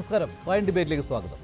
നമസ്കാരം. പ്രൈം ഡിബേറ്റിലേക്ക് സ്വാഗതം.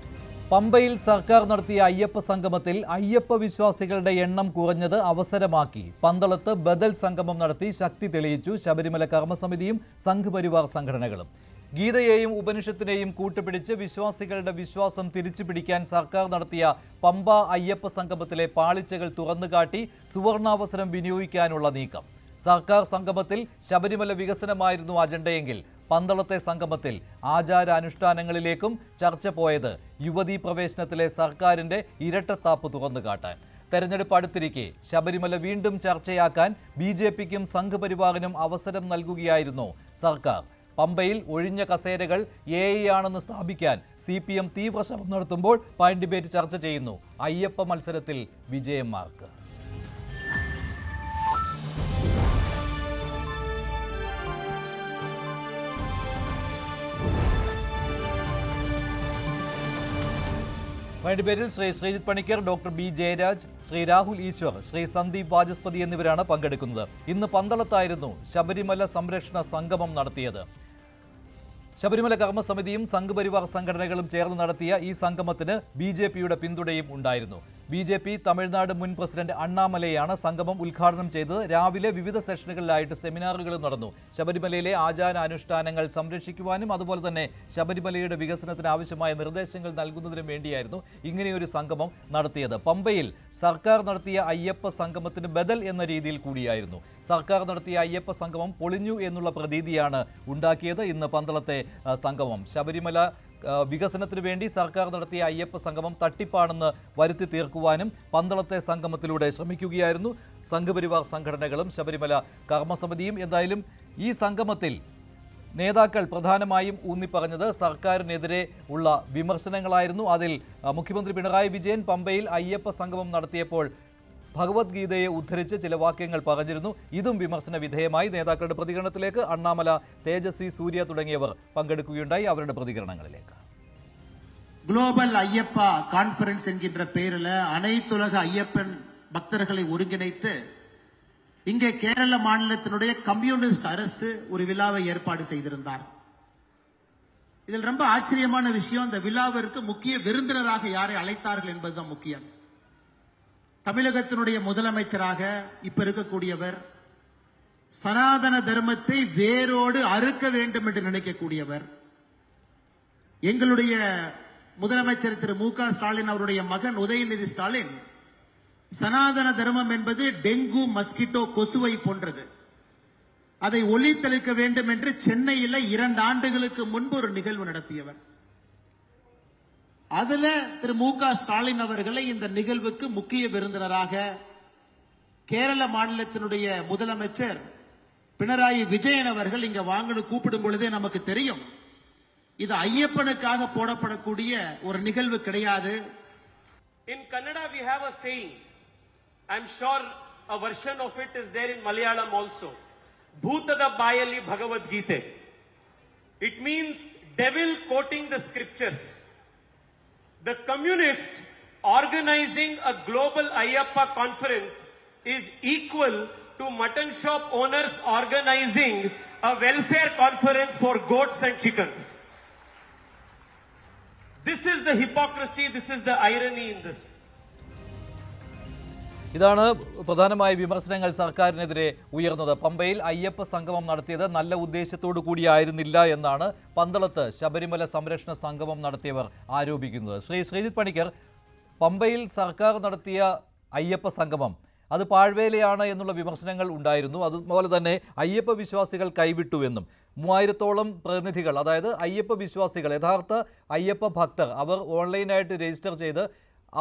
പമ്പയിൽ സർക്കാർ നടത്തിയ അയ്യപ്പ സംഗമത്തിൽ അയ്യപ്പ വിശ്വാസികളുടെ എണ്ണം കുറഞ്ഞത് അവസരമാക്കി പന്തളത്ത് ബദൽ സംഗമം നടത്തി ശക്തി തെളിയിച്ചു ശബരിമല കർമ്മസമിതിയും സംഘപരിവാർ സംഘടനകളും. ഗീതയെയും ഉപനിഷത്തിനെയും കൂട്ടുപിടിച്ച് വിശ്വാസികളുടെ വിശ്വാസം തിരിച്ചുപിടിക്കാൻ സർക്കാർ നടത്തിയ പമ്പ അയ്യപ്പ സംഗമത്തിലെ പാളിച്ചകൾ തുറന്നുകാട്ടി സുവർണാവസരം വിനിയോഗിക്കാനുള്ള നീക്കം. സർക്കാർ സംഗമത്തിൽ ശബരിമല വികസനമായിരുന്നു അജണ്ടയെങ്കിൽ പന്തളത്തെ സംഗമത്തിൽ ആചാരാനുഷ്ഠാനങ്ങളിലേക്കും ചർച്ച പോയത് യുവതീ പ്രവേശനത്തിലെ സർക്കാരിന്റെ ഇരട്ടത്താപ്പ് തുറന്നുകാട്ടാൻ. തെരഞ്ഞെടുപ്പ് അടുത്തിരിക്കെ ശബരിമല വീണ്ടും ചർച്ചയാക്കാൻ BJPക്കും സംഘപരിവാറിനും അവസരം നൽകുകയായിരുന്നു സർക്കാർ. പമ്പയിൽ ഒഴിഞ്ഞ കസേരകൾ AI ആണെന്ന് സ്ഥാപിക്കാൻ CPM തീവ്ര ശ്രമം നടത്തുമ്പോൾ പ്രൈം ഡിബേറ്റ് ചർച്ച ചെയ്യുന്നു അയ്യപ്പ മത്സരത്തിൽ വിജയന്മാർക്ക്. പ്രൈം ഡിബേറ്റിൽ ശ്രീ ശ്രീജിത്ത് പണിക്കർ, ഡോക്ടർ B ജയരാജ്, ശ്രീ രാഹുൽ ഈശ്വർ, ശ്രീ സന്ദീപ് വാചസ്പതി എന്നിവരാണ് പങ്കെടുക്കുന്നത്. ഇന്ന് പന്തളത്തായിരുന്നു ശബരിമല സംരക്ഷണ സംഗമം നടത്തിയത്. ശബരിമല കർമ്മസമിതിയും സംഘപരിവാർ സംഘടനകളും ചേർന്ന് നടത്തിയ ഈ സംഗമത്തിന് BJPയുടെ പിന്തുണയും ഉണ്ടായിരുന്നു. BJP തമിഴ്നാട് മുൻ പ്രസിഡന്റ് അണ്ണാമലയാണ് സംഗമം ഉദ്ഘാടനം ചെയ്തത്. രാവിലെ വിവിധ സെഷനുകളിലായിട്ട് സെമിനാറുകളും നടന്നു. ശബരിമലയിലെ ആചാരാനുഷ്ഠാനങ്ങൾ സംരക്ഷിക്കുവാനും അതുപോലെ തന്നെ ശബരിമലയുടെ വികസനത്തിന് ആവശ്യമായ നിർദ്ദേശങ്ങൾ നൽകുന്നതിനും വേണ്ടിയായിരുന്നു ഇങ്ങനെയൊരു സംഗമം നടത്തിയത്. പമ്പയിൽ സർക്കാർ നടത്തിയ അയ്യപ്പ സംഗമത്തിന് ബദൽ എന്ന രീതിയിൽ കൂടിയായിരുന്നു. സർക്കാർ നടത്തിയ അയ്യപ്പ സംഗമം പൊളിഞ്ഞു എന്നുള്ള പ്രതീതിയാണ് ഉണ്ടാക്കിയത് ഇന്ന് പന്തളത്തെ സംഗമം. ശബരിമല വികസനത്തിനു വേണ്ടി സർക്കാർ നടത്തിയ അയ്യപ്പ സംഗമം തട്ടിപ്പാണെന്ന് വരുത്തി തീർക്കുവാനും പന്തളത്തെ സംഗമത്തിലൂടെ ശ്രമിക്കുകയായിരുന്നു സംഘപരിവാർ സംഘടനകളും ശബരിമല കർമ്മസമിതിയും. എന്തായാലും ഈ സംഗമത്തിൽ നേതാക്കൾ പ്രധാനമായും ഊന്നിപ്പറഞ്ഞത് സർക്കാരിനെതിരെ ഉള്ള വിമർശനങ്ങളായിരുന്നു. അതിൽ മുഖ്യമന്ത്രി പിണറായി വിജയൻ പമ്പയിൽ അയ്യപ്പ സംഗമം നടത്തിയപ്പോൾ ഭഗവത്ഗീതയെ ഉദ്ധരിച്ച് ചില വാക്യങ്ങൾ പറഞ്ഞിരുന്നു. ഇതും വിമർശന വിധേയമായി. നേതാക്കളുടെ പ്രതികരണത്തിലേക്ക് അണ്ണാമല, തേജസ്വി സൂര്യ തുടങ്ങിയവർ പങ്കെടുക്കുകയുണ്ടായി. അവരുടെ പ്രതികരണങ്ങളിലേക്ക്. குளோபல் ஐயப்பா கான்ஃபரன்ஸ் என்கின்ற பெயரில் அனைத்துலக ஐயப்பன் பக்தர்களை ஒருங்கிணைத்து இங்கே கேரள மாநிலத்தினுடைய கம்யூனிஸ்ட் அரசு ஒரு விழாவை ஏற்பாடு செய்திருந்தார். இதில் ரொம்ப ஆச்சரியமான விஷயம், இந்த விழாவிற்கு முக்கிய விருந்தினராக யாரை அழைத்தார்கள் என்பதுதான் முக்கியம். தமிழகத்தினுடைய முதலமைச்சராக இப்ப இருக்கக்கூடியவர், சனாதன தர்மத்தை வேரோடு அறுக்க வேண்டும் என்று நினைக்கக்கூடியவர், எங்களுடைய முதலமைச்சர் திரு மு க ஸ்டாலின் அவருடைய மகன் உதயநிதி ஸ்டாலின் சனாதன தர்மம் என்பது டெங்கு மஸ்கிட்டோ கொசுவை போன்றது, அதை ஒழித்தளிக்க வேண்டும் என்று சென்னையில் 2 ஆண்டுகளுக்கு முன்பு ஒரு நிகழ்வு நடத்தியவர். அதுல திரு மு க ஸ்டாலின் அவர்களை இந்த நிகழ்வுக்கு முக்கிய விருந்தினராக கேரள மாநிலத்தினுடைய முதலமைச்சர் பினராயி விஜயன் அவர்கள் இங்க வாங்கன்னு கூப்பிடும் பொழுதே நமக்கு தெரியும் இது ஐயப்பனுக்காக போடப்படக்கூடிய ஒரு நிகழ்வு கிடையாது. In Kannada we have a saying, I'm sure a version of it is there in Malayalam also, Bhutada Bayali Bhagavad Gita. It means devil quoting the scriptures. The communist organizing a global Ayyappa conference is equal to mutton shop owners organizing a welfare conference for goats and chickens. This is the hypocrisy, this is the irony in this. ഇതാണ് പ്രധാനമായ വിമർശനങ്ങൾ സർക്കാരിനെതിരെ ഉയർന്നത്. പമ്പയിൽ അയ്യപ്പ സംഗമം നടത്തിയത് നല്ല ഉദ്ദേശത്തോടു കൂടിയായിരുന്നില്ല എന്നാണ് പന്തളത്ത് ശബരിമല സംരക്ഷണ സംഗമം നടത്തിയവർ ആരോപിക്കുന്നത്. ശ്രീ ശ്രീജിത്ത് പണിക്കർ, പമ്പയിൽ സർക്കാർ നടത്തിയ അയ്യപ്പ സംഗമം അത് പാഴ്വേലയാണ് എന്നുള്ള വിമർശനങ്ങൾ ഉണ്ടായിരുന്നു. അതുപോലെ തന്നെ അയ്യപ്പ വിശ്വാസികൾ കൈവിട്ടുവെന്നും 3000-ഓളം പ്രതിനിധികൾ, അതായത് അയ്യപ്പ വിശ്വാസികൾ, യഥാർത്ഥ അയ്യപ്പ ഭക്തർ, അവർ ഓൺലൈനായിട്ട് രജിസ്റ്റർ ചെയ്ത്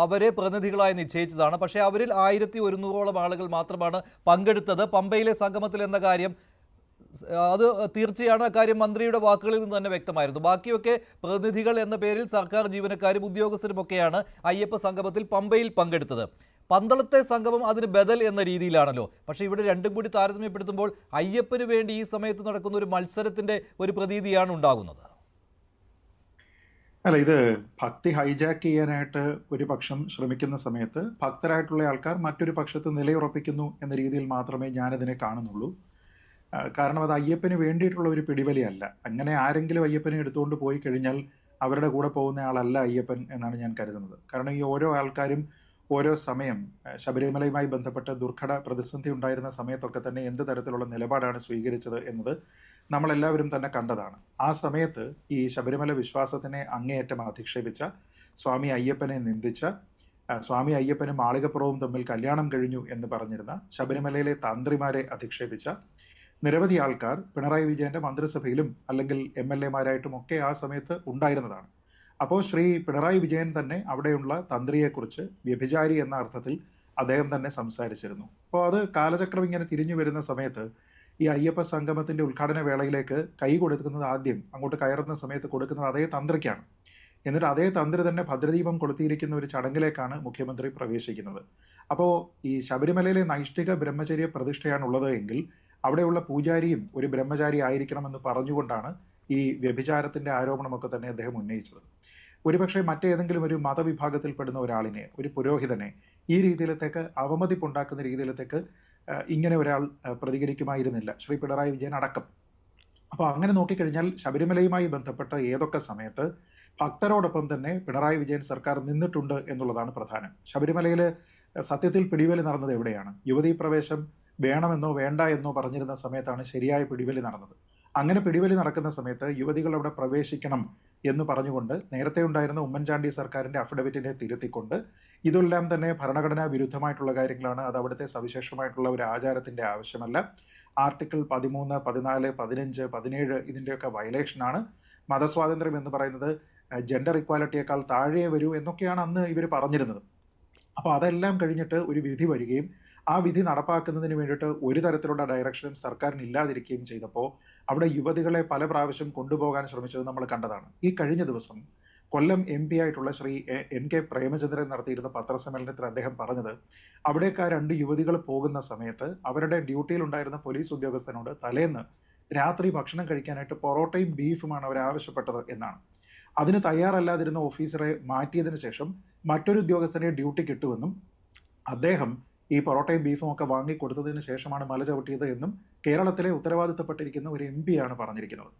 അവരെ പ്രതിനിധികളായി നിശ്ചയിച്ചതാണ്. പക്ഷേ അവരിൽ 1100-ഓളം ആളുകൾ മാത്രമാണ് പങ്കെടുത്തത് പമ്പയിലെ സംഗമത്തിൽ എന്ന കാര്യം. അത് തീർച്ചയാണ്. അക്കാര്യം മന്ത്രിയുടെ വാക്കുകളിൽ നിന്ന് തന്നെ വ്യക്തമായിരുന്നു. ബാക്കിയൊക്കെ പ്രതിനിധികൾ എന്ന പേരിൽ സർക്കാർ ജീവനക്കാരും ഉദ്യോഗസ്ഥരുമൊക്കെയാണ് അയ്യപ്പ സംഗമത്തിൽ പമ്പയിൽ പങ്കെടുത്തത്. പന്തളത്തെ സംഗമം അതിന് ബദൽ എന്ന രീതിയിലാണല്ലോ. പക്ഷേ ഇവിടെ രണ്ടും കൂടി താരതമ്യപ്പെടുത്തുമ്പോൾ അയ്യപ്പന് വേണ്ടി ഈ സമയത്ത് നടക്കുന്ന ഒരു മത്സരത്തിന്റെ ഒരു പ്രതീതിയാണ് ഉണ്ടാകുന്നത്. അല്ല, ഇത് ഭക്തി ഹൈജാക്ക് ചെയ്യാനായിട്ട് ഒരു പക്ഷം ശ്രമിക്കുന്ന സമയത്ത് ഭക്തരായിട്ടുള്ള ആൾക്കാർ മറ്റൊരു പക്ഷത്ത് നിലയുറപ്പിക്കുന്നു എന്ന രീതിയിൽ മാത്രമേ ഞാനതിനെ കാണുന്നുള്ളൂ. കാരണം അത് അയ്യപ്പന് വേണ്ടിയിട്ടുള്ള ഒരു പിടിവലിയല്ല. അങ്ങനെ ആരെങ്കിലും അയ്യപ്പനെ എടുത്തുകൊണ്ട് പോയി കഴിഞ്ഞാൽ അവരുടെ കൂടെ പോകുന്ന ആളല്ല അയ്യപ്പൻ എന്നാണ് ഞാൻ കരുതുന്നത്. കാരണം ഈ ഓരോ ആൾക്കാരും ഓരോ സമയം ശബരിമലയുമായി ബന്ധപ്പെട്ട് ദുർഘട പ്രതിസന്ധി ഉണ്ടായിരുന്ന സമയത്തൊക്കെ തന്നെ എന്ത് തരത്തിലുള്ള നിലപാടാണ് സ്വീകരിച്ചത് എന്നത് നമ്മളെല്ലാവരും തന്നെ കണ്ടതാണ്. ആ സമയത്ത് ഈ ശബരിമല വിശ്വാസത്തിനെ അങ്ങേയറ്റം അധിക്ഷേപിച്ച, സ്വാമി അയ്യപ്പനെ നിന്ദിച്ച, സ്വാമി അയ്യപ്പനും മാളികപ്പുറവും തമ്മിൽ കല്യാണം കഴിഞ്ഞു എന്ന് പറഞ്ഞിരുന്ന, ശബരിമലയിലെ തന്ത്രിമാരെ അധിക്ഷേപിച്ച നിരവധി ആൾക്കാർ പിണറായി വിജയന്റെ മന്ത്രിസഭയിലും അല്ലെങ്കിൽ MLA-മാരായിട്ടും ഒക്കെ ആ സമയത്ത് ഉണ്ടായിരുന്നതാണ്. അപ്പോൾ ശ്രീ പിണറായി വിജയൻ തന്നെ അവിടെയുള്ള തന്ത്രിയെക്കുറിച്ച് വ്യഭിചാരി എന്ന അർത്ഥത്തിൽ അദ്ദേഹം തന്നെ സംസാരിച്ചിരുന്നു. അപ്പോൾ അത് കാലചക്രം ഇങ്ങനെ തിരിഞ്ഞു വരുന്ന സമയത്ത് ഈ അയ്യപ്പ സംഗമത്തിന്റെ ഉദ്ഘാടന വേളയിലേക്ക് കൈ കൊടുക്കുന്നത് ആദ്യം അങ്ങോട്ട് കയറുന്ന സമയത്ത് കൊടുക്കുന്നത് അതേ തന്ത്രിക്കാണ്. എന്നിട്ട് അതേ തന്ത്രി തന്നെ ഭദ്രദീപം കൊളുത്തിയിരിക്കുന്ന ഒരു ചടങ്ങിലേക്കാണ് മുഖ്യമന്ത്രി പ്രവേശിക്കുന്നത്. അപ്പോൾ ഈ ശബരിമലയിലെ നൈഷ്ഠിക ബ്രഹ്മചര്യ പ്രതിഷ്ഠയാണ് ഉള്ളത് എങ്കിൽ അവിടെയുള്ള പൂജാരിയും ഒരു ബ്രഹ്മചാരി ആയിരിക്കണമെന്ന് പറഞ്ഞുകൊണ്ടാണ് ഈ വ്യഭിചാരത്തിന്റെ ആരോപണമൊക്കെ തന്നെ അദ്ദേഹം ഉന്നയിച്ചത്. ഒരുപക്ഷെ മറ്റേതെങ്കിലും ഒരു മതവിഭാഗത്തിൽപ്പെടുന്ന ഒരാളിനെ, ഒരു പുരോഹിതനെ ഈ രീതിയിലത്തേക്ക് അവമതിപ്പുണ്ടാക്കുന്ന രീതിയിലത്തേക്ക് ഇങ്ങനെ ഒരാൾ പ്രതികരിക്കുമായിരുന്നില്ല, ശ്രീ പിണറായി വിജയൻ അടക്കം. അപ്പോൾ അങ്ങനെ നോക്കിക്കഴിഞ്ഞാൽ ശബരിമലയുമായി ബന്ധപ്പെട്ട ഏതൊക്കെ സമയത്ത് ഭക്തരോടൊപ്പം തന്നെ പിണറായി വിജയൻ സർക്കാർ നിന്നിട്ടുണ്ട് എന്നുള്ളതാണ് പ്രധാനം. ശബരിമലയിൽ സത്യത്തിൽ പിടിവലി നടന്നത് എവിടെയാണ്? യുവതീ പ്രവേശം വേണമെന്നോ വേണ്ട എന്നോ പറഞ്ഞിരുന്ന സമയത്താണ് ശരിയായ പിടിവലി നടന്നത്. അങ്ങനെ പിടിവലി നടക്കുന്ന സമയത്ത് യുവതികൾ അവിടെ പ്രവേശിക്കണം എന്ന് പറഞ്ഞുകൊണ്ട് നേരത്തെ ഉണ്ടായിരുന്ന ഉമ്മൻചാണ്ടി സർക്കാരിന്റെ അഫിഡവിറ്റിനെ തിരുത്തിക്കൊണ്ട് ഇതെല്ലാം തന്നെ ഭരണഘടനാ വിരുദ്ധമായിട്ടുള്ള കാര്യങ്ങളാണ്, അത് അവിടുത്തെ സവിശേഷമായിട്ടുള്ള ഒരു ആചാരത്തിന്റെ ആവശ്യമല്ല, ആർട്ടിക്കിൾ 13, 14, 15, 17 ഇതിൻ്റെയൊക്കെ വയലേഷനാണ്, മതസ്വാതന്ത്ര്യം എന്ന് പറയുന്നത് ജെൻഡർ ഇക്വാലിറ്റിയേക്കാൾ താഴെ വരൂ എന്നൊക്കെയാണ് അന്ന് ഇവർ പറഞ്ഞിരുന്നത്. അപ്പോൾ അതെല്ലാം കഴിഞ്ഞിട്ട് ഒരു വിധി വരികയും ആ വിധി നടപ്പാക്കുന്നതിന് വേണ്ടിയിട്ട് ഒരു തരത്തിലുള്ള ഡയറക്ഷനും സർക്കാരിന് ഇല്ലാതിരിക്കുകയും ചെയ്തപ്പോൾ അവിടെ യുവതികളെ പല പ്രാവശ്യം കൊണ്ടുപോകാൻ ശ്രമിച്ചത് നമ്മൾ കണ്ടതാണ്. ഈ കഴിഞ്ഞ ദിവസം കൊല്ലം MP ആയിട്ടുള്ള ശ്രീ NK പ്രേമചന്ദ്രൻ നടത്തിയിരുന്ന പത്രസമ്മേളനത്തിൽ അദ്ദേഹം പറഞ്ഞത്, അവിടേക്ക് ആ 2 യുവതികൾ പോകുന്ന സമയത്ത് അവരുടെ ഡ്യൂട്ടിയിലുണ്ടായിരുന്ന പോലീസ് ഉദ്യോഗസ്ഥനോട് തലേന്ന് രാത്രി ഭക്ഷണം കഴിക്കാനായിട്ട് പൊറോട്ടയും ബീഫുമാണ് അവർ ആവശ്യപ്പെട്ടത് എന്നാണ്. അതിന് തയ്യാറല്ലാതിരുന്ന ഓഫീസറെ മാറ്റിയതിനു ശേഷം മറ്റൊരു ഉദ്യോഗസ്ഥനെ ഡ്യൂട്ടി കിട്ടുമെന്നും അദ്ദേഹം ഈ പൊറോട്ടയും ബീഫും ഒക്കെ വാങ്ങിക്കൊടുത്തതിന് ശേഷമാണ് മല ചവിട്ടിയത് എന്നും കേരളത്തിലെ ഉത്തരവാദിത്തപ്പെട്ടിരിക്കുന്ന ഒരു MP ആണ് പറഞ്ഞിരിക്കുന്നത്.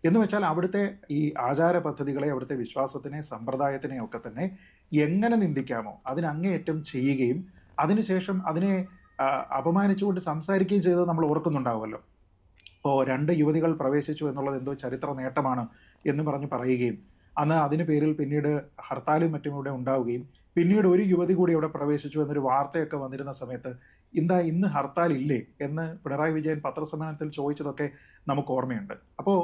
എന്ന് വെച്ചാൽ അവിടുത്തെ ഈ ആചാര പദ്ധതികളെ, അവിടുത്തെ വിശ്വാസത്തിനെ, സമ്പ്രദായത്തിനെ ഒക്കെ തന്നെ എങ്ങനെ നിന്ദിക്കാമോ അതിനങ്ങേയറ്റം ചെയ്യുകയും അതിനുശേഷം അതിനെ അപമാനിച്ചുകൊണ്ട് സംസാരിക്കുകയും ചെയ്തത് നമ്മൾ ഓർക്കുന്നുണ്ടാവുമല്ലോ. ഇപ്പോൾ 2 യുവതികൾ പ്രവേശിച്ചു എന്നുള്ളത് എന്തോ ചരിത്ര നേട്ടമാണ് എന്ന് പറഞ്ഞ് പറയുകയും അന്ന് അതിന് പേരിൽ പിന്നീട് ഹർത്താലും മറ്റും ഇവിടെ ഉണ്ടാവുകയും പിന്നീട് ഒരു യുവതി കൂടി ഇവിടെ പ്രവേശിച്ചു എന്നൊരു വാർത്തയൊക്കെ വന്നിരുന്ന സമയത്ത് ഇന്ന് ഹർത്താൽ ഇല്ലേ എന്ന് പിണറായി വിജയൻ പത്രസമ്മേളനത്തിൽ ചോദിച്ചതൊക്കെ നമുക്ക് ഓർമ്മയുണ്ട്. അപ്പോൾ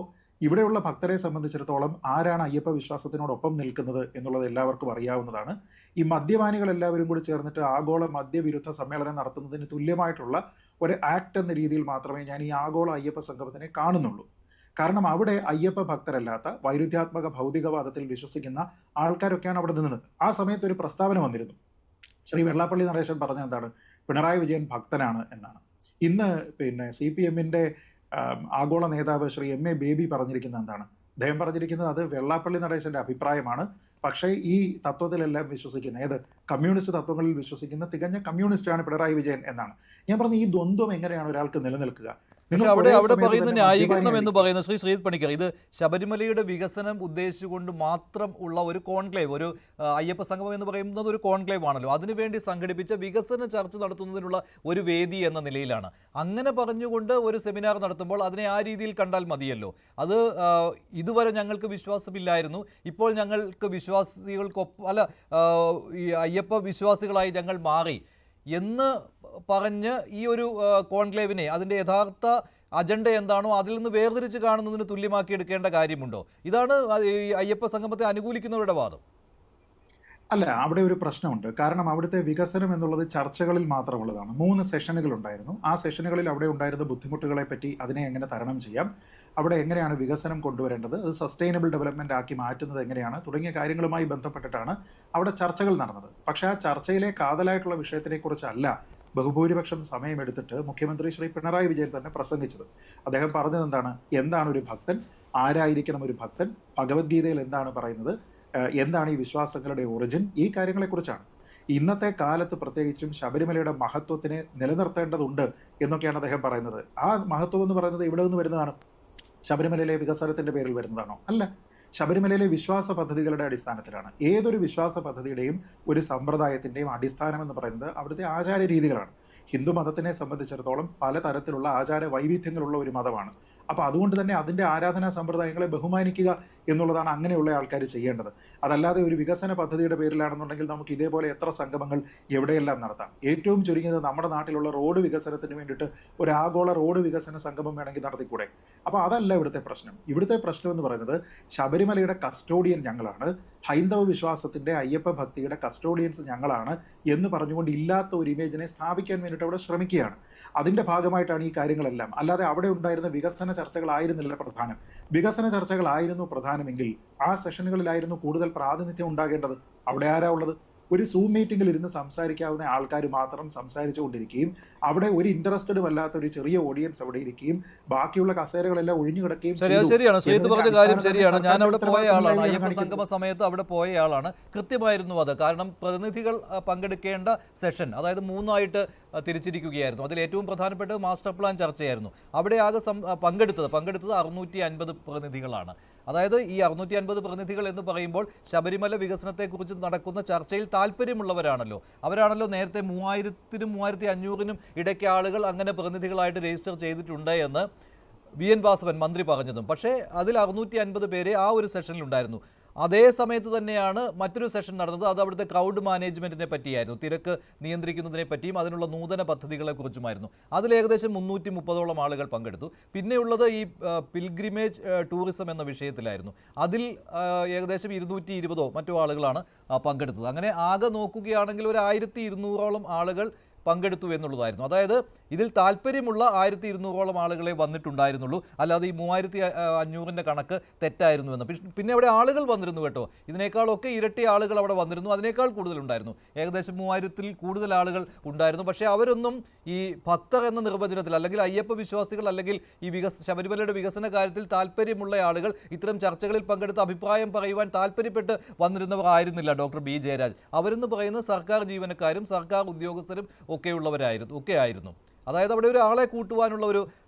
ഇവിടെയുള്ള ഭക്തരെ സംബന്ധിച്ചിടത്തോളം ആരാണ് അയ്യപ്പ വിശ്വാസത്തിനോടൊപ്പം നിൽക്കുന്നത് എന്നുള്ളത് എല്ലാവർക്കും അറിയാവുന്നതാണ്. ഈ മദ്യപാനികൾ എല്ലാവരും കൂടി ചേർന്നിട്ട് ആഗോള മദ്യവിരുദ്ധ സമ്മേളനം നടത്തുന്നതിന് തുല്യമായിട്ടുള്ള ഒരു ആക്ട് എന്ന രീതിയിൽ മാത്രമേ ഞാൻ ഈ ആഗോള അയ്യപ്പ സംഗമത്തിനെ കാണുന്നുള്ളൂ. കാരണം അവിടെ അയ്യപ്പ ഭക്തരല്ലാത്ത വൈരുദ്ധ്യാത്മക ഭൗതികവാദത്തിൽ വിശ്വസിക്കുന്ന ആൾക്കാരൊക്കെയാണ് അവിടെ നിന്നത്. ആ സമയത്ത് ഒരു പ്രസ്താവന വന്നിരുന്നു. ശ്രീ വെള്ളാപ്പള്ളി നടേശൻ പറഞ്ഞ എന്താണ്? പിണറായി വിജയൻ ഭക്തനാണ് എന്നാണ്. ഇന്ന് CPM-ന്റെ ആഗോള നേതാവ് ശ്രീ MA ബേബി പറഞ്ഞിരിക്കുന്നത് എന്താണ്? അദ്ദേഹം പറഞ്ഞിരിക്കുന്നത് അത് വെള്ളാപ്പള്ളി നടേശന്റെ അഭിപ്രായമാണ്, പക്ഷേ ഈ തത്വത്തിലെല്ലാം വിശ്വസിക്കുന്ന, ഏത് കമ്മ്യൂണിസ്റ്റ് തത്വങ്ങളിൽ വിശ്വസിക്കുന്ന തികഞ്ഞ കമ്മ്യൂണിസ്റ്റാണ് പിണറായി വിജയൻ എന്നാണ്. ഞാൻ പറഞ്ഞ ഈ ദ്വന്ദ്വം എങ്ങനെയാണ് ഒരാൾക്ക് നിലനിൽക്കുക? പക്ഷെ അവിടെ പറയുന്ന ന്യായീകരണം എന്ന് പറയുന്നത് ശ്രീ ശ്രീജിത്ത് പണിക്കർ, ഇത് ശബരിമലയുടെ വികസനം ഉദ്ദേശിച്ചുകൊണ്ട് മാത്രം ഉള്ള ഒരു കോൺക്ലേവ്, ഒരു അയ്യപ്പ സംഗമം എന്ന് പറയുന്നത് ഒരു കോൺക്ലേവ് ആണല്ലോ, അതിനുവേണ്ടി സംഘടിപ്പിച്ച വികസന ചർച്ച നടത്തുന്നതിനുള്ള ഒരു വേദി എന്ന നിലയിലാണ്. അങ്ങനെ പറഞ്ഞുകൊണ്ട് ഒരു സെമിനാർ നടത്തുമ്പോൾ അതിനെ ആ രീതിയിൽ കണ്ടാൽ മതിയല്ലോ. അത് ഇതുവരെ ഞങ്ങൾക്ക് വിശ്വാസമില്ലായിരുന്നു, ഇപ്പോൾ ഞങ്ങൾക്ക് വിശ്വാസികൾക്കൊപ്പം ഈ അയ്യപ്പ വിശ്വാസികളായി ഞങ്ങൾ മാറി എന്ന് പറഞ്ഞ് ഈ ഒരു കോൺക്ലേവിനെ അതിൻ്റെ യഥാർത്ഥ അജണ്ട എന്താണോ അതിൽ നിന്ന് വേർതിരിച്ച് കാണുന്നതിന് തുല്യമാക്കി എടുക്കേണ്ട കാര്യമുണ്ടോ? ഇതാണ് ഈ അയ്യപ്പ സംഗമത്തെ അനുകൂലിക്കുന്നവരുടെ വാദം. അല്ല, അവിടെ ഒരു പ്രശ്നമുണ്ട്. കാരണം അവിടുത്തെ വികസനം എന്നുള്ളത് ചർച്ചകളിൽ മാത്രമുള്ളതാണ്. 3 സെഷനുകൾ ഉണ്ടായിരുന്നു. ആ സെഷനുകളിൽ അവിടെ ഉണ്ടായിരുന്ന ബുദ്ധിമുട്ടുകളെ പറ്റി, അതിനെ എങ്ങനെ തരണം ചെയ്യാം, അവിടെ എങ്ങനെയാണ് വികസനം കൊണ്ടുവരേണ്ടത്, അത് സസ്റ്റൈനബിൾ ഡെവലപ്മെന്റ് ആക്കി മാറ്റുന്നത് എങ്ങനെയാണ് തുടങ്ങിയ കാര്യങ്ങളുമായി ബന്ധപ്പെട്ടിട്ടാണ് അവിടെ ചർച്ചകൾ നടന്നത്. പക്ഷേ ആ ചർച്ചയിലെ കാതലായിട്ടുള്ള വിഷയത്തിനെ കുറിച്ചല്ല ബഹുഭൂരിപക്ഷം സമയമെടുത്തിട്ട് മുഖ്യമന്ത്രി ശ്രീ പിണറായി വിജയൻ തന്നെ പ്രസംഗിച്ചത്. അദ്ദേഹം പറഞ്ഞത് എന്താണ് ഒരു ഭക്തൻ, ആരായിരിക്കണം ഒരു ഭക്തൻ, ഭഗവത്ഗീതയിൽ എന്താണ് പറയുന്നത്, എന്താണ് ഈ വിശ്വാസങ്ങളുടെ ഒറിജിൻ, ഈ കാര്യങ്ങളെക്കുറിച്ചാണ്. ഇന്നത്തെ കാലത്ത് പ്രത്യേകിച്ചും ശബരിമലയുടെ മഹത്വത്തിനെ നിലനിർത്തേണ്ടതുണ്ട് എന്നൊക്കെയാണ് അദ്ദേഹം പറയുന്നത്. ആ മഹത്വം എന്ന് പറയുന്നത് ഇവിടെ നിന്ന് വരുന്നതാണ്? ശബരിമലയിലെ വികസനത്തിന്റെ പേരിൽ വരുന്നതാണോ? അല്ല. ശബരിമലയിലെ വിശ്വാസ പദ്ധതികളുടെ അടിസ്ഥാനത്തിലാണ്. ഏതൊരു വിശ്വാസ പദ്ധതിയുടെയും ഒരു സമ്പ്രദായത്തിന്റെയും അടിസ്ഥാനം എന്ന് പറയുന്നത് അവിടുത്തെ ആചാര രീതികളാണ്. ഹിന്ദു മതത്തിനെ സംബന്ധിച്ചിടത്തോളം പലതരത്തിലുള്ള ആചാര വൈവിധ്യങ്ങളുള്ള ഒരു മതമാണ്. അപ്പൊ അതുകൊണ്ട് തന്നെ അതിന്റെ ആരാധനാ സമ്പ്രദായങ്ങളെ ബഹുമാനിക്കുക എന്നുള്ളതാണ് അങ്ങനെയുള്ള ആൾക്കാർ ചെയ്യേണ്ടത്. അതല്ലാതെ ഒരു വികസന പദ്ധതിയുടെ പേരിലാണെന്നുണ്ടെങ്കിൽ നമുക്ക് ഇതേപോലെ എത്ര സംഗമങ്ങൾ എവിടെയെല്ലാം നടത്താം. ഏറ്റവും ചുരുങ്ങിയത് നമ്മുടെ നാട്ടിലുള്ള റോഡ് വികസനത്തിന് വേണ്ടിയിട്ട് ഒരു ആഗോള റോഡ് വികസന സംഗമം വേണമെങ്കിൽ നടത്തിക്കൂടെ? അപ്പൊ അതല്ല ഇവിടുത്തെ പ്രശ്നം. ഇവിടുത്തെ പ്രശ്നം എന്ന് പറയുന്നത് ശബരിമലയുടെ കസ്റ്റോഡിയൻ ഞങ്ങളാണ്, ഹൈന്ദവ വിശ്വാസത്തിന്റെ അയ്യപ്പ ഭക്തിയുടെ കസ്റ്റോഡിയൻസ് ഞങ്ങളാണ് എന്ന് പറഞ്ഞുകൊണ്ട് ഇല്ലാത്ത ഒരു ഇമേജിനെ സ്ഥാപിക്കാൻ വേണ്ടിയിട്ട് അവിടെ ശ്രമിക്കുകയാണ്. അതിന്റെ ഭാഗമായിട്ടാണ് ഈ കാര്യങ്ങളെല്ലാം. അല്ലാതെ അവിടെ ഉണ്ടായിരുന്ന വികസന ചർച്ചകളായിരുന്നില്ല പ്രധാനം. വികസന ചർച്ചകളായിരുന്നു പ്രധാനമെങ്കിൽ ആ സെഷനുകളിലായിരുന്നു കൂടുതൽ പ്രാതിനിധ്യം ഉണ്ടാകേണ്ടത്. അവിടെ ആരാ ഉള്ളത്? ഒരു സൂം മീറ്റിംഗിൽ ഇരുന്ന് സംസാരിക്കാവുന്ന ആൾക്കാർ മാത്രം സംസാരിച്ചുകൊണ്ടിരിക്കുകയും അവിടെ ഒരു ഇൻട്രസ്റ്റഡും അല്ലാത്ത ഒരു ചെറിയ ഓഡിയൻസ് അവിടെ ഇരിക്കുകയും ബാക്കിയുള്ള കസേരകളെല്ലാം ഒഴിഞ്ഞു കിടക്കുകയും. ശരിയാണ്, ശ്രീജിത്ത് പറഞ്ഞ കാര്യം ശരിയാണ്. ഞാൻ അവിടെ പോയ ആളാണ്, അയ്യപ്പ സംഗമ സമയത്ത് അവിടെ പോയ ആളാണ്. കൃത്യമായിരുന്നു അത്. കാരണം പ്രതിനിധികൾ പങ്കെടുക്കേണ്ട സെഷൻ അതായത് 3ആയിട്ട് തിരിച്ചിരിക്കുകയായിരുന്നു. അതിൽ ഏറ്റവും പ്രധാനപ്പെട്ട മാസ്റ്റർ പ്ലാൻ ചർച്ചയായിരുന്നു. അവിടെ ആകെ പങ്കെടുത്തത് 650 പ്രതിനിധികളാണ്. അതായത് ഈ 650 പ്രതിനിധികൾ എന്ന് പറയുമ്പോൾ ശബരിമല വികസനത്തെക്കുറിച്ച് നടക്കുന്ന ചർച്ചയിൽ താല്പര്യമുള്ളവരാണല്ലോ. അവരാണല്ലോ നേരത്തെ 3000-നും 3500-നും ഇടയ്ക്ക് ആളുകൾ അങ്ങനെ പ്രതിനിധികളായിട്ട് രജിസ്റ്റർ ചെയ്തിട്ടുണ്ട് എന്ന് VN വാസവൻ മന്ത്രി പറഞ്ഞതും. പക്ഷേ അതിൽ 650 പേരെ ആ ഒരു സെഷനിലുണ്ടായിരുന്നു. അതേ സമയത്ത് തന്നെയാണ് മറ്റൊരു സെഷൻ നടന്നത്. അത് അവിടുത്തെ ക്രൗഡ് മാനേജ്മെന്റിനെ പറ്റിയായിരുന്നു, തിരക്ക് നിയന്ത്രിക്കുന്നതിനെ പറ്റിയും അതിനുള്ള നൂതന പദ്ധതികളെക്കുറിച്ചുമായിരുന്നു. അതിൽ ഏകദേശം 330ഓളം ആളുകൾ പങ്കെടുത്തു. പിന്നെയുള്ളത് ഈ പിൽഗ്രിമേജ് ടൂറിസം എന്ന വിഷയത്തിലായിരുന്നു. അതിൽ ഏകദേശം 220 മറ്റു ആളുകളാണ് പങ്കെടുത്തത്. അങ്ങനെ ആകെ നോക്കുകയാണെങ്കിൽ ഒരു 1200ഓളം ആളുകൾ പങ്കെടുത്തു എന്നുള്ളതായിരുന്നു. അതായത് ഇതിൽ താല്പര്യമുള്ള 1200ഓളം ആളുകളെ വന്നിട്ടുണ്ടായിരുന്നുള്ളൂ. അല്ലാതെ ഈ 3500-ന്റെ കണക്ക് തെറ്റായിരുന്നു എന്ന്. പിന്നെ അവിടെ ആളുകൾ വന്നിരുന്നു കേട്ടോ. ഇതിനേക്കാളൊക്കെ ഇരട്ടി ആളുകൾ അവിടെ വന്നിരുന്നു. അതിനേക്കാൾ കൂടുതലുണ്ടായിരുന്നു. ഏകദേശം 3000-ൽ കൂടുതൽ ആളുകൾ ഉണ്ടായിരുന്നു. പക്ഷേ അവരൊന്നും ഈ ഭക്തർ എന്ന നിർവചനത്തിൽ അല്ലെങ്കിൽ അയ്യപ്പ വിശ്വാസികൾ അല്ലെങ്കിൽ ഈ ശബരിമലയുടെ വികസന കാര്യത്തിൽ താല്പര്യമുള്ള ആളുകൾ ഇത്തരം ചർച്ചകളിൽ പങ്കെടുത്ത് അഭിപ്രായം പറയുവാൻ താല്പര്യപ്പെട്ട് വന്നിരുന്നവർ ആയിരുന്നില്ല ഡോക്ടർ ബി ജയരാജ്. അവരെന്ന് പറയുന്നത് സർക്കാർ ജീവനക്കാരും സർക്കാർ ഉദ്യോഗസ്ഥരും ഒക്കെ ആയിരുന്നു. അതായത് അവിടെ ഒരു ആളെ കൂട്ടുവാനുള്ള ഒരു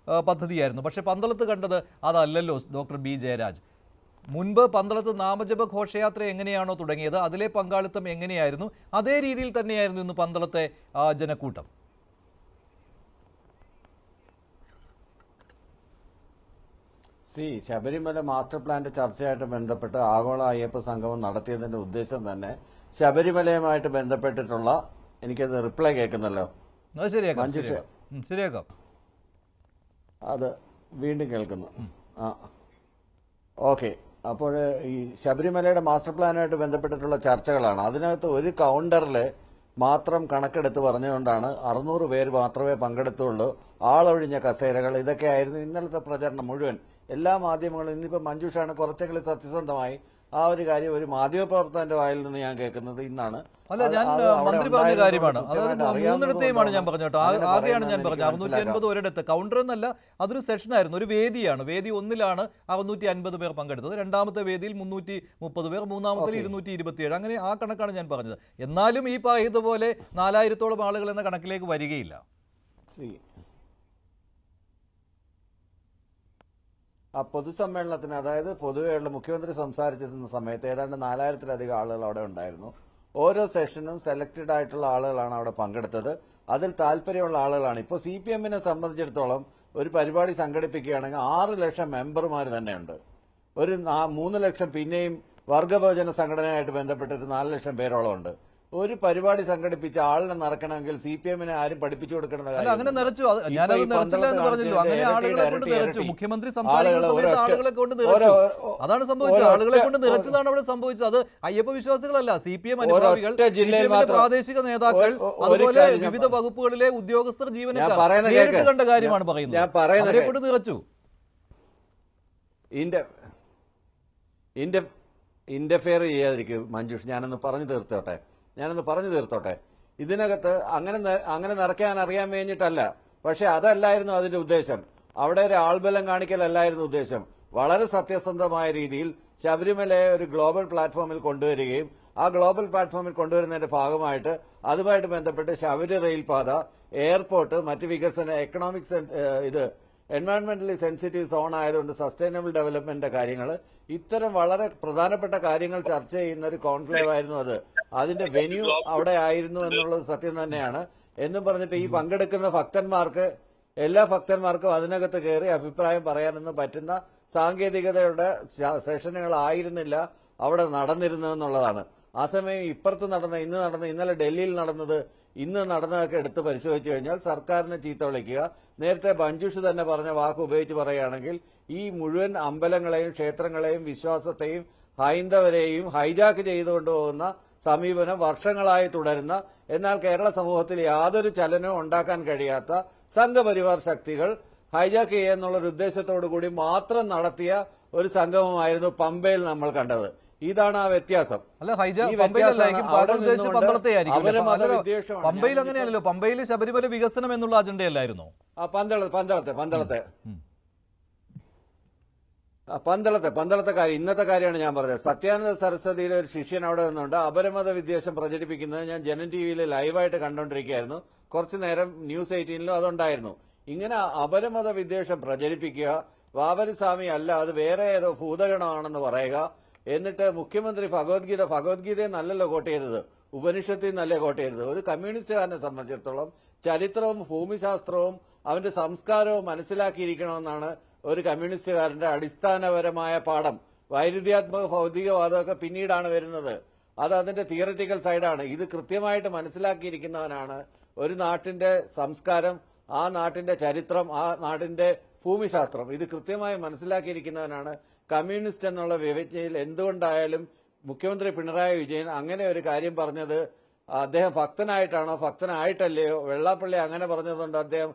പദ്ധതിയായിരുന്നു. പക്ഷേ പന്തളത്ത് കണ്ടത് അതല്ലല്ലോ ഡോക്ടർ ബി ജയരാജ്. മുൻപ് പന്തളത്ത് നാമജപ ഘോഷയാത്ര എങ്ങനെയാണോ തുടങ്ങിയത്, അതിലെ പങ്കാളിത്തം എങ്ങനെയായിരുന്നു, അതേ രീതിയിൽ തന്നെയായിരുന്നു ഇന്ന് പന്തളത്തെ ജനക്കൂട്ടം. ശബരിമല മാസ്റ്റർ പ്ലാന്റെ ചർച്ചയായിട്ട് ബന്ധപ്പെട്ട് ആഗോള അയ്യപ്പ സംഗമം നടത്തിയതിന്റെ ഉദ്ദേശം തന്നെ ശബരിമലയുമായിട്ട് ബന്ധപ്പെട്ടിട്ടുള്ള എനിക്കത് റിപ്ലൈ കേൾക്കുന്നല്ലോ. ശരിയാക്കാം. അത് വീണ്ടും കേൾക്കുന്നു. ഓക്കെ. അപ്പോൾ ഈ ശബരിമലയുടെ മാസ്റ്റർ പ്ലാനുമായിട്ട് ബന്ധപ്പെട്ടിട്ടുള്ള ചർച്ചകളാണ്. അതിനകത്ത് ഒരു കൗണ്ടറിൽ മാത്രം കണക്കെടുത്ത് പറഞ്ഞുകൊണ്ടാണ് 600 പേര് മാത്രമേ പങ്കെടുത്തുള്ളൂ, ആളൊഴിഞ്ഞ കസേരകൾ, ഇതൊക്കെയായിരുന്നു ഇന്നലത്തെ പ്രചരണം മുഴുവൻ. എല്ലാ മാധ്യമങ്ങളും ഇന്നിപ്പോൾ മഞ്ജുഷാണ് കുറച്ചെങ്കിലും സത്യസന്ധമായി ആ ഒരു കാര്യം ഒരു മാധ്യമപ്രവർത്തകന്റെ വായിൽ നിന്ന് ഞാൻ കേൾക്കുന്നത് ഇന്നാണ്. അല്ല, ഞാൻ മന്ത്രി പറഞ്ഞ കാര്യമാണ്. അതായത് 3ഇടത്തെയുമാണ് ഞാൻ പറഞ്ഞു കേട്ടോ. ആകെയാണ് ഞാൻ പറഞ്ഞത് 650 ഒരിടത്ത്. കൗണ്ടർ എന്നല്ല, അതൊരു സെഷനായിരുന്നു, ഒരു വേദിയാണ്. വേദി 1-ലാണ് 650 പേർ പങ്കെടുത്തത്. രണ്ടാമത്തെ വേദിയിൽ 330 പേർ, മൂന്നാമത്തിൽ 227. അങ്ങനെ ആ കണക്കാണ് ഞാൻ പറഞ്ഞത്. എന്നാലും ഈ പറയുന്നതുപോലെ 4000-ഓളം ആളുകൾ എന്ന കണക്കിലേക്ക് വരികയില്ല. ആ പൊതുസമ്മേളനത്തിന്, അതായത് പൊതുവെയുള്ള മുഖ്യമന്ത്രി സംസാരിച്ചിരുന്ന സമയത്ത് ഏതാണ്ട് 4000-ലധികം ആളുകൾ അവിടെ ഉണ്ടായിരുന്നു. ഓരോ സെഷനും സെലക്റ്റഡ് ആയിട്ടുള്ള ആളുകളാണ് അവിടെ പങ്കെടുത്തത്. അതിൽ താല്പര്യമുള്ള ആളുകളാണ്. ഇപ്പോൾ CPM-നെ സംബന്ധിച്ചിടത്തോളം ഒരു പരിപാടി സംഘടിപ്പിക്കുകയാണെങ്കിൽ 6 ലക്ഷം മെമ്പർമാർ തന്നെയുണ്ട്. ഒരു 3 ലക്ഷം പിന്നെയും വർഗഭോജന സംഘടനയായിട്ട് ബന്ധപ്പെട്ടിട്ട് 4 ലക്ഷം പേരോളം ഉണ്ട്. ഒരു പരിപാടി സംഘടിപ്പിച്ച ആളിനെ നിറക്കണമെങ്കിൽ CPM-നെ ആരും പഠിപ്പിച്ചു കൊടുക്കേണ്ട കാര്യം. അങ്ങനെ നിറച്ചു, ഞാനത് നിറച്ചില്ല എന്ന് പറഞ്ഞല്ലോ. അങ്ങനെ ആളുകളെ കൊണ്ട് നിറച്ചു. മുഖ്യമന്ത്രി സംസാരിക്കുന്ന സമയത്ത് ആളുകളെ കൊണ്ട് നിറച്ചു. അതാണ് സംഭവിച്ചത്. ആളുകളെ കൊണ്ട് നിറച്ചതാണ് അവിടെ സംഭവിച്ചത്. അത് അയ്യപ്പ വിശ്വാസികളല്ല, CPM അനുഭാവികൾ, പ്രാദേശിക നേതാക്കൾ, അതുപോലെ വിവിധ വകുപ്പുകളിലെ ഉദ്യോഗസ്ഥർ, ജീവനക്കാർ നേരിട്ട് കണ്ട കാര്യമാണ് പറയുന്നത്. അവരെ കൊണ്ട് നിറച്ചു. ഇന്റർഫിയർ ചെയ്യാതിരിക്കും മഞ്ജുഷ്. ഞാനൊന്ന് പറഞ്ഞു തീർത്തോട്ടെ. ഇതിനകത്ത് അങ്ങനെ നിറയ്ക്കാൻ അറിയാൻ കഴിഞ്ഞിട്ടല്ല. പക്ഷെ അതല്ലായിരുന്നു അതിന്റെ ഉദ്ദേശം. അവിടെ ഒരു ആൾബലം കാണിക്കലല്ലായിരുന്നു ഉദ്ദേശം. വളരെ സത്യസന്ധമായ രീതിയിൽ ശബരിമലയെ ഒരു ഗ്ലോബൽ പ്ലാറ്റ്ഫോമിൽ കൊണ്ടുവരികയും ആ ഗ്ലോബൽ പ്ലാറ്റ്ഫോമിൽ കൊണ്ടുവരുന്നതിന്റെ ഭാഗമായിട്ട് അതുമായിട്ട് ബന്ധപ്പെട്ട് ശബരി റെയിൽപാത, എയർപോർട്ട്, മറ്റ് വികസന, എക്കണോമിക്സ്, എൻവയോൺമെന്റലി സെൻസിറ്റീവ് സോൺ ആയതുകൊണ്ട് സസ്റ്റൈനബിൾ ഡെവലപ്മെന്റിന്റെ കാര്യങ്ങൾ, ഇത്തരം വളരെ പ്രധാനപ്പെട്ട കാര്യങ്ങൾ ചർച്ച ചെയ്യുന്ന ഒരു കോൺക്ലേവ് ആയിരുന്നു അത്. അതിന്റെ വെന്യൂ അവിടെ ആയിരുന്നു എന്നുള്ളത് സത്യം തന്നെയാണ്. എന്നും പറഞ്ഞിട്ട് ഈ പങ്കെടുക്കുന്ന ഭക്തന്മാർക്ക്, എല്ലാ ഭക്തന്മാർക്കും അതിനകത്ത് കയറി അഭിപ്രായം പറയാനൊന്നും പറ്റുന്ന സാങ്കേതികതയുടെ സെഷനുകളായിരുന്നില്ല അവിടെ നടന്നിരുന്നതെന്നുള്ളതാണ്. ആ സമയം ഇപ്പുറത്ത് ഇന്നലെ ഡൽഹിയിൽ ഇന്ന് നടന്നതൊക്കെ എടുത്ത് പരിശോധിച്ചു കഴിഞ്ഞാൽ സർക്കാരിനെ ചീത്ത വിളിക്കുക. നേരത്തെ മഞ്ജുഷ് തന്നെ പറഞ്ഞ വാക്ക് ഉപയോഗിച്ച് പറയുകയാണെങ്കിൽ ഈ മുഴുവൻ അമ്പലങ്ങളെയും ക്ഷേത്രങ്ങളെയും വിശ്വാസത്തെയും ഹൈന്ദവരെയും ഹൈജാക്ക് ചെയ്തുകൊണ്ട് പോകുന്ന സമീപനം വർഷങ്ങളായി തുടരുന്ന, എന്നാൽ കേരള സമൂഹത്തിൽ യാതൊരു ചലനവും ഉണ്ടാക്കാൻ കഴിയാത്ത സംഘപരിവാർ ശക്തികൾ ഹൈജാക്ക് ചെയ്യുക ഉദ്ദേശത്തോടു കൂടി മാത്രം നടത്തിയ ഒരു സംഗമമായിരുന്നു പമ്പയിൽ നമ്മൾ കണ്ടത്. ഇതാണ് ആ വ്യത്യാസം. അല്ല, പമ്പയിൽ അങ്ങനെയല്ലോ. പമ്പയിൽ ശബരിമല വികസനം എന്നുള്ള അജണ്ടയല്ലായിരുന്നോ? പന്തളത്തെ കാര്യം, ഇന്നത്തെ കാര്യമാണ് ഞാൻ പറഞ്ഞത്. സത്യാനന്ദ സരസ്വതിയുടെ ഒരു ശിഷ്യൻ അവിടെ നിന്നുണ്ട് അപരമത വിദ്വേഷം പ്രചരിപ്പിക്കുന്നത് ഞാൻ ജനൻ ടിവിയിൽ ലൈവായിട്ട് കണ്ടുകൊണ്ടിരിക്കുകയായിരുന്നു. കുറച്ചു നേരം ന്യൂസ് 18 അതുണ്ടായിരുന്നു. ഇങ്ങനെ അപരമത വിദ്വേഷം പ്രചരിപ്പിക്കുക, വാവരിസ്വാമി അല്ല അത് വേറെ ഏതോ ഭൂതഗണമാണെന്ന് പറയുക, എന്നിട്ട് മുഖ്യമന്ത്രി ഭഗവത്ഗീതയെ നല്ലല്ലോ കോട്ട് ചെയ്തത്, ഉപനിഷത്തിൽ നല്ല കോട്ട് ചെയ്തത്. ഒരു കമ്മ്യൂണിസ്റ്റുകാരനെ സംബന്ധിച്ചിടത്തോളം ചരിത്രവും ഭൂമിശാസ്ത്രവും അവന്റെ സംസ്കാരവും മനസ്സിലാക്കിയിരിക്കണമെന്നാണ് ഒരു കമ്മ്യൂണിസ്റ്റുകാരന്റെ അടിസ്ഥാനപരമായ പാഠം. വൈരുദ്ധ്യാത്മക ഭൗതികവാദമൊക്കെ പിന്നീടാണ് വരുന്നത്. അത് അതിന്റെ തിയററ്റിക്കൽ സൈഡാണ്. ഇത് കൃത്യമായിട്ട് മനസ്സിലാക്കിയിരിക്കുന്നവനാണ് ഒരു നാട്ടിന്റെ സംസ്കാരം, ആ നാട്ടിന്റെ ചരിത്രം, ആ നാടിന്റെ ഭൂമിശാസ്ത്രം ഇത് കൃത്യമായി മനസ്സിലാക്കിയിരിക്കുന്നവനാണ് കമ്മ്യൂണിസ്റ്റ് എന്നുള്ള വിവജ്ഞയിൽ എന്തുകൊണ്ടായാലും മുഖ്യമന്ത്രി പിണറായി വിജയൻ അങ്ങനെ ഒരു കാര്യം പറഞ്ഞത് അദ്ദേഹം ഭക്തനായിട്ടാണോ ഭക്തനായിട്ടല്ലയോ, വെള്ളാപ്പള്ളി അങ്ങനെ പറഞ്ഞതുകൊണ്ട് അദ്ദേഹം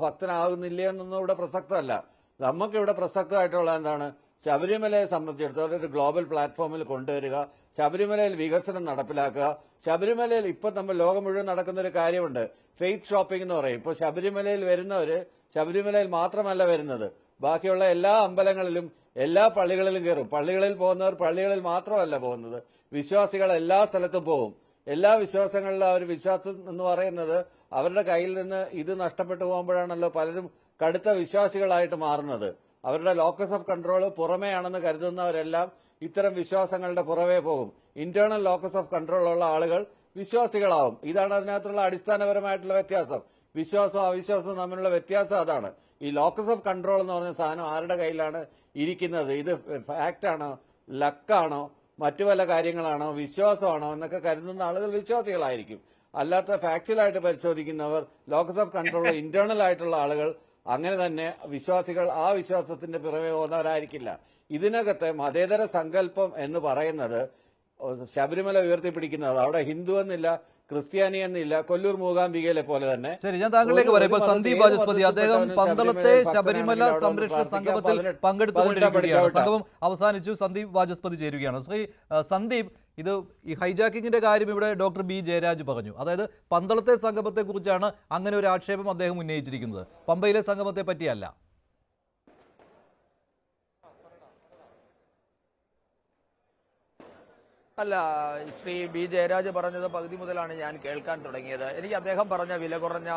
ഭക്തനാകുന്നില്ലേ എന്നൊന്നും ഇവിടെ പ്രസക്തമല്ല. നമുക്കിവിടെ പ്രസക്തമായിട്ടുള്ള എന്താണ്, ശബരിമലയെ സംബന്ധിച്ചിടത്തോളം ഒരു ഗ്ലോബൽ പ്ലാറ്റ്ഫോമിൽ കൊണ്ടുവരിക, ശബരിമലയിൽ വികസനം നടപ്പിലാക്കുക. ശബരിമലയിൽ ഇപ്പൊ നമ്മൾ ലോകം മുഴുവൻ നടക്കുന്ന ഒരു കാര്യമുണ്ട്, ഫെയ്ത്ത് ഷോപ്പിംഗ് എന്ന് പറയും. ഇപ്പൊ ശബരിമലയിൽ വരുന്നവര് ശബരിമലയിൽ മാത്രമല്ല വരുന്നത്, ബാക്കിയുള്ള എല്ലാ അമ്പലങ്ങളിലും എല്ലാ പള്ളികളിലും കയറും. പള്ളികളിൽ പോകുന്നവർ പള്ളികളിൽ മാത്രമല്ല പോകുന്നത്, വിശ്വാസികൾ എല്ലാ സ്ഥലത്തും പോകും. എല്ലാ വിശ്വാസങ്ങളിലും അവർ വിശ്വാസം എന്ന് പറയുന്നത് അവരുടെ കയ്യിൽ നിന്ന് ഇത് നഷ്ടപ്പെട്ടു പോകുമ്പോഴാണല്ലോ പലരും കടുത്ത വിശ്വാസികളായിട്ട് മാറുന്നത്. അവരുടെ ലോക്കസ് ഓഫ് കൺട്രോൾ പുറമേയാണെന്ന് കരുതുന്നവരെല്ലാം ഇത്തരം വിശ്വാസങ്ങളുടെ പുറമേ പോകും. ഇന്റേണൽ ലോക്കസ് ഓഫ് കൺട്രോൾ ഉള്ള ആളുകൾ വിശ്വാസികളാവും. ഇതാണ് അതിനകത്തുള്ള അടിസ്ഥാനപരമായിട്ടുള്ള വ്യത്യാസം. വിശ്വാസവും അവിശ്വാസവും തമ്മിലുള്ള വ്യത്യാസം അതാണ്. ഈ ലോക്കസ് ഓഫ് കൺട്രോൾ എന്ന് പറഞ്ഞ സാധനം ആരുടെ കയ്യിലാണ് ഇരിക്കുന്നത്? ഇത് ഫാക്റ്റാണോ, ലക്കാണോ, മറ്റു പല കാര്യങ്ങളാണോ, വിശ്വാസമാണോ എന്നൊക്കെ കരുതുന്ന ആളുകൾ വിശ്വാസികളായിരിക്കും. അല്ലാത്ത ഫാക്ച്വലായിട്ട് പരിശോധിക്കുന്നവർ, ലോക്കസ് ഓഫ് കൺട്രോൾ ഇന്റേണൽ ആയിട്ടുള്ള ആളുകൾ അങ്ങനെ തന്നെ വിശ്വാസികൾ, ആ വിശ്വാസത്തിന്റെ പിറകെ പോകുന്നവരായിരിക്കില്ല. ഇതിനകത്ത് മതേതര സങ്കല്പം എന്ന് പറയുന്നത് ശബരിമല ഉയർത്തിപ്പിടിക്കുന്നത്, അവിടെ ഹിന്ദു എന്നില്ല, ക്രിസ്ത്യാനി എന്നില്ല, കൊല്ലൂർ മൂകാംബികയിലെ പോലെ തന്നെ. ശരി, ഞാൻ താങ്കളിലേക്ക് പറയുമ്പോൾ സന്ദീപ് വാചസ്പതി അദ്ദേഹം പന്തളത്തെ ശബരിമല സംരക്ഷണ സംഗമത്തിൽ പങ്കെടുത്തുകൊണ്ടിരിക്കുകയാണ്. സംഗമം അവസാനിച്ചു, സന്ദീപ് വാചസ്പതി ചേരുകയാണ്. ശ്രീ സന്ദീപ്, ഇത് ഈ ഹൈജാക്കിങ്ങിന്റെ കാര്യം ഇവിടെ ഡോക്ടർ ബി ജയരാജ് പറഞ്ഞു. അതായത് പന്തളത്തെ സംഗമത്തെ കുറിച്ചാണ് അങ്ങനെ ഒരു ആക്ഷേപം അദ്ദേഹം ഉന്നയിച്ചിരിക്കുന്നത്, പമ്പയിലെ സംഗമത്തെ പറ്റിയല്ല. അല്ല, ശ്രീ ബി ജയരാജ് പറഞ്ഞത് പകുതി മുതലാണ് ഞാൻ കേൾക്കാൻ തുടങ്ങിയത്. എനിക്ക് അദ്ദേഹം പറഞ്ഞ വില കുറഞ്ഞ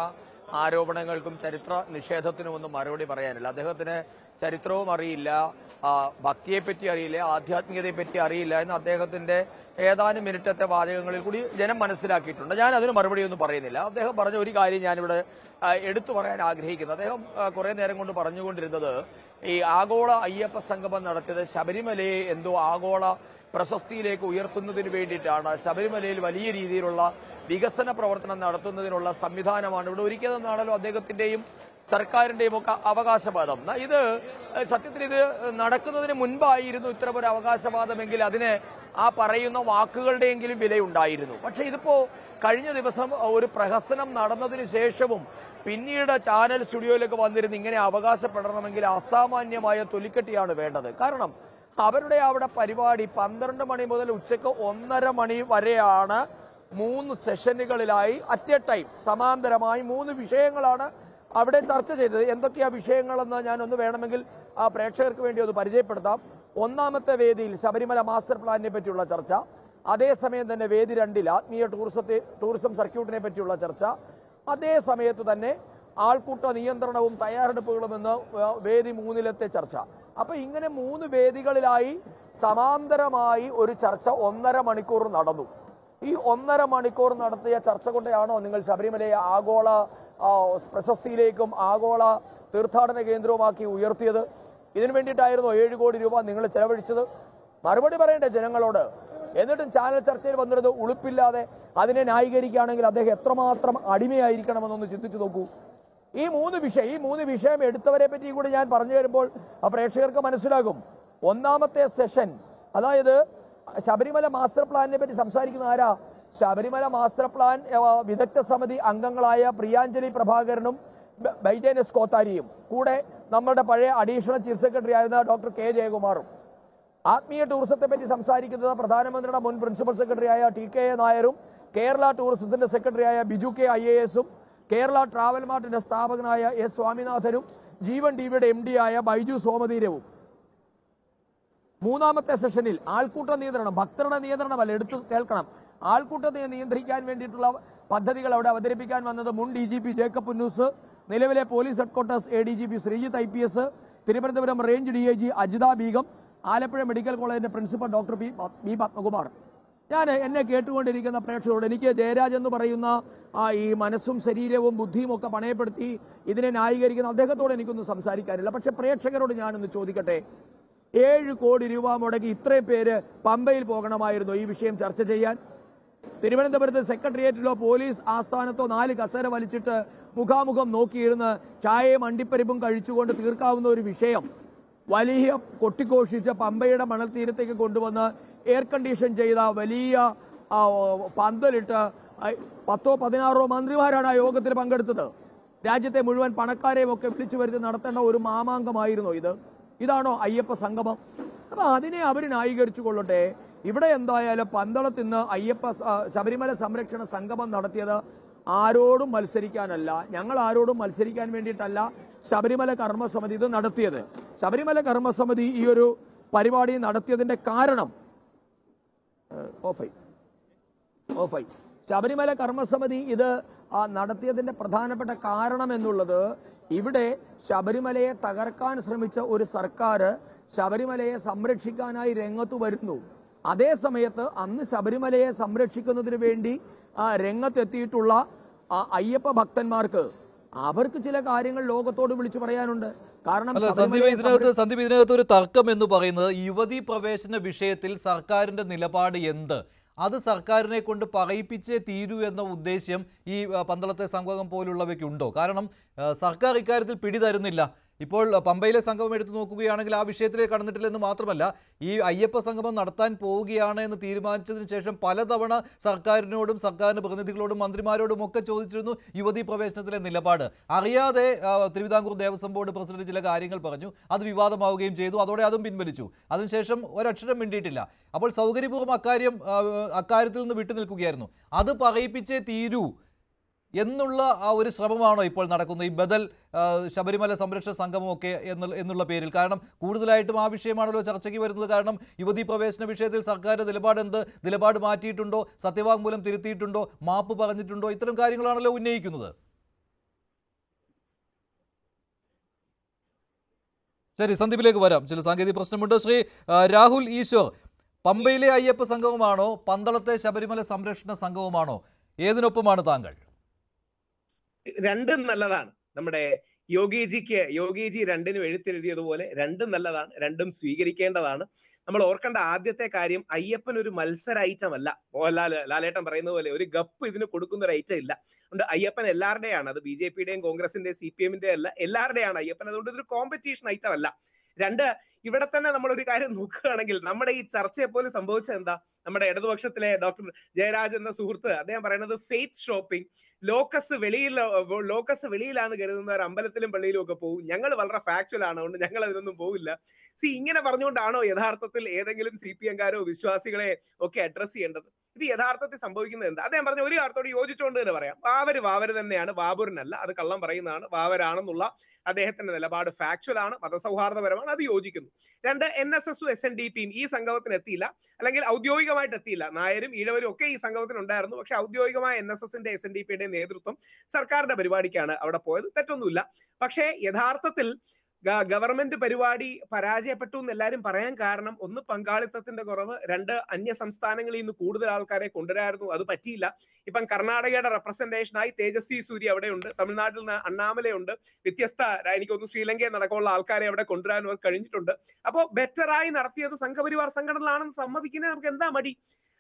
ആരോപണങ്ങൾക്കും ചരിത്ര നിഷേധത്തിനുമൊന്നും മറുപടി പറയാനില്ല. അദ്ദേഹത്തിന് ചരിത്രവും അറിയില്ല, ഭക്തിയെപ്പറ്റി അറിയില്ല, ആധ്യാത്മികതയെപ്പറ്റി അറിയില്ല എന്ന് അദ്ദേഹത്തിന്റെ ഏതാനും മിനിറ്റത്തെ വാചകങ്ങളിൽ കൂടി ജനം മനസ്സിലാക്കിയിട്ടുണ്ട്. ഞാൻ അതിന് മറുപടിയൊന്നും പറയുന്നില്ല. അദ്ദേഹം പറഞ്ഞ ഒരു കാര്യം ഞാനിവിടെ എടുത്തു പറയാൻ ആഗ്രഹിക്കുന്നു. അദ്ദേഹം കുറെ നേരം കൊണ്ട് പറഞ്ഞുകൊണ്ടിരുന്നത് ഈ ആഗോള അയ്യപ്പ സംഗമം നടത്തിയത് ശബരിമലയെ എന്തോ ആഗോള പ്രശസ്തിയിലേക്ക് ഉയർത്തുന്നതിന് വേണ്ടിയിട്ടാണ്, ശബരിമലയിൽ വലിയ രീതിയിലുള്ള വികസന പ്രവർത്തനം നടത്തുന്നതിനുള്ള സംവിധാനമാണ് ഇവിടെ ഒരുക്കിയതെന്നാണല്ലോ അദ്ദേഹത്തിന്റെയും സർക്കാരിന്റെയും ഒക്കെ അവകാശവാദം. ഇത് സത്യത്തിൽ ഇത് നടക്കുന്നതിന് മുൻപായിരുന്നു ഇത്തരമൊരു അവകാശവാദമെങ്കിൽ അതിന് ആ പറയുന്ന വാക്കുകളുടെയെങ്കിലും വിലയുണ്ടായിരുന്നു. പക്ഷെ ഇതിപ്പോ കഴിഞ്ഞ ദിവസം ഒരു പ്രഹസനം നടന്നതിന് ശേഷവും പിന്നീട് ചാനൽ സ്റ്റുഡിയോയിലേക്ക് വന്നിരുന്ന് ഇങ്ങനെ അവകാശപ്പെടണമെങ്കിൽ അസാമാന്യമായ തൊലിക്കെട്ടിയാണ് വേണ്ടത്. കാരണം അവരുടെ അവിടെ പരിപാടി 12 മണി മുതൽ ഉച്ചയ്ക്ക് 1:30 മണി വരെയാണ്. 3 സെഷനുകളിലായി അറ്റ് എ ടൈം സമാന്തരമായി 3 വിഷയങ്ങളാണ് അവിടെ ചർച്ച ചെയ്തത്. എന്തൊക്കെയാ വിഷയങ്ങളെന്ന് ഞാനൊന്ന് വേണമെങ്കിൽ ആ പ്രേക്ഷകർക്ക് വേണ്ടി ഒന്ന് പരിചയപ്പെടുത്താം. ഒന്നാമത്തെ വേദിയിൽ ശബരിമല മാസ്റ്റർ പ്ലാനിനെ പറ്റിയുള്ള ചർച്ച, അതേസമയം തന്നെ വേദി 2 ആത്മീയ ടൂറിസം സർക്യൂട്ടിനെ പറ്റിയുള്ള ചർച്ച, അതേ സമയത്ത് തന്നെ ആൾക്കൂട്ട നിയന്ത്രണവും തയ്യാറെടുപ്പുകളും എന്ന് വേദി 3-ലെത്തെ ചർച്ച. അപ്പൊ ഇങ്ങനെ 3 വേദികളിലായി സമാന്തരമായി ഒരു ചർച്ച 1.5 മണിക്കൂർ നടന്നു. ഈ 1.5 മണിക്കൂർ നടത്തിയ ചർച്ച കൊണ്ടാണോ നിങ്ങൾ ശബരിമലയെ ആഗോള പ്രശസ്തിയിലേക്കും ആഗോള തീർത്ഥാടന കേന്ദ്രവുമാക്കി ഉയർത്തിയത്? ഇതിനു വേണ്ടിയിട്ടായിരുന്നോ 7 കോടി രൂപ നിങ്ങൾ ചെലവഴിച്ചത്? മറുപടി പറയണ്ടേ ജനങ്ങളോട്? എന്നിട്ടും ചാനൽ ചർച്ചയിൽ വന്നിരുന്നത് ഉളുപ്പില്ലാതെ അതിനെ ന്യായീകരിക്കുകയാണെങ്കിൽ അദ്ദേഹം എത്രമാത്രം അടിമയായിരിക്കണമെന്നൊന്ന് ചിന്തിച്ചു നോക്കൂ. ഈ മൂന്ന് വിഷയം എടുത്തവരെ പറ്റി കൂടി ഞാൻ പറഞ്ഞു വരുമ്പോൾ പ്രേക്ഷകർക്ക് മനസ്സിലാകും. ഒന്നാമത്തെ സെഷൻ, അതായത് ശബരിമല മാസ്റ്റർ പ്ലാനിനെ പറ്റി സംസാരിക്കുന്ന ആരാ? ശബരിമല മാസ്റ്റർ പ്ലാൻ വിദഗ്ധ സമിതി അംഗങ്ങളായ പ്രിയാഞ്ജലി പ്രഭാകരനും ബൈജേനസ് കോത്താരിയും, കൂടെ നമ്മുടെ പഴയ അഡീഷണൽ ചീഫ് സെക്രട്ടറി ആയിരുന്ന ഡോക്ടർ കെ ജയകുമാറും. ആത്മീയ ടൂറിസത്തെ പറ്റി സംസാരിക്കുന്നത് പ്രധാനമന്ത്രിയുടെ മുൻ പ്രിൻസിപ്പൽ സെക്രട്ടറിയായ ടി.കെ. നായരും കേരള ടൂറിസത്തിന്റെ സെക്രട്ടറിയായ ബിജു കെ IAS-ഉം കേരള ട്രാവൽ മാർട്ടിന്റെ സ്ഥാപകനായ എസ് സ്വാമിനാഥനും ജീവൻ ടിവിയുടെ MD ആയ ബൈജു സോമതീരവും. മൂന്നാമത്തെ സെഷനിൽ ആൾക്കൂട്ട നിയന്ത്രണം, ഭക്തരുടെ നിയന്ത്രണമല്ല, എടുത്തു കേൾക്കണം, ആൾക്കൂട്ടത്തെ നിയന്ത്രിക്കാൻ വേണ്ടിയിട്ടുള്ള പദ്ധതികൾ അവിടെ അവതരിപ്പിക്കാൻ വന്നത് മുൻ DGP ജേക്കബ് പുന്നൂസ്, നിലവിലെ police headquarters ADGP Sreejith IPS, Thiruvananthapuram range DIG Ajitha Begum, Alappuzha medical കോളേജിന്റെ പ്രിൻസിപ്പൽ ഡോക്ടർ ബി പത്മകുമാർ. ഞാൻ എന്നെ കേട്ടുകൊണ്ടിരിക്കുന്ന പ്രേക്ഷകരോട്, എനിക്ക് ജയരാജ് എന്ന് പറയുന്ന ഈ മനസ്സും ശരീരവും ബുദ്ധിയും ഒക്കെ പണയപ്പെടുത്തി ഇതിനെ ന്യായീകരിക്കുന്ന അദ്ദേഹത്തോട് എനിക്കൊന്നും സംസാരിക്കാനില്ല. പക്ഷെ പ്രേക്ഷകരോട് ഞാനൊന്ന് ചോദിക്കട്ടെ, 7 കോടി രൂപ മുടക്കി ഇത്രയും പേര് പമ്പയിൽ പോകണമായിരുന്നു ഈ വിഷയം ചർച്ച ചെയ്യാൻ? തിരുവനന്തപുരത്ത് സെക്രട്ടേറിയറ്റിലോ പോലീസ് ആസ്ഥാനത്തോ 4 കസേര വലിച്ചിട്ട് മുഖാമുഖം നോക്കിയിരുന്ന് ചായയും അണ്ടിപ്പരിപ്പും കഴിച്ചുകൊണ്ട് തീർക്കാവുന്ന ഒരു വിഷയം വലിയ കൊട്ടിഘോഷിച്ച് പമ്പയുടെ മണൽ തീരത്തേക്ക് കൊണ്ടുവന്ന് എയർ കണ്ടീഷൻ ചെയ്ത വലിയ പന്തലിട്ട് 10-16 മന്ത്രിമാരാണ് ആ യോഗത്തിൽ പങ്കെടുത്തത്. രാജ്യത്തെ മുഴുവൻ പണക്കാരെയും ഒക്കെ വിളിച്ചു വരുത്തി നടത്തേണ്ട ഒരു മാമാങ്കമായിരുന്നു ഇത്. ഇതാണോ അയ്യപ്പ സംഗമം? അപ്പൊ അതിനെ അവർ ന്യായീകരിച്ചു കൊള്ളട്ടെ. ഇവിടെ എന്തായാലും പന്തളത്ത് ഇന്ന് ശബരിമല സംരക്ഷണ സംഗമം നടത്തിയത് ആരോടും മത്സരിക്കാനല്ല, ഞങ്ങൾ ആരോടും മത്സരിക്കാൻ വേണ്ടിയിട്ടല്ല ശബരിമല കർമ്മസമിതി ഇത് നടത്തിയത്. ശബരിമല കർമ്മസമിതി ഈ ഒരു പരിപാടി നടത്തിയതിന്റെ കാരണം ശബരിമല കർമ്മസമിതി ഇത് നടത്തിയതിന്റെ പ്രധാനപ്പെട്ട കാരണം എന്നുള്ളത്, ഇവിടെ ശബരിമലയെ തകർക്കാൻ ശ്രമിച്ച ഒരു സർക്കാർ ശബരിമലയെ സംരക്ഷിക്കാനായി രംഗത്ത് വരുന്നു. അതേ സമയത്ത് അന്ന് ശബരിമലയെ സംരക്ഷിക്കുന്നതിന് വേണ്ടി രംഗത്തെത്തിയിട്ടുള്ള അയ്യപ്പ ഭക്തന്മാർക്ക് അവർക്ക് ചില കാര്യങ്ങൾ ലോകത്തോട് വിളിച്ചു പറയാനുണ്ട്. കാരണം സന്ദീപ്, ഇതിനകത്ത് ഒരു തർക്കം എന്ന് പറയുന്നത് യുവതീ പ്രവേശന വിഷയത്തിൽ സർക്കാരിന്റെ നിലപാട് എന്ത്, അത് സർക്കാരിനെ കൊണ്ട് പറയിപ്പിച്ചേ തീരൂ എന്ന ഉദ്ദേശ്യം ഈ പന്തളത്തെ സംഗമം പോലുള്ളവയ്ക്കുണ്ടോ? കാരണം സർക്കാർ ഇക്കാര്യത്തിൽ പിടിതരുന്നില്ല. ഇപ്പോൾ പമ്പയിലെ സംഗമം എടുത്തു നോക്കുകയാണെങ്കിൽ ആ വിഷയത്തിലേക്ക് കടന്നിട്ടില്ലെന്ന് മാത്രമല്ല, ഈ അയ്യപ്പ സംഗമം നടത്താൻ പോവുകയാണ് എന്ന് തീരുമാനിച്ചതിന് ശേഷം പലതവണ സർക്കാരിനോടും സർക്കാരിന്റെ പ്രതിനിധികളോടും മന്ത്രിമാരോടും ഒക്കെ ചോദിച്ചിരുന്നു യുവതീ പ്രവേശനത്തിലെ നിലപാട്. അറിയാതെ തിരുവിതാംകൂർ ദേവസ്വം ബോർഡ് പ്രസിഡന്റ് ചില കാര്യങ്ങൾ പറഞ്ഞു, അത് വിവാദമാവുകയും ചെയ്തു. അതോടെ അതും പിൻവലിച്ചു. അതിനുശേഷം ഒരക്ഷരം മിണ്ടിയിട്ടില്ല. അപ്പോൾ സൗകര്യപൂർവ്വം അക്കാര്യത്തിൽ നിന്ന് വിട്ടുനിൽക്കുകയായിരുന്നു. അത് പറയിപ്പിച്ചേ തീരൂ എന്നുള്ള ആ ഒരു ശ്രമമാണോ ഇപ്പോൾ നടക്കുന്നത്, ഈ ബദൽ ശബരിമല സംരക്ഷണ സംഗമമൊക്കെ എന്നുള്ള പേരിൽ? കാരണം കൂടുതലായിട്ടും ആ വിഷയമാണല്ലോ ചർച്ചയ്ക്ക് വരുന്നത്. കാരണം യുവതീ പ്രവേശന വിഷയത്തിൽ സർക്കാരിന്റെ നിലപാട് എന്ത്, നിലപാട് മാറ്റിയിട്ടുണ്ടോ, സത്യവാങ്മൂലം തിരുത്തിയിട്ടുണ്ടോ, മാപ്പ് പറഞ്ഞിട്ടുണ്ടോ, ഇത്തരം കാര്യങ്ങളാണല്ലോ ഉന്നയിക്കുന്നത്. ശരി, സന്ദീപിലേക്ക് വരാം. ചില സാങ്കേതിക പ്രശ്നമുണ്ട്. ശ്രീ രാഹുൽ ഈശ്വർ, പമ്പയിലെ അയ്യപ്പ സംഗമമാണോ പന്തളത്തെ ശബരിമല സംരക്ഷണ സംഗമമാണോ, ഏതിനൊപ്പമാണ് താങ്കൾ? രണ്ടും നല്ലതാണ്. നമ്മുടെ യോഗിജി രണ്ടിനും എഴുത്തെഴുതിയതുപോലെ രണ്ടും നല്ലതാണ്, രണ്ടും സ്വീകരിക്കേണ്ടതാണ്. നമ്മൾ ഓർക്കേണ്ട ആദ്യത്തെ കാര്യം, അയ്യപ്പൻ ഒരു മത്സര ഐറ്റം അല്ല. ലാലേട്ടൻ പറയുന്നത് പോലെ ഒരു ഗപ്പ് ഇതിന് കൊടുക്കുന്ന ഒരു ഐറ്റം ഇല്ല. അതുകൊണ്ട് അയ്യപ്പൻ എല്ലാവരുടെയാണ്. അത് BJPയുടെയും കോൺഗ്രസിന്റെയും CPM-ന്റെ അല്ല, എല്ലാവരുടെയാണ് അയ്യപ്പൻ. അതുകൊണ്ട് ഇതൊരു കോമ്പറ്റീഷൻ ഐറ്റം അല്ല. രണ്ട്, ഇവിടെ തന്നെ നമ്മളൊരു കാര്യം നോക്കുകയാണെങ്കിൽ നമ്മുടെ ഈ ചർച്ചയെ പോലും സംഭവിച്ചത് എന്താ? നമ്മുടെ ഇടതുപക്ഷത്തിലെ ഡോക്ടർ ജയരാജ് എന്ന സുഹൃത്ത് അദ്ദേഹം പറയുന്നത് ഫെയ്ത്ത് ഷോപ്പിംഗ്, ലോക്കസ് വെളിയിലാണ് കരുതുന്നവർ അമ്പലത്തിലും പള്ളിയിലും ഒക്കെ പോകും, ഞങ്ങൾ വളരെ ഫാക്ച്വൽ ആണ്, അതുകൊണ്ട് ഞങ്ങൾ അതിനൊന്നും പോവില്ല. ഇങ്ങനെ പറഞ്ഞുകൊണ്ടാണോ യഥാർത്ഥത്തിൽ ഏതെങ്കിലും CPM-കാരോ വിശ്വാസികളെ ഒക്കെ അഡ്രസ് ചെയ്യേണ്ടത്? ഇത് യഥാർത്ഥത്തിൽ സംഭവിക്കുന്നത് എന്താ? അദ്ദേഹം പറഞ്ഞ ഒരു കാര്യത്തോട് യോജിച്ചുകൊണ്ട് തന്നെ പറയാം. വാവര് തന്നെയാണ്, ബാബുറിനല്ല, അത് കള്ളം പറയുന്നതാണ്, വാവരാണെന്നുള്ള അദ്ദേഹത്തിന്റെ നിലപാട് ഫാക്ച്വൽ ആണ്, മതസൗഹാർദ്ദപരമാണ്, അത് യോജിക്കുന്നു. രണ്ട്, NSSഉം SNDPയും ഈ സംഗമത്തിന് എത്തിയില്ല, അല്ലെങ്കിൽ ഔദ്യോഗികമായിട്ട് എത്തിയില്ല. നായരും ഈഴവരും ഒക്കെ ഈ സംഗമത്തിന് ഉണ്ടായിരുന്നു. പക്ഷെ ഔദ്യോഗികമായ NSSന്റെ SNDPയുടെ നേതൃത്വം സർക്കാരിന്റെ പരിപാടിക്കാണ് അവിടെ പോയത്. തെറ്റൊന്നുമില്ല. പക്ഷേ യഥാർത്ഥത്തിൽ ഗവൺമെന്റ് പരിപാടി പരാജയപ്പെട്ടു എന്ന് എല്ലാവരും പറയാൻ കാരണം, ഒന്ന് പങ്കാളിത്തത്തിന്റെ കുറവ്, രണ്ട് അന്യ സംസ്ഥാനങ്ങളിൽ നിന്ന് കൂടുതൽ ആൾക്കാരെ കൊണ്ടുവരായിരുന്നു, അത് പറ്റിയില്ല. ഇപ്പം കർണാടകയുടെ റെപ്രസെന്റേഷനായി തേജസ്വി സൂര്യ അവിടെയുണ്ട്, തമിഴ്നാട്ടിൽ നിന്ന് അണ്ണാമലയുണ്ട്, വ്യത്യസ്ത എനിക്കൊന്ന് ശ്രീലങ്കയിൽ നടക്കമുള്ള ആൾക്കാരെ അവിടെ കൊണ്ടുവരാൻ അവർ കഴിഞ്ഞിട്ടുണ്ട്. അപ്പോൾ ബെറ്ററായി നടത്തിയത് സംഘപരിവാർ സംഘടനകളാണെന്ന് സമ്മതിക്കുന്നത് നമുക്ക് എന്താ മടി?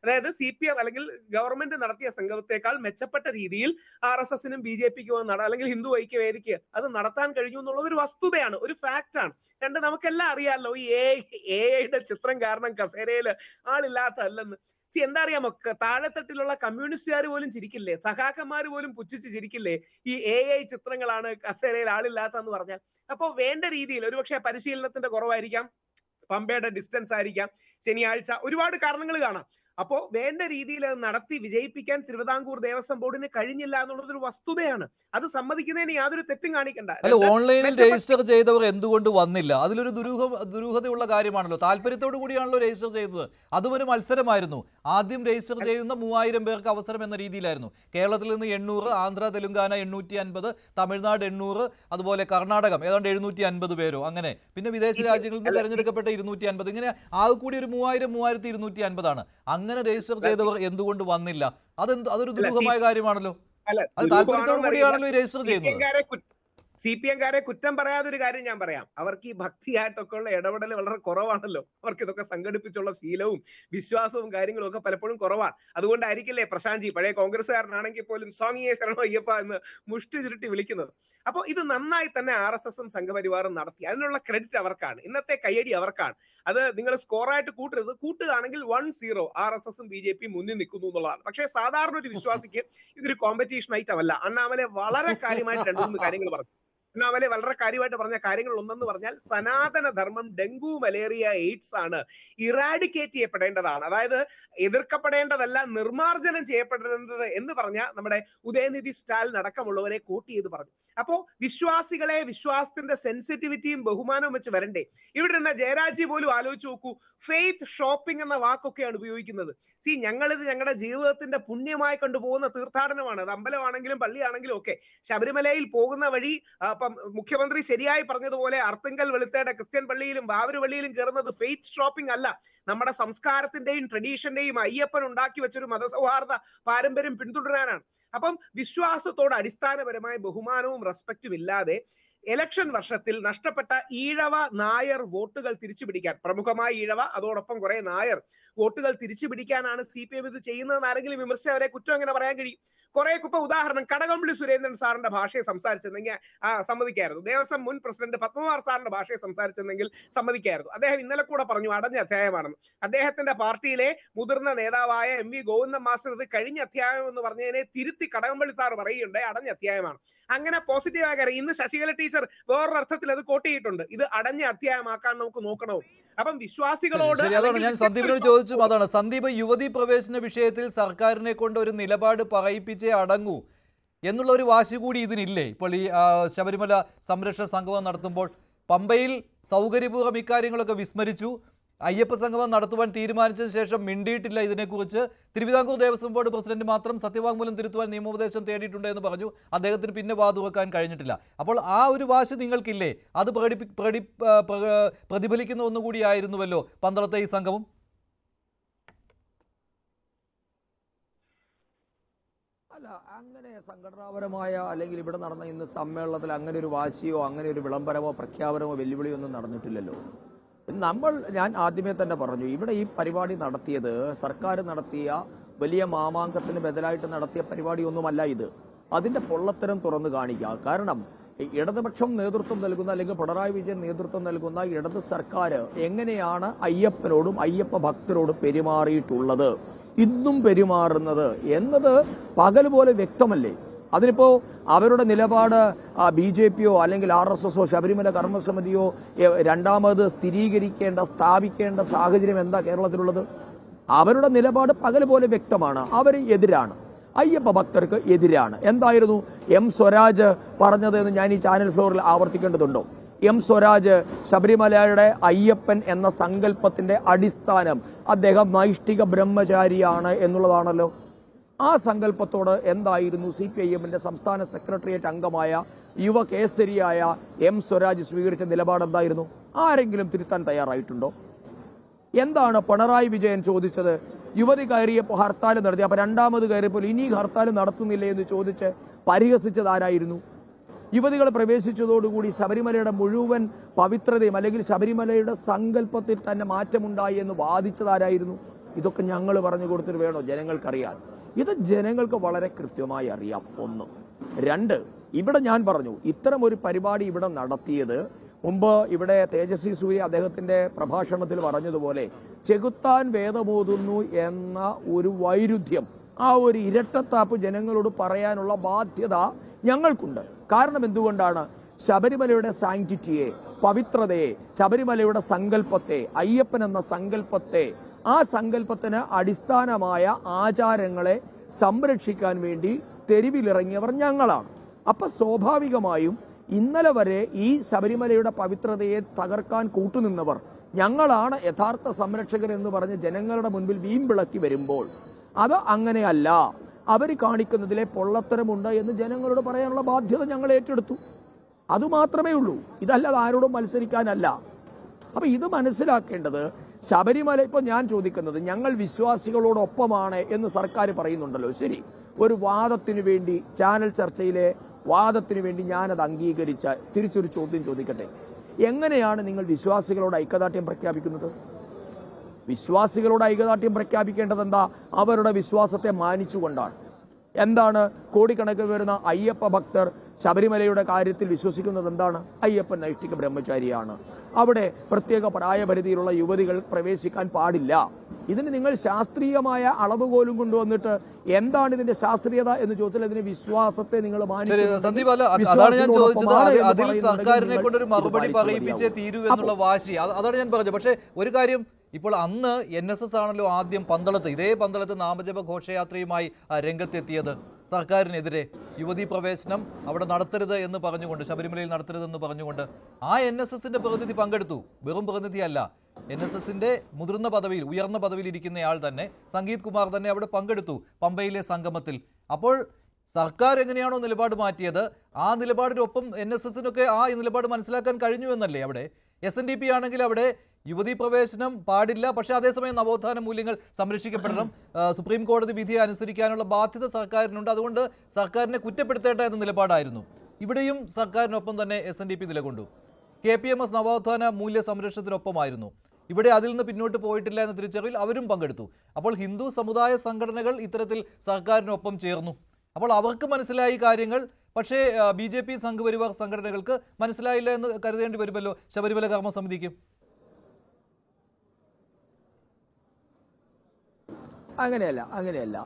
അതായത് CPM അല്ലെങ്കിൽ ഗവൺമെന്റ് നടത്തിയ സംഗമത്തെക്കാൾ മെച്ചപ്പെട്ട രീതിയിൽ RSSനും BJPക്കും അല്ലെങ്കിൽ ഹിന്ദു ഐക്യവേദിക്ക് അത് നടത്താൻ കഴിഞ്ഞു എന്നുള്ള ഒരു വസ്തുതയാണ്, ഒരു ഫാക്ട് ആണ്. രണ്ട്, നമുക്കെല്ലാം അറിയാമല്ലോ ഈ AI-യുടെ ചിത്രം കാരണം കസേരയിൽ ആളില്ലാത്തല്ലെന്ന്. എന്താ അറിയാമോ, താഴെത്തട്ടിലുള്ള കമ്മ്യൂണിസ്റ്റുകാർ പോലും ചിരിക്കില്ലേ, സഖാക്കന്മാർ പോലും പുച്ഛിച്ച് ചിരിക്കില്ലേ ഈ AI ചിത്രങ്ങളാണ് കസേരയിൽ ആളില്ലാത്തതെന്ന് പറഞ്ഞാൽ? അപ്പോൾ വേണ്ട രീതിയിൽ, ഒരുപക്ഷെ പരിശീലനത്തിന്റെ കുറവായിരിക്കാം, പമ്പയുടെ ഡിസ്റ്റൻസ് ആയിരിക്കാം, ശനിയാഴ്ച, ഒരുപാട് കാരണങ്ങൾ കാണാം. അപ്പോ വേണ്ട രീതിയിൽ അത് നടത്തി വിജയിപ്പിക്കാൻ തിരുവിതാംകൂർ ദേവസ്വം ബോർഡിന് കഴിഞ്ഞില്ല എന്നുള്ളത് ഒരു വസ്തുതയാണ്. അത് സമ്മതിക്കുന്നതിന് യാതൊരു തെറ്റും കാണിക്കണ്ട. അല്ല, ഓൺലൈനിൽ രജിസ്റ്റർ ചെയ്തവർ എന്തുകൊണ്ട് വന്നില്ല? അതിലൊരു ദുരൂഹതയുള്ള കാര്യമാണല്ലോ. താല്പര്യത്തോടു കൂടിയാണല്ലോ രജിസ്റ്റർ ചെയ്തത്. അതും ഒരു മത്സരമായിരുന്നു. ആദ്യം രജിസ്റ്റർ ചെയ്യുന്ന 3000 പേർക്ക് അവസരം എന്ന രീതിയിലായിരുന്നു. കേരളത്തിൽ നിന്ന് 800, ആന്ധ്ര തെലുങ്കാന 850, തമിഴ്നാട് 800, അതുപോലെ കർണാടകം ഏതാണ്ട് 750 പേരോ അങ്ങനെ. പിന്നെ വിദേശ രാജ്യങ്ങളിൽ നിന്ന് തെരഞ്ഞെടുക്കപ്പെട്ട 250. ഇങ്ങനെ ആകെ കൂടി ഒരു 3000, 3250 ആണ്. അങ്ങനെ രജിസ്റ്റർ ചെയ്തവർ എന്തുകൊണ്ട് വന്നില്ല? അതൊരു ദുരൂഹമായ കാര്യമാണല്ലോ. അത് താല്പര്യത്തോടു കൂടിയാണല്ലോ രജിസ്റ്റർ ചെയ്യുന്നത്. CPM-കാരെ കുറ്റം പറയാതെ ഒരു കാര്യം ഞാൻ പറയാം, അവർക്ക് ഈ ഭക്തിയായിട്ടൊക്കെ ഉള്ള ഇടപെടൽ വളരെ കുറവാണല്ലോ. അവർക്ക് ഇതൊക്കെ സംഘടിപ്പിച്ചുള്ള ശീലവും വിശ്വാസവും കാര്യങ്ങളും ഒക്കെ പലപ്പോഴും കുറവാണ്. അതുകൊണ്ടായിരിക്കില്ലേ പ്രശാന്ത്ജി, പഴയ കോൺഗ്രസ്സുകാരനാണെങ്കിൽ പോലും സ്വാമിയെ ശരണോ അയ്യപ്പ എന്ന് മുഷ്ടി ചുരുട്ടി വിളിക്കുന്നത്. അപ്പോൾ ഇത് നന്നായി തന്നെ RSSഉം സംഘപരിവാറും നടത്തി. അതിനുള്ള ക്രെഡിറ്റ് അവർക്കാണ്, ഇന്നത്തെ കയ്യടി അവർക്കാണ്. അത് നിങ്ങൾ സ്കോറായിട്ട് കൂട്ടരുത്, കൂട്ടുകയാണെങ്കിൽ 1-0 RSSഉം BJPയും മുന്നിൽ നിൽക്കുന്നു എന്നുള്ളതാണ്. പക്ഷേ സാധാരണ ഒരു വിശ്വാസിക്ക് ഇതൊരു കോമ്പറ്റീഷൻ ഐറ്റം അല്ല. അണ്ണാമലെ വളരെ കാര്യമായിട്ട് 2-3 കാര്യങ്ങൾ പറഞ്ഞു. അണ്ണാമലെ വളരെ കാര്യമായിട്ട് പറഞ്ഞ കാര്യങ്ങൾ ഒന്നെന്ന് പറഞ്ഞാൽ, സനാതന ധർമ്മം ഡെങ്കു, മലേറിയ, എയ്ഡ്സ് ആണ് ഇറാഡിക്കേറ്റ് ചെയ്യപ്പെടേണ്ടതാണ്, അതായത് എതിർക്കപ്പെടേണ്ടതല്ല, നിർമാർജനം ചെയ്യപ്പെടേണ്ടത് എന്ന് പറഞ്ഞ നമ്മുടെ ഉദയനിധി സ്റ്റാലിൻ അടക്കമുള്ളവരെ കോട്ട് ചെയ്ത് പറഞ്ഞു. അപ്പോ വിശ്വാസികളെ വിശ്വാസത്തിന്റെ സെൻസിറ്റിവിറ്റിയും ബഹുമാനവും വെച്ച് വരണ്ടേ? ഇവിടെ നിന്ന് ജയരാജി പോലും ആലോചിച്ച് നോക്കൂ, ഫെയ്ത്ത് ഷോപ്പിംഗ് എന്ന വാക്കൊക്കെയാണ് ഉപയോഗിക്കുന്നത്. ഞങ്ങളിത് ഞങ്ങളുടെ ജീവിതത്തിന്റെ പുണ്യമായി കൊണ്ടുപോകുന്ന തീർത്ഥാടനമാണ്. അത് അമ്പലമാണെങ്കിലും പള്ളിയാണെങ്കിലും ഒക്കെ. ശബരിമലയിൽ പോകുന്ന വഴി മുഖ്യമന്ത്രി ശരിയായി പറഞ്ഞതുപോലെ അർത്തുങ്കൽ വെളുത്തയുടെ ക്രിസ്ത്യൻ പള്ളിയിലും ബാബരി പള്ളിയിലും കയറുന്നത് ഫെയ്ത്ത് ഷോപ്പിംഗ് അല്ല, നമ്മുടെ സംസ്കാരത്തിന്റെയും ട്രഡീഷന്റെയും അയ്യപ്പൻ ഉണ്ടാക്കി വെച്ചൊരു മതസൗഹാർദ്ദ പാരമ്പര്യം പിന്തുടരാനാണ്. അപ്പം വിശ്വാസത്തോട് അടിസ്ഥാനപരമായ ബഹുമാനവും റെസ്പെക്റ്റും ഇല്ലാതെ ഇലക്ഷൻ വർഷത്തിൽ നഷ്ടപ്പെട്ട ഈഴവ നായർ വോട്ടുകൾ തിരിച്ചുപിടിക്കാൻ, പ്രമുഖമായ ഈഴവ അതോടൊപ്പം കുറെ നായർ വോട്ടുകൾ തിരിച്ചുപിടിക്കാനാണ് CPM ഇത് ചെയ്യുന്നതെന്ന് ആരെങ്കിലും വിമർശിച്ച് അവരെ കുറ്റം എങ്ങനെ പറയാൻ കഴിയും? കുറെ ഇപ്പൊ ഉദാഹരണം, കടകംപള്ളി സുരേന്ദ്രൻ സാറിന്റെ ഭാഷയെ സംസാരിച്ചെന്നെങ്കിൽ സമ്മതിക്കായിരുന്നു. ദേവസ്വം മുൻ പ്രസിഡന്റ് പത്മകുമാർ സാറിന്റെ ഭാഷയെ സംസാരിച്ചെന്നെങ്കിൽ സമ്മതിക്കായിരുന്നു. അദ്ദേഹം ഇന്നലെ കൂടെ പറഞ്ഞു അടഞ്ഞ അധ്യായമാണെന്ന്. അദ്ദേഹത്തിന്റെ പാർട്ടിയിലെ മുതിർന്ന നേതാവായ MV ഗോവിന്ദൻ മാസ്റ്റർ ഇത് കഴിഞ്ഞ അധ്യായം എന്ന് പറഞ്ഞതിനെ തിരുത്തി കടകംപള്ളി സാർ പറയുന്നുണ്ട് അടഞ്ഞ അധ്യായമാണ്. അങ്ങനെ പോസിറ്റീവായ കാര്യം. ഇന്ന് ശശികല ടീച്ചർ വേറൊരു അർത്ഥത്തിൽ അത് കോട്ട് ചെയ്തിട്ടുണ്ട്, ഇത് അടഞ്ഞ അധ്യായമാക്കാൻ നമുക്ക് നോക്കണോ? അപ്പം വിശ്വാസികളോട് ഞാൻ സന്ദീപിനോട് ചോദിച്ചു, അതാണ് സന്ദീപ്, യുവതി പ്രവേശന വിഷയത്തിൽ സർക്കാരിനെ കൊണ്ട് ഒരു നിലപാട് പറയിപ്പിച്ചേ അടങ്ങൂ എന്നുള്ള ഒരു വാശി കൂടി ഇതിനില്ലേ? ഇപ്പോൾ ഈ ശബരിമല സംരക്ഷണ സംഗമം നടത്തുമ്പോൾ പമ്പയിൽ സൗകര്യപൂർവ്വം ഇക്കാര്യങ്ങളൊക്കെ വിസ്മരിച്ചു. അയ്യപ്പ സംഗമം നടത്തുവാൻ തീരുമാനിച്ചതിന് ശേഷം മിണ്ടിയിട്ടില്ല ഇതിനെക്കുറിച്ച്. തിരുവിതാംകൂർ ദേവസ്വം ബോർഡ് പ്രസിഡന്റ് മാത്രം സത്യവാങ്മൂലം തിരുത്തുവാൻ നിയമോപദേശം തേടിയിട്ടുണ്ട് എന്ന് പറഞ്ഞു. അദ്ദേഹത്തിന് പിന്നെ വാതുവെക്കാൻ കഴിഞ്ഞിട്ടില്ല. അപ്പോൾ ആ ഒരു വാശി നിങ്ങൾക്കില്ലേ? അത് പ്രതിഫലിക്കുന്ന ഒന്നുകൂടിയായിരുന്നുവല്ലോ പന്തളത്തെ ഈ സംഗമം. അല്ല, അങ്ങനെ സംഘടനാപരമായ അല്ലെങ്കിൽ ഇവിടെ നടന്ന ഇന്ന് സമ്മേളനത്തിൽ അങ്ങനെ ഒരു വാശിയോ അങ്ങനെ ഒരു വിളംബരമോ പ്രഖ്യാപനമോ വെല്ലുവിളിയോ ഒന്നും നടന്നിട്ടില്ലല്ലോ. ഞാൻ ആദ്യമേ തന്നെ പറഞ്ഞു, ഇവിടെ ഈ പരിപാടി നടത്തിയത് സർക്കാർ നടത്തിയ വലിയ മാമാങ്കത്തിന് ബദലായിട്ട് നടത്തിയ പരിപാടിയൊന്നുമല്ല ഇത്. അതിന്റെ പൊള്ളത്തരം തുറന്നു കാണിക്കുക. കാരണം ഇടതുപക്ഷം നേതൃത്വം നൽകുന്ന അല്ലെങ്കിൽ പിണറായി വിജയൻ നേതൃത്വം നൽകുന്ന ഇടത് സർക്കാർ എങ്ങനെയാണ് അയ്യപ്പനോടും അയ്യപ്പ ഭക്തരോടും പെരുമാറിയിട്ടുള്ളത്, ഇന്നും പെരുമാറുന്നത് എന്നത് പകൽ പോലെ വ്യക്തമല്ലേ? അതിനിപ്പോ അവരുടെ നിലപാട് BJPയോ അല്ലെങ്കിൽ RSSോ ശബരിമല കർമ്മസമിതിയോ രണ്ടാമത് സ്ഥാപിക്കേണ്ട സാഹചര്യം എന്താ കേരളത്തിലുള്ളത്? അവരുടെ നിലപാട് പകൽ പോലെ വ്യക്തമാണ്. അവർ എതിരാണ്, അയ്യപ്പ ഭക്തർക്ക് എതിരാണ്. എന്തായിരുന്നു എം സ്വരാജ് പറഞ്ഞത് എന്ന് ഞാൻ ഈ ചാനൽ ഫ്ലോറിൽ ആവർത്തിക്കേണ്ടതുണ്ടോ? എം സ്വരാജ് ശബരിമലയുടെ അയ്യപ്പൻ എന്ന സങ്കല്പത്തിന്റെ അടിസ്ഥാനം അദ്ദേഹം നൈഷ്ഠിക ബ്രഹ്മചാരിയാണ് എന്നുള്ളതാണല്ലോ. ആ സങ്കല്പത്തോട് എന്തായിരുന്നു CPIM-ന്റെ സംസ്ഥാന സെക്രട്ടേറിയറ്റ് അംഗമായ യുവകേസരിയായ എം സ്വരാജ് സ്വീകരിച്ച നിലപാട് എന്തായിരുന്നു? ആരെങ്കിലും തിരുത്താൻ തയ്യാറായിട്ടുണ്ടോ? എന്താണ് പിണറായി വിജയൻ ചോദിച്ചത്? യുവതി കയറിയപ്പോൾ ഹർത്താൽ നടത്തി, അപ്പൊ രണ്ടാമത് കയറിയപ്പോൾ ഇനി ഹർത്താൽ നടത്തുന്നില്ലേ എന്ന് ചോദിച്ച് പരിഹസിച്ചത് ആരായിരുന്നു? യുവതികൾ പ്രവേശിച്ചതോടുകൂടി ശബരിമലയുടെ മുഴുവൻ പവിത്രതയും അല്ലെങ്കിൽ ശബരിമലയുടെ സങ്കല്പത്തിൽ തന്നെ മാറ്റമുണ്ടായി എന്ന് വാദിച്ചതാരായിരുന്നു? ഇതൊക്കെ ഞങ്ങൾ പറഞ്ഞു കൊടുത്തിട്ട് വേണോ ജനങ്ങൾക്കറിയാൻ? ഇത് ജനങ്ങൾക്ക് വളരെ കൃത്യമായി അറിയാം. ഒന്ന്. രണ്ട്, ഇവിടെ ഞാൻ പറഞ്ഞു ഇത്തരം ഒരു പരിപാടി ഇവിടെ നടത്തിയത് മുമ്പ് ഇവിടെ തേജസ്വി സൂര്യ അദ്ദേഹത്തിന്റെ പ്രഭാഷണത്തിൽ പറഞ്ഞതുപോലെ ചെകുത്താൻ വേദമോതുന്നു എന്ന ഒരു വൈരുദ്ധ്യം, ആ ഒരു ഇരട്ടത്താപ്പ് ജനങ്ങളോട് പറയാനുള്ള ബാധ്യത ഞങ്ങൾക്കുണ്ട്. കാരണം എന്തുകൊണ്ടാണ്? ശബരിമലയുടെ സാങ്ക്ടിറ്റിയെ, പവിത്രതയെ, ശബരിമലയുടെ സങ്കല്പത്തെ, അയ്യപ്പൻ എന്ന സങ്കല്പത്തെ, ആ സങ്കല്പത്തിന് അടിസ്ഥാനമായ ആചാരങ്ങളെ സംരക്ഷിക്കാൻ വേണ്ടി തെരുവിലിറങ്ങിയവർ ഞങ്ങളാണ്. അപ്പൊ സ്വാഭാവികമായും ഇന്നലെ വരെ ഈ ശബരിമലയുടെ പവിത്രതയെ തകർക്കാൻ കൂട്ടുനിന്നവർ ഞങ്ങളാണ് യഥാർത്ഥ സംരക്ഷകർ എന്ന് പറഞ്ഞ് ജനങ്ങളുടെ മുൻപിൽ വീമ്പിളക്കി വരുമ്പോൾ അത് അങ്ങനെയല്ല, അവർ കാണിക്കുന്നതിലെ പൊള്ളത്തരമുണ്ട് എന്ന് ജനങ്ങളോട് പറയാനുള്ള ബാധ്യത ഞങ്ങൾ ഏറ്റെടുത്തു. അതുമാത്രമേ ഉള്ളൂ. ഇതല്ലാതെ ആരോടും മത്സരിക്കാനല്ല. അപ്പൊ ഇത് മനസ്സിലാക്കേണ്ടത് ശബരിമല, ഇപ്പൊ ഞാൻ ചോദിക്കുന്നത്, ഞങ്ങൾ വിശ്വാസികളോടൊപ്പമാണ് എന്ന് സർക്കാർ പറയുന്നുണ്ടല്ലോ. ശരി, ഒരു വാദത്തിനു വേണ്ടി, ചാനൽ ചർച്ചയിലെ വാദത്തിനു വേണ്ടി ഞാനത് അംഗീകരിച്ച തിരിച്ചൊരു ചോദ്യം ചോദിക്കട്ടെ. എങ്ങനെയാണ് നിങ്ങൾ വിശ്വാസികളോട് ഐക്യദാർഢ്യം പ്രഖ്യാപിക്കുന്നത്? വിശ്വാസികളോട് ഐക്യദാർഢ്യം പ്രഖ്യാപിക്കേണ്ടത് എന്താ? അവരുടെ വിശ്വാസത്തെ മാനിച്ചുകൊണ്ടാണ്. എന്താണ്? കോടിക്കണക്കിന് വരുന്ന അയ്യപ്പ ഭക്തർ ശബരിമലയുടെ കാര്യത്തിൽ വിശ്വസിക്കുന്നത് എന്താണ്? അയ്യപ്പൻ നൈഷ്ഠിക ബ്രഹ്മചാരിയാണ്, അവിടെ പ്രത്യേക പ്രായപരിധിയിലുള്ള യുവതികൾ പ്രവേശിക്കാൻ പാടില്ല. ഇതിന് നിങ്ങൾ ശാസ്ത്രീയമായ അളവുകോലും കൊണ്ടുവന്നിട്ട് എന്താണ് ഇതിന്റെ ശാസ്ത്രീയത എന്ന് ചോദിച്ചാൽ ഇതിന് വിശ്വാസത്തെ നിങ്ങൾ സന്ദീപ്, അതാണ് ഞാൻ ചോദിച്ചത്. അതിൽ സർക്കാരിനെ കൊണ്ടൊരു മറുപടി പറയിപ്പിച്ചേ തീരൂ എന്നുള്ള വാശി, അതാണ് ഞാൻ പറഞ്ഞത്. പക്ഷേ ഒരു കാര്യം, ഇപ്പോൾ അന്ന് NSS ആണല്ലോ ആദ്യം പന്തളത്ത്, ഇതേ പന്തളത്ത് നാമജപ ഘോഷയാത്രയുമായി രംഗത്തെത്തിയത് സർക്കാരിനെതിരെ. യുവതീ പ്രവേശനം അവിടെ നടത്തരുത് എന്ന് പറഞ്ഞുകൊണ്ട്, ശബരിമലയിൽ നടത്തരുതെന്ന് പറഞ്ഞുകൊണ്ട് ആ NSS-ന്റെ പ്രതിനിധി പങ്കെടുത്തു. വെറും പ്രതിനിധിയല്ല, NSS-ന്റെ മുതിർന്ന പദവിയിൽ, ഉയർന്ന പദവിയിൽ ഇരിക്കുന്നയാൾ തന്നെ, സംഗീത് കുമാർ തന്നെ അവിടെ പങ്കെടുത്തു പമ്പയിലെ സംഗമത്തിൽ. അപ്പോൾ സർക്കാർ എങ്ങനെയാണോ നിലപാട് മാറ്റിയത്, ആ നിലപാടിനൊപ്പം NSS-നൊക്കെ ആ നിലപാട് മനസ്സിലാക്കാൻ കഴിഞ്ഞു എന്നല്ലേ? അവിടെ SNDP ആണെങ്കിൽ അവിടെ യുവതീ പ്രവേശനം പാടില്ല, പക്ഷേ അതേസമയം നവോത്ഥാന മൂല്യങ്ങൾ സംരക്ഷിക്കപ്പെടണം, സുപ്രീം കോടതി വിധിയെ അനുസരിക്കാനുള്ള ബാധ്യത സർക്കാരിനുണ്ട്, അതുകൊണ്ട് സർക്കാരിനെ കുറ്റപ്പെടുത്തേണ്ട എന്ന നിലപാടായിരുന്നു. ഇവിടെയും സർക്കാരിനൊപ്പം തന്നെ SNDP നിലകൊണ്ടു. KPMS നവോത്ഥാന മൂല്യ സംരക്ഷണത്തിനൊപ്പമായിരുന്നു. ഇവിടെ അതിൽ നിന്ന് പിന്നോട്ട് പോയിട്ടില്ല എന്ന തിരിച്ചറിവിൽ അവരും പങ്കെടുത്തു. അപ്പോൾ ഹിന്ദു സമുദായ സംഘടനകൾ ഇത്തരത്തിൽ സർക്കാരിനൊപ്പം ചേർന്നു. അപ്പോൾ അവർക്ക് മനസ്സിലായി കാര്യങ്ങൾ, പക്ഷേ BJP സംഘപരിവാർ സംഘടനകൾക്ക് മനസ്സിലായില്ല എന്ന് കരുതേണ്ടി വരുമല്ലോ ശബരിമല കർമ്മസമിതിക്ക്. അങ്ങനെയല്ല.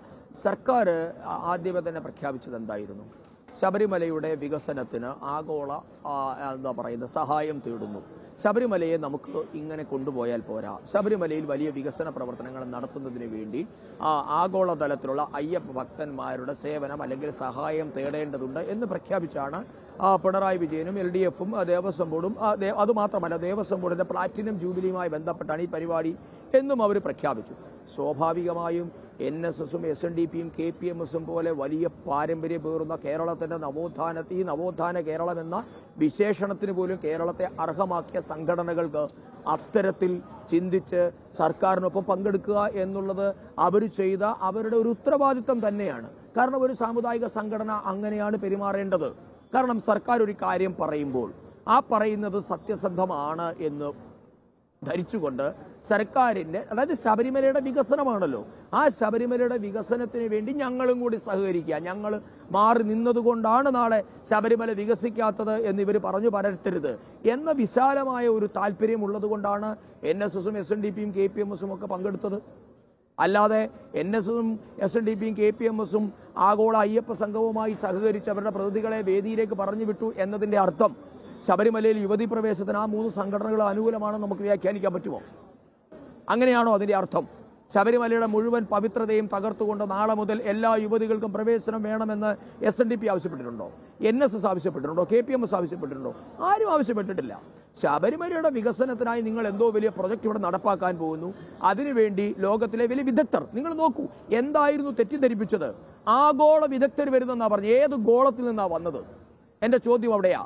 സർക്കാർ ആദ്യമേ തന്നെ പ്രഖ്യാപിച്ചത് എന്തായിരുന്നു? ശബരിമലയുടെ വികസനത്തിന് ആഗോള സഹായം തേടുന്നു. ശബരിമലയെ നമുക്ക് ഇങ്ങനെ കൊണ്ടുപോയാൽ പോരാ, ശബരിമലയിൽ വലിയ വികസന പ്രവർത്തനങ്ങൾ നടത്തുന്നതിന് വേണ്ടി ആഗോളതലത്തിലുള്ള അയ്യപ്പ ഭക്തന്മാരുടെ സേവനം അല്ലെങ്കിൽ സഹായം തേടേണ്ടതുണ്ട് എന്ന് പ്രഖ്യാപിച്ചാണ് പിണറായി വിജയനും LDF-ഉം ദേവസ്വം ബോർഡും, അതുമാത്രമല്ല ദേവസ്വം ബോർഡിന്റെ പ്ലാറ്റിനം ജൂബിലിയുമായി ബന്ധപ്പെട്ടാണ് ഈ പരിപാടി എന്നും അവർ പ്രഖ്യാപിച്ചു. സ്വാഭാവികമായും NSS-ഉം SNDP-യും KPMS-ഉം പോലെ വലിയ പാരമ്പര്യം പേറുന്ന കേരളത്തിന്റെ ഈ നവോത്ഥാന കേരളം എന്ന വിശേഷണത്തിന് പോലും കേരളത്തെ അർഹമാക്കിയ സംഘടനകൾക്ക് അത്തരത്തിൽ ചിന്തിച്ച് സർക്കാരിനൊപ്പം പങ്കെടുക്കുക എന്നുള്ളത് അവർ ചെയ്ത അവരുടെ ഒരു ഉത്തരവാദിത്തം തന്നെയാണ്. കാരണം ഒരു സാമുദായിക സംഘടന അങ്ങനെയാണ് പെരുമാറേണ്ടത്. കാരണം സർക്കാർ ഒരു കാര്യം പറയുമ്പോൾ ആ പറയുന്നത് സത്യസന്ധമാണ് എന്ന് ധരിച്ചുകൊണ്ട് സർക്കാരിന്റെ, അതായത് ശബരിമലയുടെ വികസനമാണല്ലോ, ആ ശബരിമലയുടെ വികസനത്തിന് വേണ്ടി ഞങ്ങളും കൂടി സഹകരിക്കുക, ഞങ്ങൾ മാറി നിന്നതുകൊണ്ടാണ് നാളെ ശബരിമല വികസിക്കാത്തത് എന്നിവർ പറഞ്ഞു പരത്തരുത് എന്ന വിശാലമായ ഒരു താല്പര്യമുള്ളത് കൊണ്ടാണ് NSS-ഉം SNDP-യും KPMS-ഉം ഒക്കെ പങ്കെടുത്തത്. അല്ലാതെ NSS-ഉം SNDP-യും KPMS-ഉം ആഗോള അയ്യപ്പ സംഘവുമായി സഹകരിച്ച് അവരുടെ പ്രതിനിധികളെ വേദിയിലേക്ക് പറഞ്ഞു വിട്ടു എന്നതിന്റെ അർത്ഥം ശബരിമലയിൽ യുവതീ പ്രവേശനത്തിന് ആ 3 സംഘടനകൾ അനുകൂലമാണെന്ന് നമുക്ക് വ്യാഖ്യാനിക്കാൻ പറ്റുമോ? അങ്ങനെയാണോ അതിന്റെ അർത്ഥം? ശബരിമലയുടെ മുഴുവൻ പവിത്രതയും തകർത്തുകൊണ്ട് നാളെ മുതൽ എല്ലാ യുവതികൾക്കും പ്രവേശനം വേണമെന്ന് SNDP ആവശ്യപ്പെട്ടിട്ടുണ്ടോ? NSS ആവശ്യപ്പെട്ടിട്ടുണ്ടോ? KPMS ആവശ്യപ്പെട്ടിട്ടുണ്ടോ? ആരും ആവശ്യപ്പെട്ടിട്ടില്ല. ശബരിമലയുടെ വികസനത്തിനായി നിങ്ങൾ എന്തോ വലിയ പ്രൊജക്ട് ഇവിടെ നടപ്പാക്കാൻ പോകുന്നു. അതിനുവേണ്ടി ലോകത്തിലെ വലിയ വിദഗ്ധർ, നിങ്ങൾ നോക്കൂ, എന്തായിരുന്നു തെറ്റിദ്ധരിപ്പിച്ചത്? ആഗോള വിദഗ്ധർ വരുന്നെന്നാ പറഞ്ഞു. ഏത് ഗോളത്തിൽ നിന്നാ വന്നത്? എന്റെ ചോദ്യം അവിടെയാ.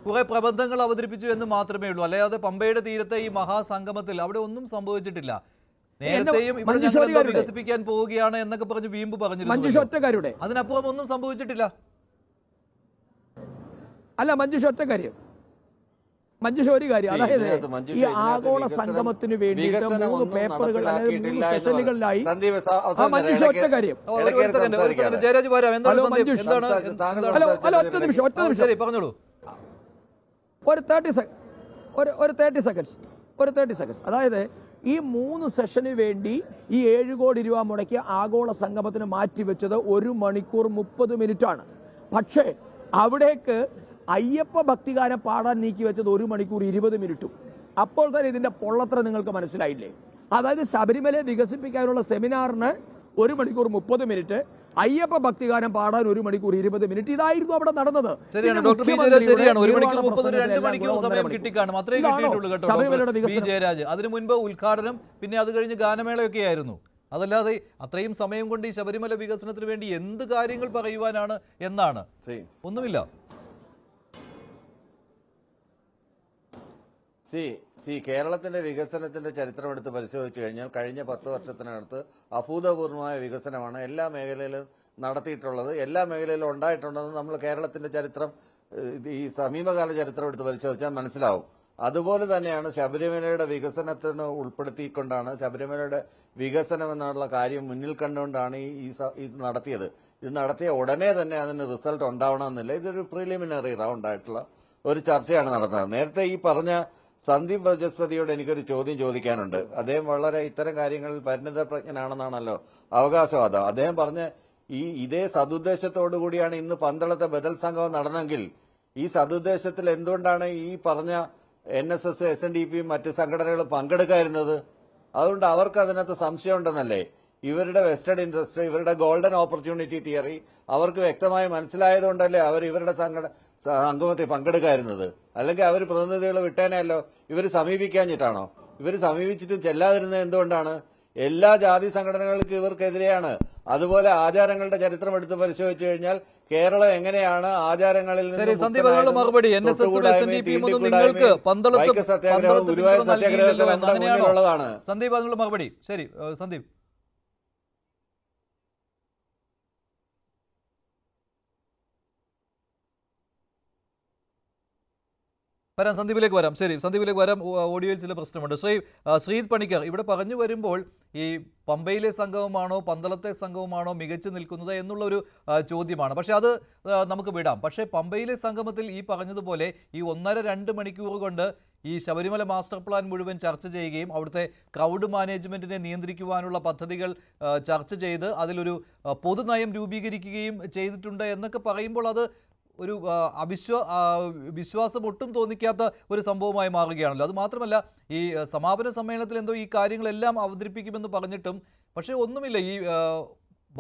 കുറെ പ്രബന്ധങ്ങൾ അവതരിപ്പിച്ചു എന്ന് മാത്രമേ ഉള്ളൂ. അല്ലാതെ പമ്പയുടെ തീരത്തെ ഈ മഹാസംഗമത്തിൽ അവിടെ ഒന്നും സംഭവിച്ചിട്ടില്ല. നേരത്തെയും ഇവിടെ വികസിപ്പിക്കാൻ പോവുകയാണ് എന്നൊക്കെ പറഞ്ഞ് വീമ്പ് പറഞ്ഞിരുന്നു. അതിനപ്പുറം ഒന്നും സംഭവിച്ചിട്ടില്ല. അല്ല മഞ്ജുഷ, ഒറ്റ കാര്യം, മഞ്ജുഷ ഒരു കാര്യം, അതായത് ഈ ആഗോള സംഗമത്തിന് വേണ്ടിയിട്ട് 3 പേപ്പറുകൾ അതായത് 3 സെഷനുകളിലായി. മഞ്ജുഷ ഒറ്റ കാര്യം, ഒറ്റ നിമിഷം പറഞ്ഞോളൂ. ഒരു 30 സെക്കൻഡ്സ്. അതായത് ഈ 3 സെഷന് വേണ്ടി ഈ 7 കോടി രൂപ മുടക്കി ആഗോള സംഗമത്തിന് മാറ്റിവെച്ചത് 1 മണിക്കൂർ 30 മിനിറ്റാണ്. പക്ഷേ അവിടേക്ക് അയ്യപ്പ ഭക്തിഗാനം പാടാൻ നീക്കി വെച്ചത് 1 മണിക്കൂർ 20 മിനിറ്റും. അപ്പോൾ തന്നെ ഇതിന്റെ പൊള്ളത്ര നിങ്ങൾക്ക് മനസ്സിലായില്ലേ? അതായത് ശബരിമലയെ വികസിപ്പിക്കാനുള്ള സെമിനാറിന് 1 മണിക്കൂർ 30 മിനിറ്റ്, അയ്യപ്പ ഭക്തിഗാനം പാടാൻ 1 മണിക്കൂർ 20 മിനിറ്റ്. ഇതായിരുന്നു അവിടെ നടന്നത്. ശരിയാണ് ഡോക്ടർ ബി ജയരാജ്, ശരിയാണ്. 1 മണിക്കൂർ 30 2 മണിക്കൂർ സമയം കിട്ടിക്കാണും, അത്രയും കിട്ടിയിട്ടുള്ളൂ കേട്ടോ ഡോക്ടർ ബി ജയരാജ്. അതിനു മുൻപ് ഉദ്ഘാടനം, പിന്നെ അത് കഴിഞ്ഞ് ഗാനമേളയൊക്കെ ആയിരുന്നു. അതല്ലാതെ അത്രയും സമയം കൊണ്ട് ഈ ശബരിമല വികസനത്തിന് വേണ്ടി എന്ത് കാര്യങ്ങൾ പറയുവാനാണ് എന്നാണ്? ഒന്നുമില്ല. കേരളത്തിന്റെ വികസനത്തിന്റെ ചരിത്രം എടുത്ത് പരിശോധിച്ചു കഴിഞ്ഞാൽ കഴിഞ്ഞ 10 വർഷത്തിനകത്ത് അഭൂതപൂർവമായ വികസനമാണ് എല്ലാ മേഖലയിലും നടത്തിയിട്ടുള്ളത്, എല്ലാ മേഖലയിലും ഉണ്ടായിട്ടുണ്ടെന്ന് നമ്മൾ കേരളത്തിന്റെ ചരിത്രം, ഈ സമീപകാല ചരിത്രം എടുത്ത് പരിശോധിച്ചാൽ മനസ്സിലാവും. അതുപോലെ തന്നെയാണ് ശബരിമലയുടെ വികസനത്തിന് ഉൾപ്പെടുത്തിക്കൊണ്ടാണ്, ശബരിമലയുടെ വികസനം എന്നുള്ള കാര്യം മുന്നിൽ കണ്ടുകൊണ്ടാണ് ഈ നടത്തിയത്. ഇത് നടത്തിയ ഉടനെ തന്നെ അതിന് റിസൾട്ട് ഉണ്ടാവണമെന്നില്ല. ഇതൊരു പ്രിലിമിനറി റൗണ്ട് ആയിട്ടുള്ള ഒരു ചർച്ചയാണ് നടന്നത്. നേരത്തെ ഈ പറഞ്ഞ സന്ദീപ് വാചസ്പതിയോട് എനിക്കൊരു ചോദ്യം ചോദിക്കാനുണ്ട്. അദ്ദേഹം വളരെ ഇത്തരം കാര്യങ്ങളിൽ പരിണിതപ്രജ്ഞനാണെന്നാണല്ലോ അവകാശവാദം. അദ്ദേഹം പറഞ്ഞ ഇതേ സതുദ്ദേശത്തോടു കൂടിയാണ് ഇന്ന് പന്തളത്തെ ബദൽ സംഗമം നടന്നെങ്കിൽ ഈ സതുദ്ദേശത്തിൽ എന്തുകൊണ്ടാണ് ഈ പറഞ്ഞ NSS, SNDP മറ്റ് സംഘടനകൾ പങ്കെടുക്കാതിരുന്നത്? അതുകൊണ്ട് അവർക്ക് അതിനകത്ത് സംശയമുണ്ടെന്നല്ലേ? ഇവരുടെ വെസ്റ്റഡ് ഇൻട്രസ്റ്റ്, ഇവരുടെ ഗോൾഡൻ ഓപ്പർച്യൂണിറ്റി തിയറി അവർക്ക് വ്യക്തമായി മനസ്സിലായതുകൊണ്ടല്ലേ അവർ ഇവരുടെ സംഗമത്തിൽ പങ്കെടുക്കാതിരുന്നത്? അല്ലെങ്കിൽ അവർ പ്രതിനിധികളെ വിട്ടേനല്ലോ, ഇവർ സമീപിക്കാഞ്ഞിട്ടാണോ? ഇവർ സമീപിച്ചിട്ട് ചെല്ലാതിരുന്നത് എന്തുകൊണ്ടാണ്? എല്ലാ ജാതി സംഘടനകൾക്കും ഇവർക്കെതിരെയാണ്. അതുപോലെ ആചാരങ്ങളുടെ ചരിത്രം എടുത്ത് പരിശോധിച്ചു കഴിഞ്ഞാൽ കേരളം എങ്ങനെയാണ് ആചാരങ്ങളിൽ മറുപടി സന്ദീപ്, അതിനുള്ള മറുപടി. ശരി സന്ദീപ്. സന്ദീപിലേക്ക് വരാം. ശരി, സന്ദീപിലേക്ക് വരാം. ഓഡിയോയിൽ ചില പ്രശ്നമുണ്ട്. ശ്രീജിത് പണിക്കർ, ഇവിടെ പറഞ്ഞു വരുമ്പോൾ ഈ പമ്പയിലെ സംഗമമാണോ പന്തളത്തെ സംഗമമാണോ മികച്ചു നിൽക്കുന്നത് എന്നുള്ളൊരു ചോദ്യമാണ്. പക്ഷെ അത് നമുക്ക് വിടാം. പക്ഷേ പമ്പയിലെ സംഗമത്തിൽ ഈ പറഞ്ഞതുപോലെ ഈ 1.5-2 മണിക്കൂർ കൊണ്ട് ഈ ശബരിമല മാസ്റ്റർ പ്ലാൻ മുഴുവൻ ചർച്ച ചെയ്യുകയും അവിടുത്തെ ക്രൗഡ് മാനേജ്മെന്റിനെ നിയന്ത്രിക്കുവാനുള്ള പദ്ധതികൾ ചർച്ച ചെയ്ത് അതിലൊരു പൊതുനയം രൂപീകരിക്കുകയും ചെയ്തിട്ടുണ്ട് എന്നൊക്കെ പറയുമ്പോൾ അത് ഒരു വിശ്വാസം ഒട്ടും തോന്നിക്കാത്ത ഒരു സംഭവമായി മാറുകയാണല്ലോ. അത് മാത്രമല്ല, ഈ സമാപന സമ്മേളനത്തിൽ എന്തോ ഈ കാര്യങ്ങളെല്ലാം അവതരിപ്പിക്കുമെന്ന് പറഞ്ഞിട്ടും പക്ഷേ ഒന്നുമില്ല. ഈ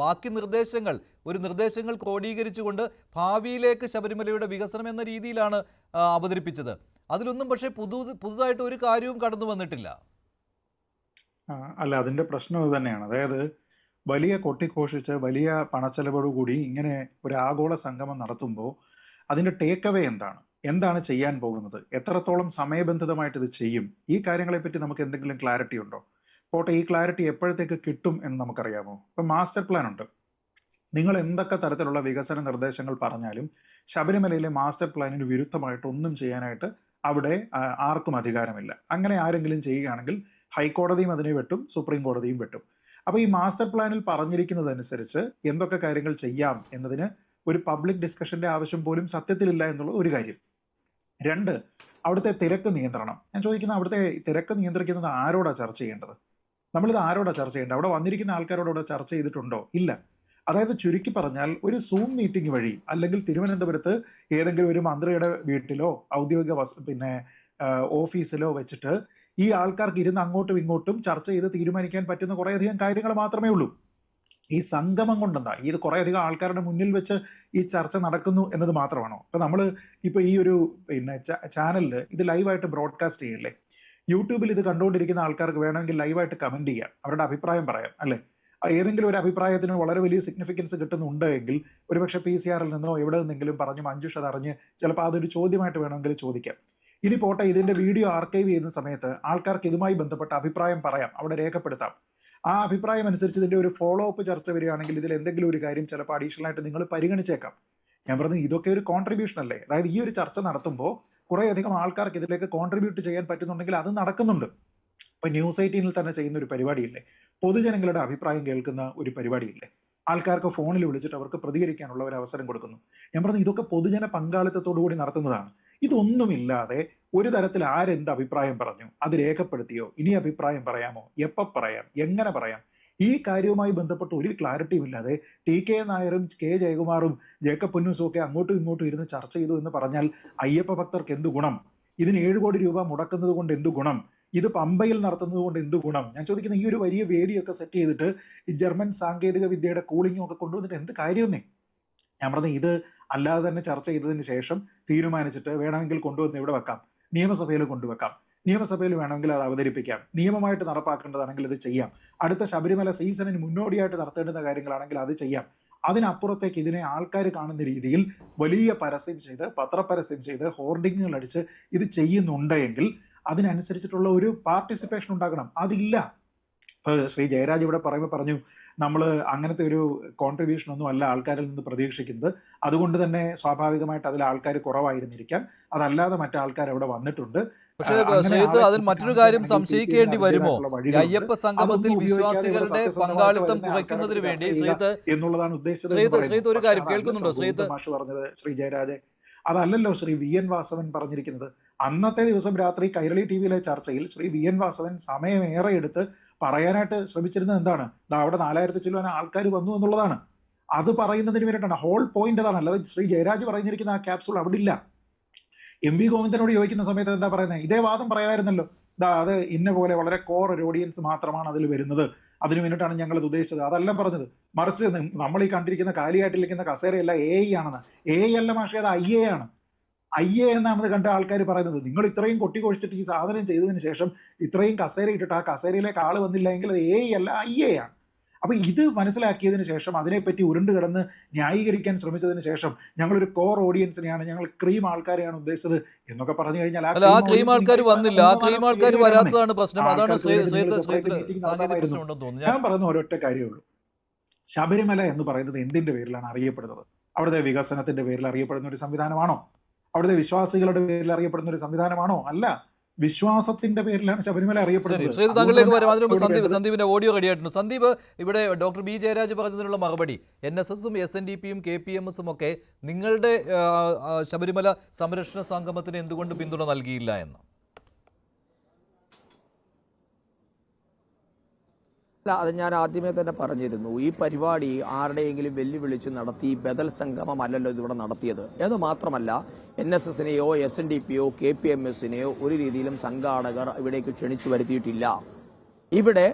ബാക്കി നിർദ്ദേശങ്ങൾ ക്രോഡീകരിച്ചുകൊണ്ട് ഭാവിയിലേക്ക് ശബരിമലയുടെ വികസനം എന്ന രീതിയിലാണ് അവതരിപ്പിച്ചത്. അതിലൊന്നും പക്ഷേ പുതുതായിട്ട് ഒരു കാര്യവും കടന്നു വന്നിട്ടില്ല. അല്ല, അതിന്റെ പ്രശ്നം ഇത് തന്നെയാണ്. അതായത് വലിയ കൊട്ടിഘോഷിച്ച് വലിയ പണച്ചെലവോടുകൂടി ഇങ്ങനെ ഒരു ആഗോള സംഗമം നടത്തുമ്പോൾ അതിന്റെ ടേക്ക് അവേ എന്താണ് ചെയ്യാൻ പോകുന്നത്, എത്രത്തോളം സമയബന്ധിതമായിട്ട് ഇത് ചെയ്യും, ഈ കാര്യങ്ങളെപ്പറ്റി നമുക്ക് എന്തെങ്കിലും ക്ലാരിറ്റി ഉണ്ടോ? പോട്ടെ, ഈ ക്ലാരിറ്റി എപ്പോഴത്തേക്ക് കിട്ടും എന്ന് നമുക്കറിയാമോ? ഇപ്പം മാസ്റ്റർ പ്ലാൻ ഉണ്ട്. നിങ്ങൾ എന്തൊക്കെ തരത്തിലുള്ള വികസന നിർദ്ദേശങ്ങൾ പറഞ്ഞാലും ശബരിമലയിലെ മാസ്റ്റർ പ്ലാനിന് വിരുദ്ധമായിട്ട് ഒന്നും ചെയ്യാനായിട്ട് അവിടെ ആർക്കും അധികാരമില്ല. അങ്ങനെ ആരെങ്കിലും ചെയ്യുകയാണെങ്കിൽ ഹൈക്കോടതിയും അതിനെ വെട്ടും, സുപ്രീം കോടതിയും വെട്ടും. അപ്പൊ ഈ മാസ്റ്റർ പ്ലാനിൽ പറഞ്ഞിരിക്കുന്നതനുസരിച്ച് എന്തൊക്കെ കാര്യങ്ങൾ ചെയ്യാം എന്നതിന് ഒരു പബ്ലിക് ഡിസ്കഷന്റെ ആവശ്യം പോലും സത്യത്തിലില്ല എന്നുള്ള ഒരു കാര്യം. 2, അവിടുത്തെ തിരക്ക് നിയന്ത്രണം. ഞാൻ ചോദിക്കുന്നത്, അവിടുത്തെ തിരക്ക് നിയന്ത്രിക്കുന്നത് ആരോടാ ചർച്ച ചെയ്യേണ്ടത്? നമ്മളിത് ആരോടാ ചർച്ച ചെയ്യേണ്ടത്? അവിടെ വന്നിരിക്കുന്ന ആൾക്കാരോട് ഇവിടെ ചർച്ച ചെയ്തിട്ടുണ്ടോ? ഇല്ല. അതായത് ചുരുക്കി പറഞ്ഞാൽ ഒരു സൂം മീറ്റിംഗ് വഴി അല്ലെങ്കിൽ തിരുവനന്തപുരത്ത് ഏതെങ്കിലും ഒരു മന്ത്രിയുടെ വീട്ടിലോ ഔദ്യോഗിക ഓഫീസിലോ വെച്ചിട്ട് ഈ ആൾക്കാർക്ക് ഇരുന്ന് അങ്ങോട്ടും ഇങ്ങോട്ടും ചർച്ച ചെയ്ത് തീരുമാനിക്കാൻ പറ്റുന്ന കുറേയധികം കാര്യങ്ങൾ മാത്രമേ ഉള്ളൂ. ഈ സംഗമം കൊണ്ടെന്താ ഇത് കുറേയധികം ആൾക്കാരുടെ മുന്നിൽ വെച്ച് ഈ ചർച്ച നടക്കുന്നു എന്നത് മാത്രമാണോ? ഇപ്പൊ നമ്മൾ ഇപ്പൊ ഈ ഒരു ചാനലിൽ ഇത് ലൈവായിട്ട് ബ്രോഡ്കാസ്റ്റ് ചെയ്യല്ലേ, യൂട്യൂബിൽ ഇത് കണ്ടുകൊണ്ടിരിക്കുന്ന ആൾക്കാർക്ക് വേണമെങ്കിൽ ലൈവായിട്ട് കമന്റ് ചെയ്യാം, അവരുടെ അഭിപ്രായം പറയാം അല്ലെ. ഏതെങ്കിലും ഒരു അഭിപ്രായത്തിന് വളരെ വലിയ സിഗ്നിഫിക്കൻസ് കിട്ടുന്നുണ്ട് എങ്കിൽ ഒരുപക്ഷെ PCR നിന്നോ എവിടെ നിന്നെങ്കിലും പറഞ്ഞ് മഞ്ജുഷ അതറിഞ്ഞ് ചിലപ്പോൾ അതൊരു ചോദ്യമായിട്ട് വേണമെങ്കിൽ ചോദിക്കാം. ഇനി പോട്ടെ, ഇതിന്റെ വീഡിയോ ആർക്കൈവ് ചെയ്യുന്ന സമയത്ത് ആൾക്കാർക്ക് ഇതുമായി ബന്ധപ്പെട്ട അഭിപ്രായം പറയാം, അവിടെ രേഖപ്പെടുത്താം. ആ അഭിപ്രായം അനുസരിച്ച് ഇതിന്റെ ഒരു ഫോളോ അപ്പ് ചർച്ച വരികയാണെങ്കിൽ ഇതിൽ എന്തെങ്കിലും ഒരു കാര്യം ചിലപ്പോൾ അഡീഷണൽ ആയിട്ട് നിങ്ങൾ പരിഗണിച്ചേക്കാം. ഞാൻ പറഞ്ഞത് ഇതൊക്കെ ഒരു കോൺട്രിബ്യൂഷൻ അല്ലേ. അതായത് ഈ ഒരു ചർച്ച നടത്തുമ്പോൾ കുറേയധികം ആൾക്കാർക്ക് ഇതിലേക്ക് കോൺട്രിബ്യൂട്ട് ചെയ്യാൻ പറ്റുന്നുണ്ടെങ്കിൽ അത് നടക്കുന്നുണ്ട്. ഇപ്പൊ ന്യൂസ് 18 തന്നെ ചെയ്യുന്ന ഒരു പരിപാടിയില്ലേ, പൊതുജനങ്ങളുടെ അഭിപ്രായം കേൾക്കുന്ന ഒരു പരിപാടിയില്ലേ, ആൾക്കാർക്ക് ഫോണിൽ വിളിച്ചിട്ട് അവർക്ക് പ്രതികരിക്കാനുള്ള ഒരു അവസരം കൊടുക്കുന്നു. ഞാൻ പറഞ്ഞു ഇതൊക്കെ പൊതുജന പങ്കാളിത്തത്തോടു കൂടി നടത്തുന്നതാണ്. ഇതൊന്നുമില്ലാതെ ഒരു തരത്തിൽ ആരെന്ത് അഭിപ്രായം പറഞ്ഞു, അത് രേഖപ്പെടുത്തിയോ, ഇനി അഭിപ്രായം പറയാമോ, എപ്പോൾ പറയാം, എങ്ങനെ പറയാം, ഈ കാര്യവുമായി ബന്ധപ്പെട്ട് ഒരു ക്ലാരിറ്റിയും ഇല്ലാതെ TK നായരും K ജയകുമാറും ജേക്കബ് പൊന്നൂസും ഒക്കെ അങ്ങോട്ടും ഇങ്ങോട്ടും ഇരുന്ന് ചർച്ച ചെയ്തു എന്ന് പറഞ്ഞാൽ അയ്യപ്പ ഭക്തർക്ക് എന്ത് ഗുണം? ഇതിന് 7 കോടി രൂപ മുടക്കുന്നത് കൊണ്ട് എന്ത് ഗുണം? ഇത് പമ്പയിൽ നടത്തുന്നത് കൊണ്ട് എന്ത് ഗുണം? ഞാൻ ചോദിക്കുന്ന ഈ ഒരു വലിയ വേദിയൊക്കെ സെറ്റ് ചെയ്തിട്ട് ഈ ജർമ്മൻ സാങ്കേതിക വിദ്യയുടെ കൂളിംഗും ഒക്കെ കൊണ്ടുവന്നിട്ട് എന്ത് കാര്യമെന്നേ. ഞാൻ പറഞ്ഞത് ഇത് അല്ലാതെ തന്നെ ചർച്ച ചെയ്തതിന് ശേഷം തീരുമാനിച്ചിട്ട് വേണമെങ്കിൽ കൊണ്ടുവന്ന് ഇവിടെ വെക്കാം, നിയമസഭയിൽ കൊണ്ടുവെക്കാം, നിയമസഭയിൽ വേണമെങ്കിൽ അത് അവതരിപ്പിക്കാം, നിയമമായിട്ട് നടപ്പാക്കേണ്ടതാണെങ്കിൽ ഇത് ചെയ്യാം, അടുത്ത ശബരിമല സീസണിന് മുന്നോടിയായിട്ട് നടത്തേണ്ടുന്ന കാര്യങ്ങളാണെങ്കിൽ അത് ചെയ്യാം. അതിനപ്പുറത്തേക്ക് ഇതിനെ ആൾക്കാർ കാണുന്ന രീതിയിൽ വലിയ പരസ്യം ചെയ്ത് പത്രപരസ്യം ചെയ്ത് ഹോർഡിങ്ങുകൾ അടിച്ച് ഇത് ചെയ്യുന്നുണ്ടെങ്കിൽ അതിനനുസരിച്ചിട്ടുള്ള ഒരു പാർട്ടിസിപ്പേഷൻ ഉണ്ടാകണം. അതില്ല. ഇപ്പൊ ശ്രീ ജയരാജ് ഇവിടെ പറഞ്ഞു നമ്മൾ അങ്ങനത്തെ ഒരു കോൺട്രിബ്യൂഷൻ ഒന്നും അല്ല ആൾക്കാരിൽ നിന്ന് പ്രതീക്ഷിക്കുന്നത്, അതുകൊണ്ട് തന്നെ സ്വാഭാവികമായിട്ട് അതിൽ ആൾക്കാർ കുറവായിരുന്നിരിക്കാം, അതല്ലാതെ മറ്റാൾക്കാർ അവിടെ വന്നിട്ടുണ്ട്. പക്ഷേ അതിൽ മറ്റൊരു കാര്യം സംശയിക്കേണ്ടി വരുമോ? അയ്യപ്പ സംഗമത്തിൽ വിശ്വാസികളുടെ പങ്കാളിത്തം കുറയ്ക്കുന്നതിന് വേണ്ടി എന്നുള്ളതാണ് ഉദ്ദേശിച്ചത്. ഒരു കാര്യം കേൾക്കുന്നുണ്ടോ മാഷ് പറഞ്ഞത് ശ്രീ ജയരാജ്? അതല്ലല്ലോ ശ്രീ VN വാസവൻ പറഞ്ഞിരിക്കുന്നത്. അന്നത്തെ ദിവസം രാത്രി കൈരളി TVയിലെ ചർച്ചയിൽ ശ്രീ VN വാസവൻ സമയമേറെ എടുത്ത് പറയാനായിട്ട് ശ്രമിച്ചിരുന്നത് എന്താണ്? അവിടെ 4000 ചില്ലുവാൻ ആൾക്കാർ വന്നു എന്നുള്ളതാണ്. അത് പറയുന്നതിന് വേണ്ടിയിട്ടാണ്. ഹോൾ പോയിന്റ് അതാണ്. അല്ലാതെ ശ്രീ ജയരാജ് പറഞ്ഞിരിക്കുന്ന ആ ക്യാപ്സൂൾ അവിടെ ഇല്ല. MV ഗോവിന്ദനോട് ചോദിക്കുന്ന സമയത്ത് എന്താ പറയുന്നത്? ഇതേ വാദം പറയാമായിരുന്നല്ലോ. അത് ഇന്ന പോലെ വളരെ കോർ ഒരു ഓഡിയൻസ് മാത്രമാണ് അതിൽ വരുന്നത്, അതിനു വേണ്ടിയിട്ടാണ് ഞങ്ങൾ ഇത് ഉദ്ദേശിച്ചത്. അതെല്ലാം പറഞ്ഞത്. മറിച്ച് നമ്മൾ ഈ കണ്ടിരിക്കുന്ന കാലിയായിട്ടിരിക്കുന്ന കസേരയല്ല AI ആണെന്ന്. AI അല്ല മാഷേ, അത് IA ആണ്. IA എന്നാണ് കണ്ട ആൾക്കാർ പറയുന്നത്. നിങ്ങൾ ഇത്രയും കൊട്ടിക്കൊഴിച്ചിട്ട് ഈ സാധനം ചെയ്തതിന് ശേഷം ഇത്രയും കസേര ഇട്ടിട്ട് ആ കസേരയിലേക്ക് ആള് വന്നില്ല എങ്കിൽ അത് AI അല്ല, IA ആണ്. അപ്പൊ ഇത് മനസ്സിലാക്കിയതിന് ശേഷം അതിനെപ്പറ്റി ഉരുണ്ട് കിടന്ന് ന്യായീകരിക്കാൻ ശ്രമിച്ചതിന് ശേഷം ഞങ്ങളൊരു കോർ ഓഡിയൻസിനെയാണ്, ഞങ്ങൾ ക്രീം ആൾക്കാരെയാണ് ഉദ്ദേശിച്ചത് എന്നൊക്കെ പറഞ്ഞു കഴിഞ്ഞാൽ ആ ക്രീം ആൾക്കാർ വന്നില്ല. ആ ക്രീം ആൾക്കാർ വരാത്തതാണ് പ്രശ്നം. അതാണ് ഞാൻ പറയുന്ന ഒരൊറ്റ കാര്യമുള്ളൂ. ശബരിമല എന്ന് പറയുന്നത് എന്തിന്റെ പേരിലാണ് അറിയപ്പെടുന്നത്? അവിടുത്തെ വികസനത്തിന്റെ പേരിൽ അറിയപ്പെടുന്ന ഒരു സംവിധാനമാണോ? അവിടുത്തെ വിശ്വാസികളുടെ പേരിൽ അറിയപ്പെടുന്ന ഒരു സംവിധാനമാണോ? അല്ല, വിശ്വാസത്തിന്റെ പേരിലാണ് ശബരിമല അറിയപ്പെടുന്നത്. ശ്രീ താങ്കളിലേക്ക് വരാം. അതിന് മുമ്പ് സന്ദീപിന്റെ ഓഡിയോ റെഡിയായിട്ടുണ്ട്. സന്ദീപ്, ഇവിടെ ഡോക്ടർ B ജയരാജ് പറഞ്ഞതിനുള്ള മറുപടി, NSSും SNDPയും KPMSും ഒക്കെ നിങ്ങളുടെ ശബരിമല സംരക്ഷണ സംഗമത്തിന് എന്തുകൊണ്ട് പിന്തുണ നൽകിയില്ല എന്ന്. അല്ല, അത് ഞാൻ ആദ്യമേ തന്നെ പറഞ്ഞിരുന്നു. ഈ പരിപാടി ആരുടെയെങ്കിലും വെല്ലുവിളിച്ച് നടത്തി ബദൽ സംഗമമല്ലല്ലോ ഇതിവിടെ നടത്തിയത് എന്ന് മാത്രമല്ല, NSSനെയോ SNDPയോ KPMSനെയോ ഒരു രീതിയിലും സംഘാടകർ ഇവിടേക്ക് ക്ഷണിച്ചു വരുത്തിയിട്ടില്ല. ഇവിടെ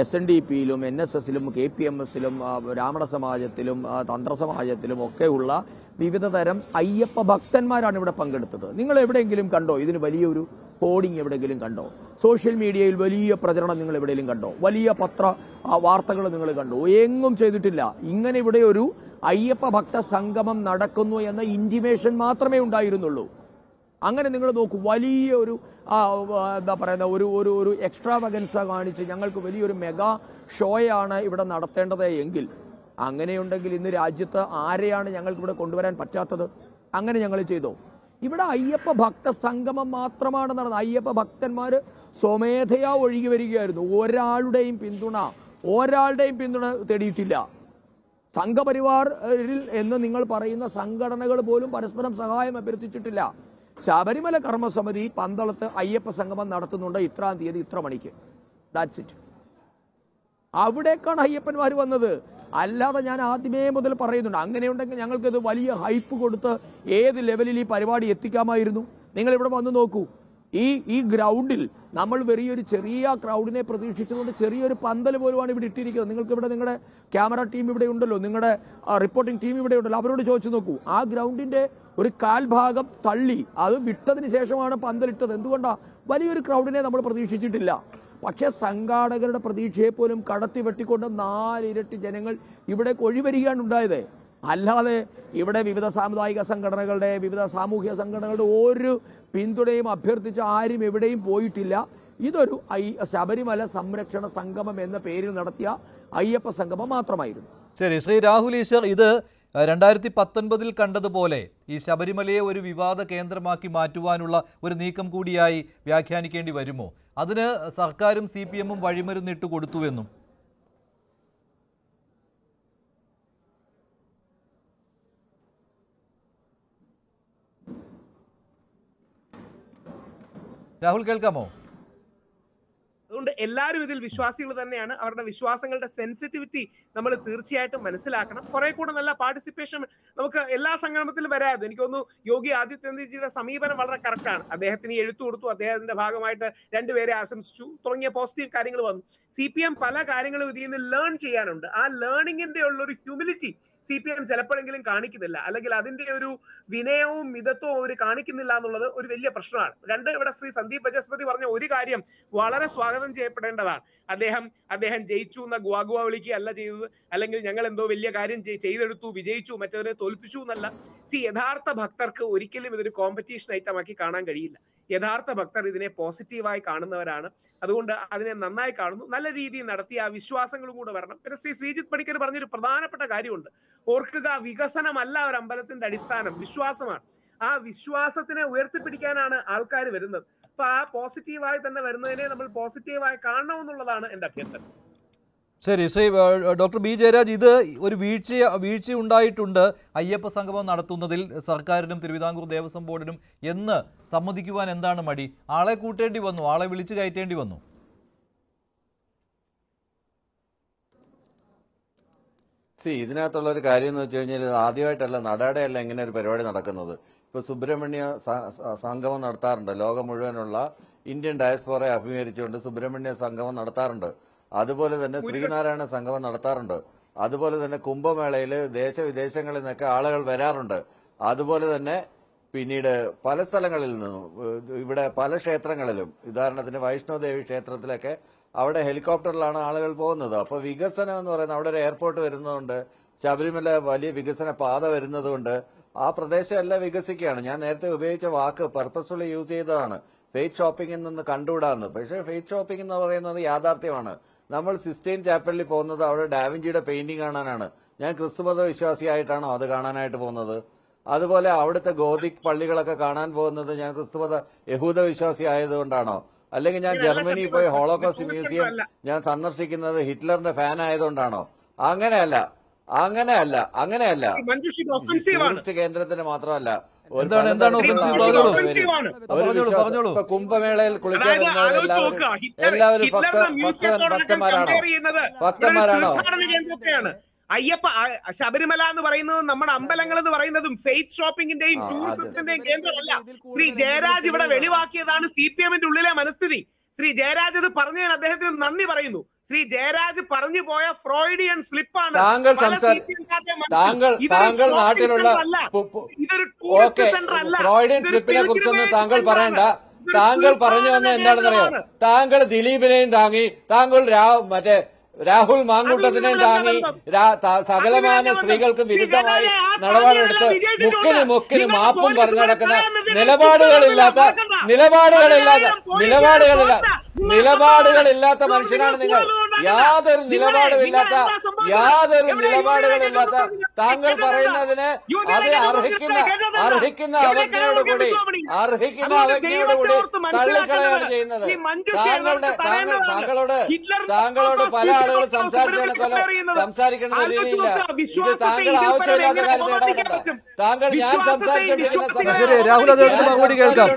SNDPയിലും NSSലും KPMSലും ബ്രാഹ്മണ സമാജത്തിലും തന്ത്രസമാജത്തിലും ഒക്കെയുള്ള വിവിധ തരം അയ്യപ്പ ഭക്തന്മാരാണ് ഇവിടെ പങ്കെടുത്തത്. നിങ്ങൾ എവിടെയെങ്കിലും കണ്ടോ ഇതിന് വലിയൊരു ഹോർഡിംഗ്? എവിടെയെങ്കിലും കണ്ടോ? സോഷ്യൽ മീഡിയയിൽ വലിയ പ്രചരണം നിങ്ങൾ എവിടെയെങ്കിലും കണ്ടോ? വലിയ പത്ര വാർത്തകൾ നിങ്ങൾ കണ്ടോ? എങ്ങും ചെയ്തിട്ടില്ല. ഇങ്ങനെ ഇവിടെ ഒരു അയ്യപ്പ ഭക്ത സംഗമം നടക്കുന്നു എന്ന ഇൻറ്റിമേഷൻ മാത്രമേ ഉണ്ടായിരുന്നുള്ളൂ. അങ്ങനെ നിങ്ങൾ നോക്കൂ, വലിയ ഒരു എന്താ പറയുന്ന ഒരു എക്സ്ട്രാവഗൻസ കാണിച്ച് ഞങ്ങൾക്ക് വലിയൊരു മെഗാ ഷോയാണ് ഇവിടെ നടത്തേണ്ടത് എങ്കിൽ, അങ്ങനെയുണ്ടെങ്കിൽ ഇന്ന് രാജ്യത്ത് ആരെയാണ് ഞങ്ങൾക്ക് ഇവിടെ കൊണ്ടുവരാൻ പറ്റാത്തത്? അങ്ങനെ ഞങ്ങൾ ചെയ്തോ? ഇവിടെ അയ്യപ്പ ഭക്ത സംഗമം മാത്രമാണ് നടന്നത്. അയ്യപ്പ ഭക്തന്മാർ സ്വമേധയാ ഒഴുകി വരികയായിരുന്നു. ഒരാളുടെയും പിന്തുണ തേടിയിട്ടില്ല. സംഘപരിവാറിൽ എന്ന് നിങ്ങൾ പറയുന്ന സംഘടനകൾ പോലും പരസ്പരം സഹായം അഭ്യർത്ഥിച്ചിട്ടില്ല. ശബരിമല കർമ്മസമിതി പന്തളത്ത് അയ്യപ്പ സംഗമം നടത്തുന്നുണ്ട്, ഇത്രാം തീയതി ഇത്ര മണിക്ക്, ദാറ്റ്സ് ഇറ്റ്. അവിടേക്കാണ് അയ്യപ്പന്മാർ വന്നത്. അല്ലാതെ ഞാൻ ആദ്യമേ മുതൽ പറയുന്നുണ്ട്, അങ്ങനെയുണ്ടെങ്കിൽ ഞങ്ങൾക്കിത് വലിയ ഹൈപ്പ് കൊടുത്ത് ഏത് ലെവലിൽ ഈ പരിപാടി എത്തിക്കാമായിരുന്നു. നിങ്ങൾ ഇവിടെ വന്ന് നോക്കൂ, ഈ ഗ്രൗണ്ടിൽ നമ്മൾ വലിയൊരു ചെറിയ ക്രൗഡിനെ പ്രതീക്ഷിച്ചുകൊണ്ട് ചെറിയൊരു പന്തൽ പോലുമാണ് ഇവിടെ ഇട്ടിരിക്കുന്നത്. നിങ്ങൾക്ക് ഇവിടെ നിങ്ങളുടെ ക്യാമറ ടീം ഇവിടെ ഉണ്ടല്ലോ, നിങ്ങളുടെ റിപ്പോർട്ടിംഗ് ടീം ഇവിടെ ഉണ്ടല്ലോ, അവരോട് ചോദിച്ചു നോക്കൂ. ആ ഗ്രൗണ്ടിന്റെ ഒരു കാൽഭാഗം തള്ളി അത് വിട്ടതിന് ശേഷമാണ് പന്തലിട്ടത്. എന്തുകൊണ്ടാണ്? വലിയൊരു ക്രൗഡിനെ നമ്മൾ പ്രതീക്ഷിച്ചിട്ടില്ല. പക്ഷേ സംഘാടകരുടെ പ്രതീക്ഷയെ പോലും കടത്തി വെട്ടിക്കൊണ്ട് 4 ഇരട്ടി ജനങ്ങൾ ഇവിടെ ഒഴിവരികയാണ് ഉണ്ടായത്. അല്ലാതെ ഇവിടെ വിവിധ സാമുദായിക സംഘടനകളുടെ, വിവിധ സാമൂഹ്യ സംഘടനകളുടെ ഒരു പിന്തുണയും അഭ്യർത്ഥിച്ച് ആരും എവിടെയും പോയിട്ടില്ല. ഇതൊരു ശബരിമല സംരക്ഷണ സംഗമം എന്ന പേരിൽ നടത്തിയ അയ്യപ്പ സംഗമം മാത്രമായിരുന്നു. ശരി, ശ്രീ രാഹുൽ ഈശ്വർ, ഇത് 2019 കണ്ടതുപോലെ ഈ ശബരിമലയെ ഒരു വിവാദ കേന്ദ്രമാക്കി മാറ്റുവാനുള്ള ഒരു നീക്കം കൂടിയായി വ്യാഖ്യാനിക്കേണ്ടി വരുമോ? അതിന് സർക്കാരും CPM-ഉം വഴിമരുന്നിട്ട് കൊടുത്തുവെന്നും. രാഹുൽ, കേൾക്കാമോ? അതുകൊണ്ട് എല്ലാവരും ഇതിൽ വിശ്വാസികൾ തന്നെയാണ്. അവരുടെ വിശ്വാസങ്ങളുടെ സെൻസിറ്റിവിറ്റി നമ്മൾ തീർച്ചയായിട്ടും മനസ്സിലാക്കണം. കുറെ കൂടെ നല്ല പാർട്ടിസിപ്പേഷൻ നമുക്ക് എല്ലാ സംഗമത്തിലും വരാതെ. എനിക്ക് തോന്നുന്നു യോഗി ആദിത്യനാഥ്ജിയുടെ സമീപനം വളരെ കറക്റ്റാണ്. അദ്ദേഹത്തിന് എഴുത്തു കൊടുത്തു, അദ്ദേഹത്തിന്റെ ഭാഗമായിട്ട് 2 പേരെ ആശംസിച്ചു തുടങ്ങിയ പോസിറ്റീവ് കാര്യങ്ങൾ വന്നു. CPM പല കാര്യങ്ങളും ഇതിൽ നിന്ന് ലേൺ ചെയ്യാനുണ്ട്. ആ ലേണിംഗിന്റെ ഉള്ളൊരു ഹ്യൂമിലിറ്റി CPM ചിലപ്പോഴെങ്കിലും കാണിക്കുന്നില്ല, അല്ലെങ്കിൽ അതിന്റെ ഒരു വിനയവും മിതത്വവും അവർ കാണിക്കുന്നില്ല എന്നുള്ളത് ഒരു വലിയ പ്രശ്നമാണ്. ഇവിടെ ശ്രീ സന്ദീപ് വാചസ്പതി പറഞ്ഞ ഒരു കാര്യം വളരെ സ്വാഗതം ചെയ്യപ്പെടേണ്ടതാണ്. അദ്ദേഹം ജയിച്ചു എന്ന ഗുവാഗുവ വിളിക്കുകയല്ല ചെയ്തത്, അല്ലെങ്കിൽ ഞങ്ങൾ എന്തോ വലിയ കാര്യം ചെയ്തെടുത്തു, വിജയിച്ചു, മറ്റവരെ തോൽപ്പിച്ചു എന്നല്ല. യഥാർത്ഥ ഭക്തർക്ക് ഒരിക്കലും ഇതൊരു കോമ്പറ്റീഷൻ ഐറ്റമാക്കി കാണാൻ കഴിയില്ല. യഥാർത്ഥ ഭക്തർ ഇതിനെ പോസിറ്റീവായി കാണുന്നവരാണ്. അതുകൊണ്ട് അതിനെ നന്നായി കാണുന്നു. നല്ല രീതിയിൽ നടത്തി ആ വിശ്വാസങ്ങളും കൂടെ വരണം. പിന്നെ ശ്രീ ശ്രീജിത്ത് പണിക്കർ പറഞ്ഞൊരു പ്രധാനപ്പെട്ട കാര്യമുണ്ട്. ഓർക്കുക, വികസനമല്ല ഒരു അമ്പലത്തിന്റെ അടിസ്ഥാനം, വിശ്വാസമാണ്. ആ വിശ്വാസത്തിനെ ഉയർത്തിപ്പിടിക്കാനാണ് ആൾക്കാർ വരുന്നത്. അപ്പൊ ആ പോസിറ്റീവായി തന്നെ വരുന്നതിനെ നമ്മൾ പോസിറ്റീവായി കാണണമെന്നുള്ളതാണ് എന്റെ അഭ്യർത്ഥന. ശരി, ശ്രീ ഡോക്ടർ ബി ജയരാജ്, ഇത് ഒരു വീഴ്ച ഉണ്ടായിട്ടുണ്ട് അയ്യപ്പ സംഗമം നടത്തുന്നതിൽ സർക്കാരിനും തിരുവിതാംകൂർ ദേവസ്വം ബോർഡിനും എന്ന് സമ്മതിക്കുവാൻ എന്താണ് മടി? ആളെ കൂട്ടേണ്ടി വന്നു, ആളെ വിളിച്ചു കയറ്റേണ്ടി വന്നു. ഇതിനകത്തുള്ള ഒരു കാര്യം എന്ന് വെച്ച് കഴിഞ്ഞാൽ, ആദ്യമായിട്ടല്ല, നടയുടെയല്ല ഇങ്ങനെ ഒരു പരിപാടി നടക്കുന്നത്. ഇപ്പൊ സുബ്രഹ്മണ്യ സംഗമം നടത്താറുണ്ട്. ലോകം മുഴുവനുള്ള ഇന്ത്യൻ ഡയസ്പോറയെ അഭിമുഖീകരിച്ചുകൊണ്ട് സുബ്രഹ്മണ്യ സംഗമം നടത്താറുണ്ട്. അതുപോലെ തന്നെ ശ്രീനാരായണ സംഗമം നടത്താറുണ്ട്. അതുപോലെ തന്നെ കുംഭമേളയിൽ ദേശവിദേശങ്ങളിൽ നിന്നൊക്കെ ആളുകൾ വരാറുണ്ട്. അതുപോലെ തന്നെ പിന്നീട് പല സ്ഥലങ്ങളിൽ നിന്നും, ഇവിടെ പല ക്ഷേത്രങ്ങളിലും, ഉദാഹരണത്തിന് വൈഷ്ണോദേവി ക്ഷേത്രത്തിലൊക്കെ അവിടെ ഹെലികോപ്റ്ററിലാണ് ആളുകൾ പോകുന്നത്. അപ്പൊ വികസനം എന്ന് പറയുന്നത്, അവിടെ ഒരു എയർപോർട്ട് വരുന്നതുകൊണ്ട്, ശബരിമല വലിയ വികസന പാത വരുന്നതുകൊണ്ട് ആ പ്രദേശം എല്ലാം വികസിക്കുകയാണ്. ഞാൻ നേരത്തെ ഉപയോഗിച്ച വാക്ക് പർപ്പസ്ഫുള്ളി യൂസ് ചെയ്തതാണ്, ഫെയ്ത്ത് ഷോപ്പിംഗിൽ നിന്ന് കണ്ടുകൂടാന്ന്. പക്ഷേ ഫെയ്ത്ത് ഷോപ്പിംഗ് എന്ന് പറയുന്നത് യാഥാർത്ഥ്യമാണ്. നമ്മൾ സിസ്റ്റൈൻ ചാപ്പലിൽ പോകുന്നത് അവിടെ ഡാവിഞ്ചിയുടെ പെയിന്റിംഗ് കാണാനാണ്. ഞാൻ ക്രിസ്തുമത വിശ്വാസിയായിട്ടാണോ അത് കാണാനായിട്ട് പോകുന്നത്? അതുപോലെ അവിടുത്തെ ഗോതിക് പള്ളികളൊക്കെ കാണാൻ പോകുന്നത് ഞാൻ ക്രിസ്തുമത യഹൂദ വിശ്വാസി ആയതുകൊണ്ടാണോ? അല്ലെങ്കിൽ ഞാൻ ജർമ്മനിയിൽ പോയി ഹോളോകോസ്റ്റ് മ്യൂസിയം ഞാൻ സന്ദർശിക്കുന്നത് ഹിറ്റ്ലറിന്റെ ഫാൻ ആയതുകൊണ്ടാണോ? അങ്ങനെയല്ല. ടൂറിസ്റ്റ് കേന്ദ്രത്തിന് മാത്രമല്ല, കുംഭമേളയിൽ കുളിക്കാൻ എല്ലാവരും ഭക്തന്മാരാണോ? അയ്യപ്പ ശബരിമല എന്ന് പറയുന്നത്, നമ്മുടെ അമ്പലങ്ങൾ എന്ന് പറയുന്നതും ഫെയ്ത്ത് ഷോപ്പിംഗിന്റെയും ടൂറിസത്തിന്റെയും കേന്ദ്രമല്ല. ശ്രീ ജയരാജ് ഇവിടെ വെളിവാക്കിയതാണ് CPM-ന്റെ ഉള്ളിലെ മനസ്ഥിതി. ശ്രീ ജയരാജ് ഇത് പറഞ്ഞതിന് അദ്ദേഹത്തിന് നന്ദി പറയുന്നു. ശ്രീ ജയരാജ് പറഞ്ഞു പോയ ഫ്രോയിഡിയൻ സ്ലിപ്പാണ്. താങ്കൾ നാട്ടിലുള്ള ഇതൊരു ടൂറിസ്റ്റ് സെന്റർ അല്ല. ഫ്രോയിഡിയൻ സ്ലിപ്പിനെ കുറിച്ചൊന്നും താങ്കൾ പറയണ്ട. താങ്കൾ പറഞ്ഞു വന്ന എന്താണെന്നറിയോ? താങ്കൾ ദിലീപിനെയും താങ്ങി, താങ്കൾ രാഹുൽ മാങ്കൂട്ടത്തിനെയും താങ്ങി, സകലമാന സ്ത്രീകൾക്ക് വിരുദ്ധമായി നിലപാടെടുത്ത് മുക്കിന് മാപ്പും പറഞ്ഞു നടക്കുന്ന നിലപാടുകളില്ലാത്ത മനുഷ്യനാണ് നിങ്ങൾ. യാതൊരു നിലപാടുമില്ലാത്ത താങ്കൾ പറയുന്നതിന് അത് അർഹിക്കുന്ന അവജ്ഞയോടുകൂടി തള്ളിക്കളയാണ് ചെയ്യുന്നത്. താങ്കളോട് പല ആളുകൾ സംസാരിക്കുന്ന രീതിയില്ല. ഇത് താങ്കൾ ആവശ്യമില്ലാത്ത കാര്യത്തിൽ താങ്കൾ ഞാൻ സംസാരിച്ചിട്ടില്ല. രാഹുൽ, അദ്ദേഹത്തിന് മറുപടി കേൾക്കാം.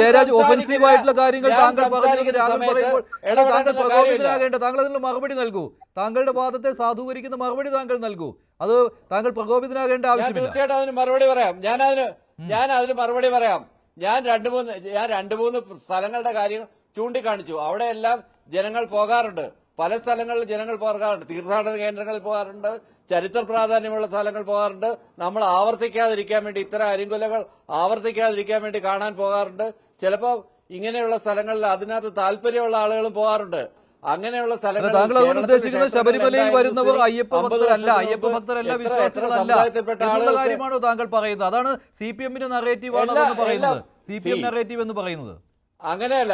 ജയരാജ് ഒഫൻസീവായിട്ടുള്ള കാര്യങ്ങൾ താങ്കൾ പറഞ്ഞെങ്കിൽ രാഹുൽ പറയുമ്പോൾ താങ്കൾ പ്രകോപിതനാകേണ്ട. താങ്കൾ അതിന് മറുപടി നൽകൂ. താങ്കളുടെ വാദത്തെ സാധൂകരിക്കുന്ന മറുപടി താങ്കൾ നൽകൂ. അത് താങ്കൾ പ്രകോപിതനാകേണ്ട ആവശ്യമില്ല. തീർച്ചയായിട്ടും അതിന് മറുപടി പറയാം. ഞാൻ അതിന് മറുപടി പറയാം. ഞാൻ രണ്ട് മൂന്ന് സ്ഥലങ്ങളുടെ കാര്യം ചൂണ്ടിക്കാണിച്ചു. അവിടെയെല്ലാം ജനങ്ങൾ പോകാറുണ്ട്. പല സ്ഥലങ്ങളിൽ ജനങ്ങൾ പോകാറുണ്ട്. തീർത്ഥാടന കേന്ദ്രങ്ങളിൽ പോകാറുണ്ട്. ചരിത്ര പ്രാധാന്യമുള്ള സ്ഥലങ്ങൾ പോകാറുണ്ട്. നമ്മൾ ആവർത്തിക്കാതിരിക്കാൻ വേണ്ടി, ഇത്തരം അരിങ്കൊലകൾ ആവർത്തിക്കാതിരിക്കാൻ വേണ്ടി കാണാൻ പോകാറുണ്ട്. ചിലപ്പോൾ ഇങ്ങനെയുള്ള സ്ഥലങ്ങളിൽ അതിനകത്ത് താല്പര്യമുള്ള ആളുകളും പോകാറുണ്ട്. അങ്ങനെയുള്ള സ്ഥലങ്ങളിൽ താങ്കൾ അതുകൊണ്ട് ഉദ്ദേശിക്കുന്നത് ശബരിമലയിൽ വരുന്നവർ അയ്യപ്പ ഭക്തരല്ല, വിശ്വാസികളല്ല എന്നുള്ള കാര്യമാണോ താങ്കൾ പറയുന്നത്? അതാണ് CPM നറേറ്റീവാണ് പറയുന്നത്, CPM നറേറ്റീവ് എന്ന് പറയുന്നത്. അങ്ങനെയല്ല,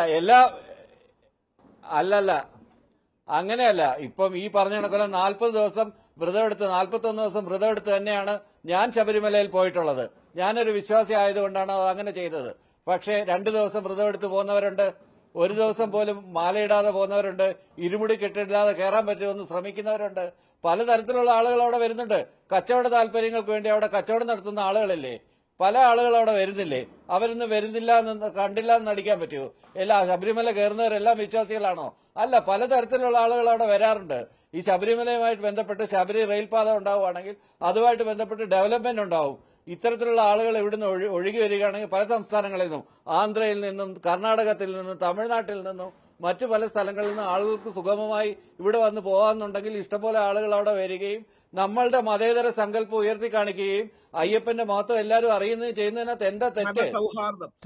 അങ്ങനെയല്ല. ഇപ്പം ഈ പറഞ്ഞ കണക്കുള്ള 40 ദിവസം വ്രതമെടുത്ത് 41 ദിവസം വ്രതമെടുത്ത് തന്നെയാണ് ഞാൻ ശബരിമലയിൽ പോയിട്ടുള്ളത്. ഞാനൊരു വിശ്വാസി ആയതുകൊണ്ടാണ് അത് അങ്ങനെ ചെയ്തത്. പക്ഷേ 2 ദിവസം വ്രതമെടുത്ത് പോകുന്നവരുണ്ട്, 1 ദിവസം പോലും മാലയിടാതെ പോകുന്നവരുണ്ട്, ഇരുമുടി കെട്ടിടാതെ കയറാൻ പറ്റുമെന്ന് ശ്രമിക്കുന്നവരുണ്ട്. പലതരത്തിലുള്ള ആളുകൾ അവിടെ വരുന്നുണ്ട്. കച്ചവട താല്പര്യങ്ങൾക്ക് വേണ്ടി അവിടെ കച്ചവടം നടത്തുന്ന ആളുകളില്ലേ, പല ആളുകൾ അവിടെ വരുന്നില്ലേ? അവരൊന്നും വരുന്നില്ല എന്ന് കണ്ടില്ല എന്ന് നടിക്കാൻ പറ്റുമോ? ശബരിമല കയറുന്നവരെല്ലാം വിശ്വാസികളാണോ? അല്ല, പലതരത്തിലുള്ള ആളുകൾ അവിടെ വരാറുണ്ട്. ഈ ശബരിമലയുമായിട്ട് ബന്ധപ്പെട്ട് ശബരി റെയിൽപാത ഉണ്ടാവുകയാണെങ്കിൽ അതുമായിട്ട് ബന്ധപ്പെട്ട് ഡെവലപ്മെന്റ് ഉണ്ടാവും. ഇത്തരത്തിലുള്ള ആളുകൾ ഇവിടുന്ന് ഒഴുകി വരികയാണെങ്കിൽ പല സംസ്ഥാനങ്ങളിൽ നിന്നും, ആന്ധ്രയിൽ നിന്നും, കർണാടകത്തിൽ നിന്നും, തമിഴ്നാട്ടിൽ നിന്നും, മറ്റു പല സ്ഥലങ്ങളിൽ നിന്നും ആളുകൾക്ക് സുഗമമായി ഇവിടെ വന്ന് പോകാമെന്നുണ്ടെങ്കിൽ ഇഷ്ടംപോലെ ആളുകൾ അവിടെ വരികയും നമ്മളുടെ മതേതര സങ്കല്പം ഉയർത്തി കാണിക്കുകയും അയ്യപ്പന്റെ മഹത്വം എല്ലാവരും അറിയുന്നത് ചെയ്യുന്നതിനകത്ത് എന്താ തെറ്റ്?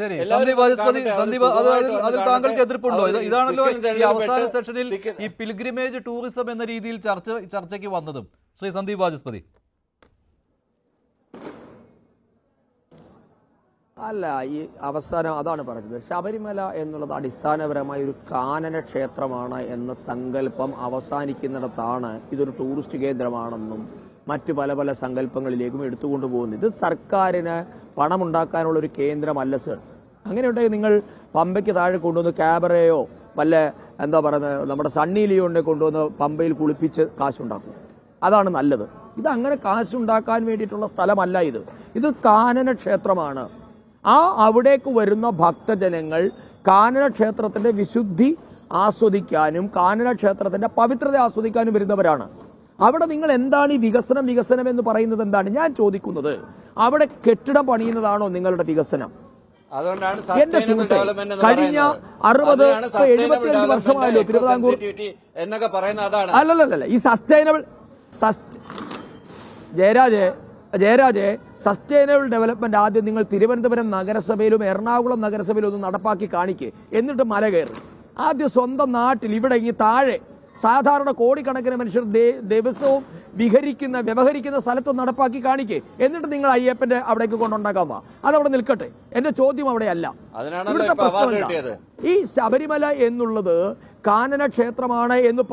ശരി, സന്ദീപ് അതിൽ താങ്കൾക്ക് എതിർപ്പുണ്ടോ? ഇതാണല്ലോ ഈ അവസാന സെഷനിൽ ഈ പിൽഗ്രിമേജ് ടൂറിസം എന്ന രീതിയിൽ ചർച്ചയ്ക്ക് വന്നതും. ശ്രീ സന്ദീപ് വാചസ്പതി. അല്ല, ഈ അവസാനം അതാണ് പറഞ്ഞത്. ശബരിമല എന്നുള്ളത് അടിസ്ഥാനപരമായ ഒരു കാനന ക്ഷേത്രമാണ് എന്ന സങ്കല്പം അവസാനിക്കുന്നിടത്താണ് ഇതൊരു ടൂറിസ്റ്റ് കേന്ദ്രമാണെന്നും മറ്റു പല പല സങ്കല്പങ്ങളിലേക്കും എടുത്തുകൊണ്ടു പോകുന്നത്. ഇത് സർക്കാരിന് പണമുണ്ടാക്കാനുള്ള ഒരു കേന്ദ്രമല്ല സർ. അങ്ങനെയുണ്ടെങ്കിൽ നിങ്ങൾ പമ്പയ്ക്ക് താഴെ കൊണ്ടുവന്ന് ക്യാബറയോ വല്ല എന്താ പറയുന്നത് നമ്മുടെ സണ്ണി ലിയോണിനെ കൊണ്ടുവന്ന് പമ്പയിൽ കുളിപ്പിച്ച് കാശുണ്ടാക്കും. അതാണ് നല്ലത്. ഇത് അങ്ങനെ കാശുണ്ടാക്കാൻ വേണ്ടിയിട്ടുള്ള സ്ഥലമല്ല. ഇത് കാനന ക്ഷേത്രമാണ്. അവിടേക്ക് വരുന്ന ഭക്തജനങ്ങൾ കാനന ക്ഷേത്രത്തിന്റെ വിശുദ്ധി ആസ്വദിക്കാനും കാനന ക്ഷേത്രത്തിന്റെ പവിത്രത ആസ്വദിക്കാനും വരുന്നവരാണ്. അവിടെ നിങ്ങൾ എന്താണ് ഈ വികസനം എന്ന് പറയുന്നത്? എന്താണ് ഞാൻ ചോദിക്കുന്നത്? അവിടെ കെട്ടിടം പണിയുന്നതാണോ നിങ്ങളുടെ വികസനം? എന്റെ സുഹൃത്തെ, കഴിഞ്ഞ 60-75 വർഷമായല്ലോ തിരുവിതാംകൂർ എന്നൊക്കെ പറയുന്ന അതാണ്. അല്ലല്ല, ഈ സസ്റ്റൈനബിൾ ജയരാജെ സസ്റ്റൈനബിൾ ഡെവലപ്മെന്റ് ആദ്യം നിങ്ങൾ തിരുവനന്തപുരം നഗരസഭയിലും എറണാകുളം നഗരസഭയിലും ഒന്ന് നടപ്പാക്കി കാണിക്കുക. എന്നിട്ട് മല കയറും. ആദ്യം സ്വന്തം നാട്ടിൽ ഇവിടെ ഈ താഴെ സാധാരണ കോടിക്കണക്കിന് മനുഷ്യർ ദിവസവും വ്യവഹരിക്കുന്ന സ്ഥലത്ത് നടപ്പാക്കി കാണിക്കേ. എന്നിട്ട് നിങ്ങൾ അയ്യപ്പന്റെ അവിടേക്ക് കൊണ്ടുണ്ടാക്കാൻ വാ. അതവിടെ നിൽക്കട്ടെ. എന്റെ ചോദ്യം അവിടെയല്ല. ഇവിടുത്തെ പ്രശ്നം എന്താ? ഈ ശബരിമല എന്നുള്ളത് കാനന ക്ഷേത്രമാണ് എന്ന്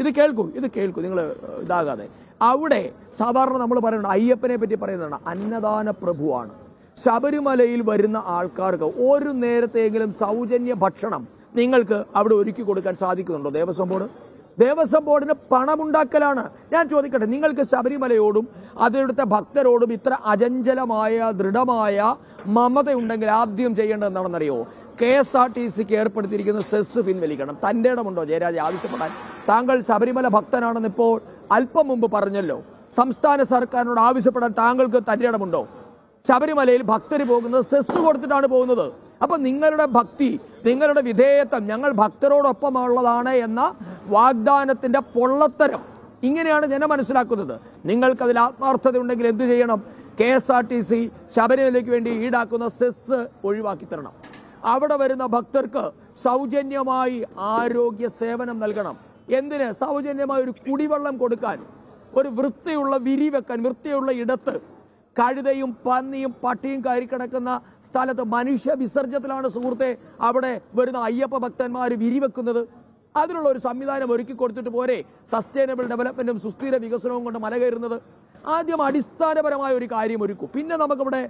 ഇത് കേൾക്കൂ നിങ്ങൾ ഇതാകാതെ. അവിടെ സാധാരണ നമ്മൾ പറയുന്നത് അയ്യപ്പനെ പറ്റി പറയുന്നതാണ് അന്നദാന പ്രഭുവാണ്. ശബരിമലയിൽ വരുന്ന ആൾക്കാർക്ക് ഒരു നേരത്തെങ്കിലും സൗജന്യ ഭക്ഷണം നിങ്ങൾക്ക് അവിടെ ഒരുക്കി കൊടുക്കാൻ സാധിക്കുന്നുണ്ടോ? ദേവസ്വം ബോർഡിന് പണമുണ്ടാക്കലാണ്. ഞാൻ ചോദിക്കട്ടെ, നിങ്ങൾക്ക് ശബരിമലയോടും അതിവിടുത്തെ ഭക്തരോടും ഇത്ര അചഞ്ചലമായ ദൃഢമായ മമതയുണ്ടെങ്കിൽ ആദ്യം ചെയ്യേണ്ടത് എന്താണെന്നറിയോ? KSRTCക്ക് ഏർപ്പെടുത്തിയിരിക്കുന്ന സെസ് പിൻവലിക്കണം. തന്റെ ഇടമുണ്ടോ ജയരാജ് ആവശ്യപ്പെടാൻ? താങ്കൾ ശബരിമല ഭക്തനാണെന്ന് ഇപ്പോൾ അല്പം മുമ്പ് പറഞ്ഞല്ലോ. സംസ്ഥാന സർക്കാരിനോട് ആവശ്യപ്പെടാൻ താങ്കൾക്ക് തന്റെ ഇടമുണ്ടോ? ശബരിമലയിൽ ഭക്തർ പോകുന്നത് സെസ് കൊടുത്തിട്ടാണ് പോകുന്നത്. അപ്പൊ നിങ്ങളുടെ ഭക്തി, നിങ്ങളുടെ വിധേയത്വം ഞങ്ങൾ ഭക്തരോടൊപ്പമുള്ളതാണ് എന്ന വാഗ്ദാനത്തിന്റെ പൊള്ളത്തരം ഇങ്ങനെയാണ് ജനം മനസ്സിലാക്കുന്നത്. നിങ്ങൾക്കതിൽ ആത്മാർത്ഥത ഉണ്ടെങ്കിൽ എന്ത് ചെയ്യണം? KSRTC ശബരിമലയ്ക്ക് വേണ്ടി ഈടാക്കുന്ന സെസ് ഒഴിവാക്കി തരണം. അവിടെ വരുന്ന ഭക്തർക്ക് സൗജന്യമായി ആരോഗ്യ സേവനം നൽകണം. എന്തിന്? സൗജന്യമായ ഒരു കുടിവെള്ളം കൊടുക്കാൻ, ഒരു വൃത്തിയുള്ള വിരി വെക്കാൻ, വൃത്തിയുള്ള ഇടത്ത്. കഴുതയും പന്നിയും പട്ടിയും കയറി കിടക്കുന്ന സ്ഥലത്ത് മനുഷ്യ വിസർജ്യത്തിലാണ് സുഹൃത്തെ അവിടെ വരുന്ന അയ്യപ്പ ഭക്തന്മാർ വിരിവെക്കുന്നത്. അതിനുള്ള ഒരു സംവിധാനം ഒരുക്കി കൊടുത്തിട്ട് പോരെ സസ്റ്റൈനബിൾ ഡെവലപ്മെന്റും സുസ്ഥിര വികസനവും കൊണ്ട് മല കയറുന്നത്? ആദ്യം അടിസ്ഥാനപരമായ ഒരു കാര്യം ഒരുക്കും. പിന്നെ നമുക്കിവിടെ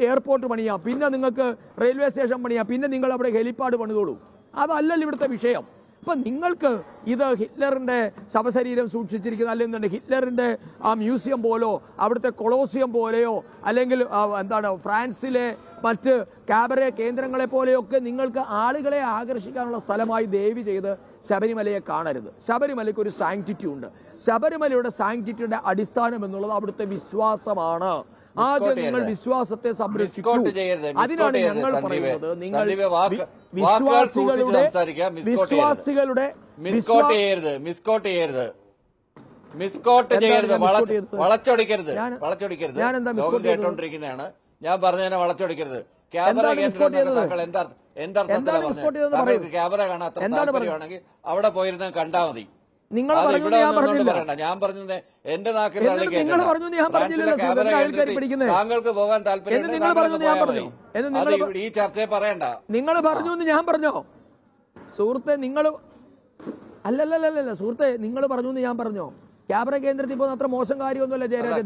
എയർപോർട്ട് പണിയാം, പിന്നെ നിങ്ങൾക്ക് റെയിൽവേ സ്റ്റേഷൻ പണിയാം, പിന്നെ നിങ്ങൾ അവിടെ ഹെലിപ്പാഡ് പണിതോളൂ. അതല്ലല്ലോ ഇവിടുത്തെ വിഷയം. അപ്പൊ നിങ്ങൾക്ക് ഇത് ഹിറ്റ്ലറിന്റെ ശവശരീരം സൂക്ഷിച്ചിരിക്കുന്ന, അല്ലെങ്കിൽ ഹിറ്റ്ലറിന്റെ ആ മ്യൂസിയം പോലോ അവിടുത്തെ കൊളോസിയം പോലെയോ അല്ലെങ്കിൽ ഫ്രാൻസിലെ മറ്റ് കാബറെ കേന്ദ്രങ്ങളെ പോലെയൊക്കെ നിങ്ങൾക്ക് ആളുകളെ ആകർഷിക്കാനുള്ള സ്ഥലമായി ദയവ് ചെയ്ത് ശബരിമലയെ കാണരുത്. ശബരിമലയ്ക്ക് ഒരു സാങ്ക്ടിറ്റി ഉണ്ട്. ശബരിമലയുടെ സാങ്ക്ടിറ്റിയുടെ അടിസ്ഥാനം എന്നുള്ളത് അവിടുത്തെ വിശ്വാസമാണ്. ആദ്യം നിങ്ങൾ വിശ്വാസത്തെ സംരക്ഷിക്കൂ. അതിനാണ് ഞങ്ങൾ പറയുന്നത് നിങ്ങൾ വിശ്വാസികളുടെ കേട്ടോണ്ടിരിക്കുന്നതാണ്. ഞാൻ പറഞ്ഞതിനെ വളച്ചൊടിക്കരുത്. ക്യാമറ ക്യാമറ കാണാൻ അത്ര താല്പര്യമാണെങ്കിൽ അവിടെ പോയിരുന്ന കണ്ടാ മതി. നിങ്ങൾ പറഞ്ഞത് ഞാൻ പറഞ്ഞില്ല. ഞാൻ പറഞ്ഞത് എന്റെ നാക്കിൽ നിങ്ങൾ പറഞ്ഞു ഞാൻ പറഞ്ഞില്ലല്ലോ. താങ്കൾക്ക് പോകാൻ താല്പര്യം നിങ്ങൾ പറഞ്ഞു ഞാൻ പറഞ്ഞു. ഈ ചർച്ചയെ പറയണ്ട. നിങ്ങൾ പറഞ്ഞു എന്ന് ഞാൻ പറഞ്ഞോ സുഹൃത്തെ? നിങ്ങൾ അല്ലല്ലല്ല സുഹൃത്തെ, നിങ്ങൾ പറഞ്ഞു എന്ന് ഞാൻ പറഞ്ഞോ? ക്യാമറ കേന്ദ്രത്തിൽ പോകുന്ന അത്ര മോശം കാര്യമൊന്നുമല്ല ജയരാജൻ.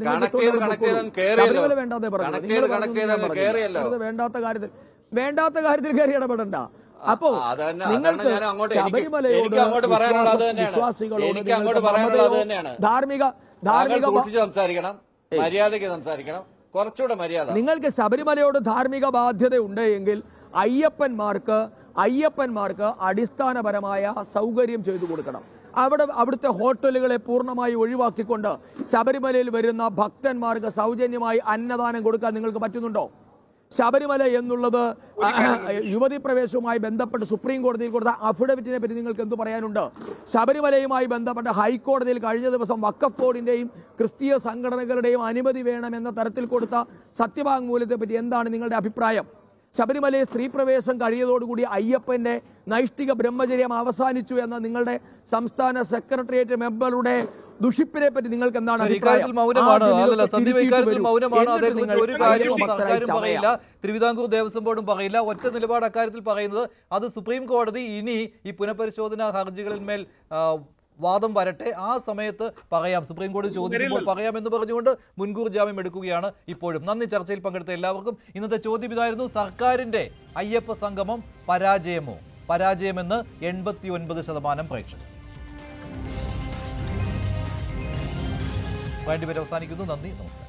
ശബരിമല വേണ്ടാതെ പറഞ്ഞു. നിങ്ങൾ വേണ്ടാത്ത കാര്യത്തിൽ കയറി ഇടപെടണ്ട. അപ്പോ നിങ്ങൾക്ക് ശബരിമലയോട് വിശ്വാസികളോട് ധാർമ്മിക സംസാരിക്കണം, മര്യാദയ്ക്ക് സംസാരിക്കണം, കുറച്ചുകൂടെ മര്യാദ. നിങ്ങൾക്ക് ശബരിമലയോട് ധാർമ്മിക ബാധ്യത ഉണ്ട് എങ്കിൽ അയ്യപ്പന്മാർക്ക് അടിസ്ഥാനപരമായ സൗകര്യം ചെയ്തു കൊടുക്കണം. അവിടുത്തെ ഹോട്ടലുകളെ പൂർണ്ണമായി ഒഴിവാക്കിക്കൊണ്ട് ശബരിമലയിൽ വരുന്ന ഭക്തന്മാർക്ക് സൗജന്യമായി അന്നദാനം കൊടുക്കാൻ നിങ്ങൾക്ക് പറ്റുന്നുണ്ടോ? ശബരിമല എന്നുള്ളത് യുവതി പ്രവേശവുമായി ബന്ധപ്പെട്ട് സുപ്രീം കോടതിയിൽ കൊടുത്ത അഫിഡവിറ്റിനെ പറ്റി നിങ്ങൾക്ക് എന്തു പറയാനുണ്ട്? ശബരിമലയുമായി ബന്ധപ്പെട്ട് ഹൈക്കോടതിയിൽ കഴിഞ്ഞ ദിവസം വഖഫ് ബോർഡിന്റെയും ക്രിസ്തീയ സംഘടനകളുടെയും അനുമതി വേണമെന്ന തരത്തിൽ കൊടുത്ത സത്യവാങ്മൂലത്തെ പറ്റി എന്താണ് നിങ്ങളുടെ അഭിപ്രായം? ശബരിമലയിൽ സ്ത്രീ പ്രവേശം കഴിയതോടുകൂടി അയ്യപ്പന്റെ നൈഷ്ഠിക ബ്രഹ്മചര്യം അവസാനിച്ചു എന്ന നിങ്ങളുടെ സംസ്ഥാന സെക്രട്ടേറിയറ്റ് മെമ്പറുടെ ദുഷിപ്പിനെ പറ്റി നിങ്ങൾക്ക് എന്താണ് ഇക്കാര്യത്തിൽ മൗനമാണ്. അതേക്കുറിച്ച് ഒരു കാര്യവും സർക്കാരും പറയില്ല, തിരുവിതാംകൂർ ദേവസ്വം ബോർഡും പറയില്ല. ഒറ്റ നിലപാട് അക്കാര്യത്തിൽ പറയുന്നത് അത് സുപ്രീം കോടതി ഇനി ഈ പുനഃപരിശോധനാ ഹർജികളിന്മേൽ വാദം വരട്ടെ, ആ സമയത്ത് പറയാം, സുപ്രീം കോടതി ചോദിക്കുമ്പോൾ പറയാമെന്ന് പറഞ്ഞുകൊണ്ട് മുൻകൂർ ജാമ്യം എടുക്കുകയാണ് ഇപ്പോഴും. നന്ദി ചർച്ചയിൽ പങ്കെടുത്ത എല്ലാവർക്കും. ഇന്നത്തെ ചോദ്യം ഇതായിരുന്നു: സർക്കാരിന്റെ അയ്യപ്പ സംഗമം പരാജയമെന്ന് 89% പ്രേക്ഷകർ. വേണ്ടിവരെ അവസാനിക്കുന്നു. നന്ദി, നമസ്കാരം.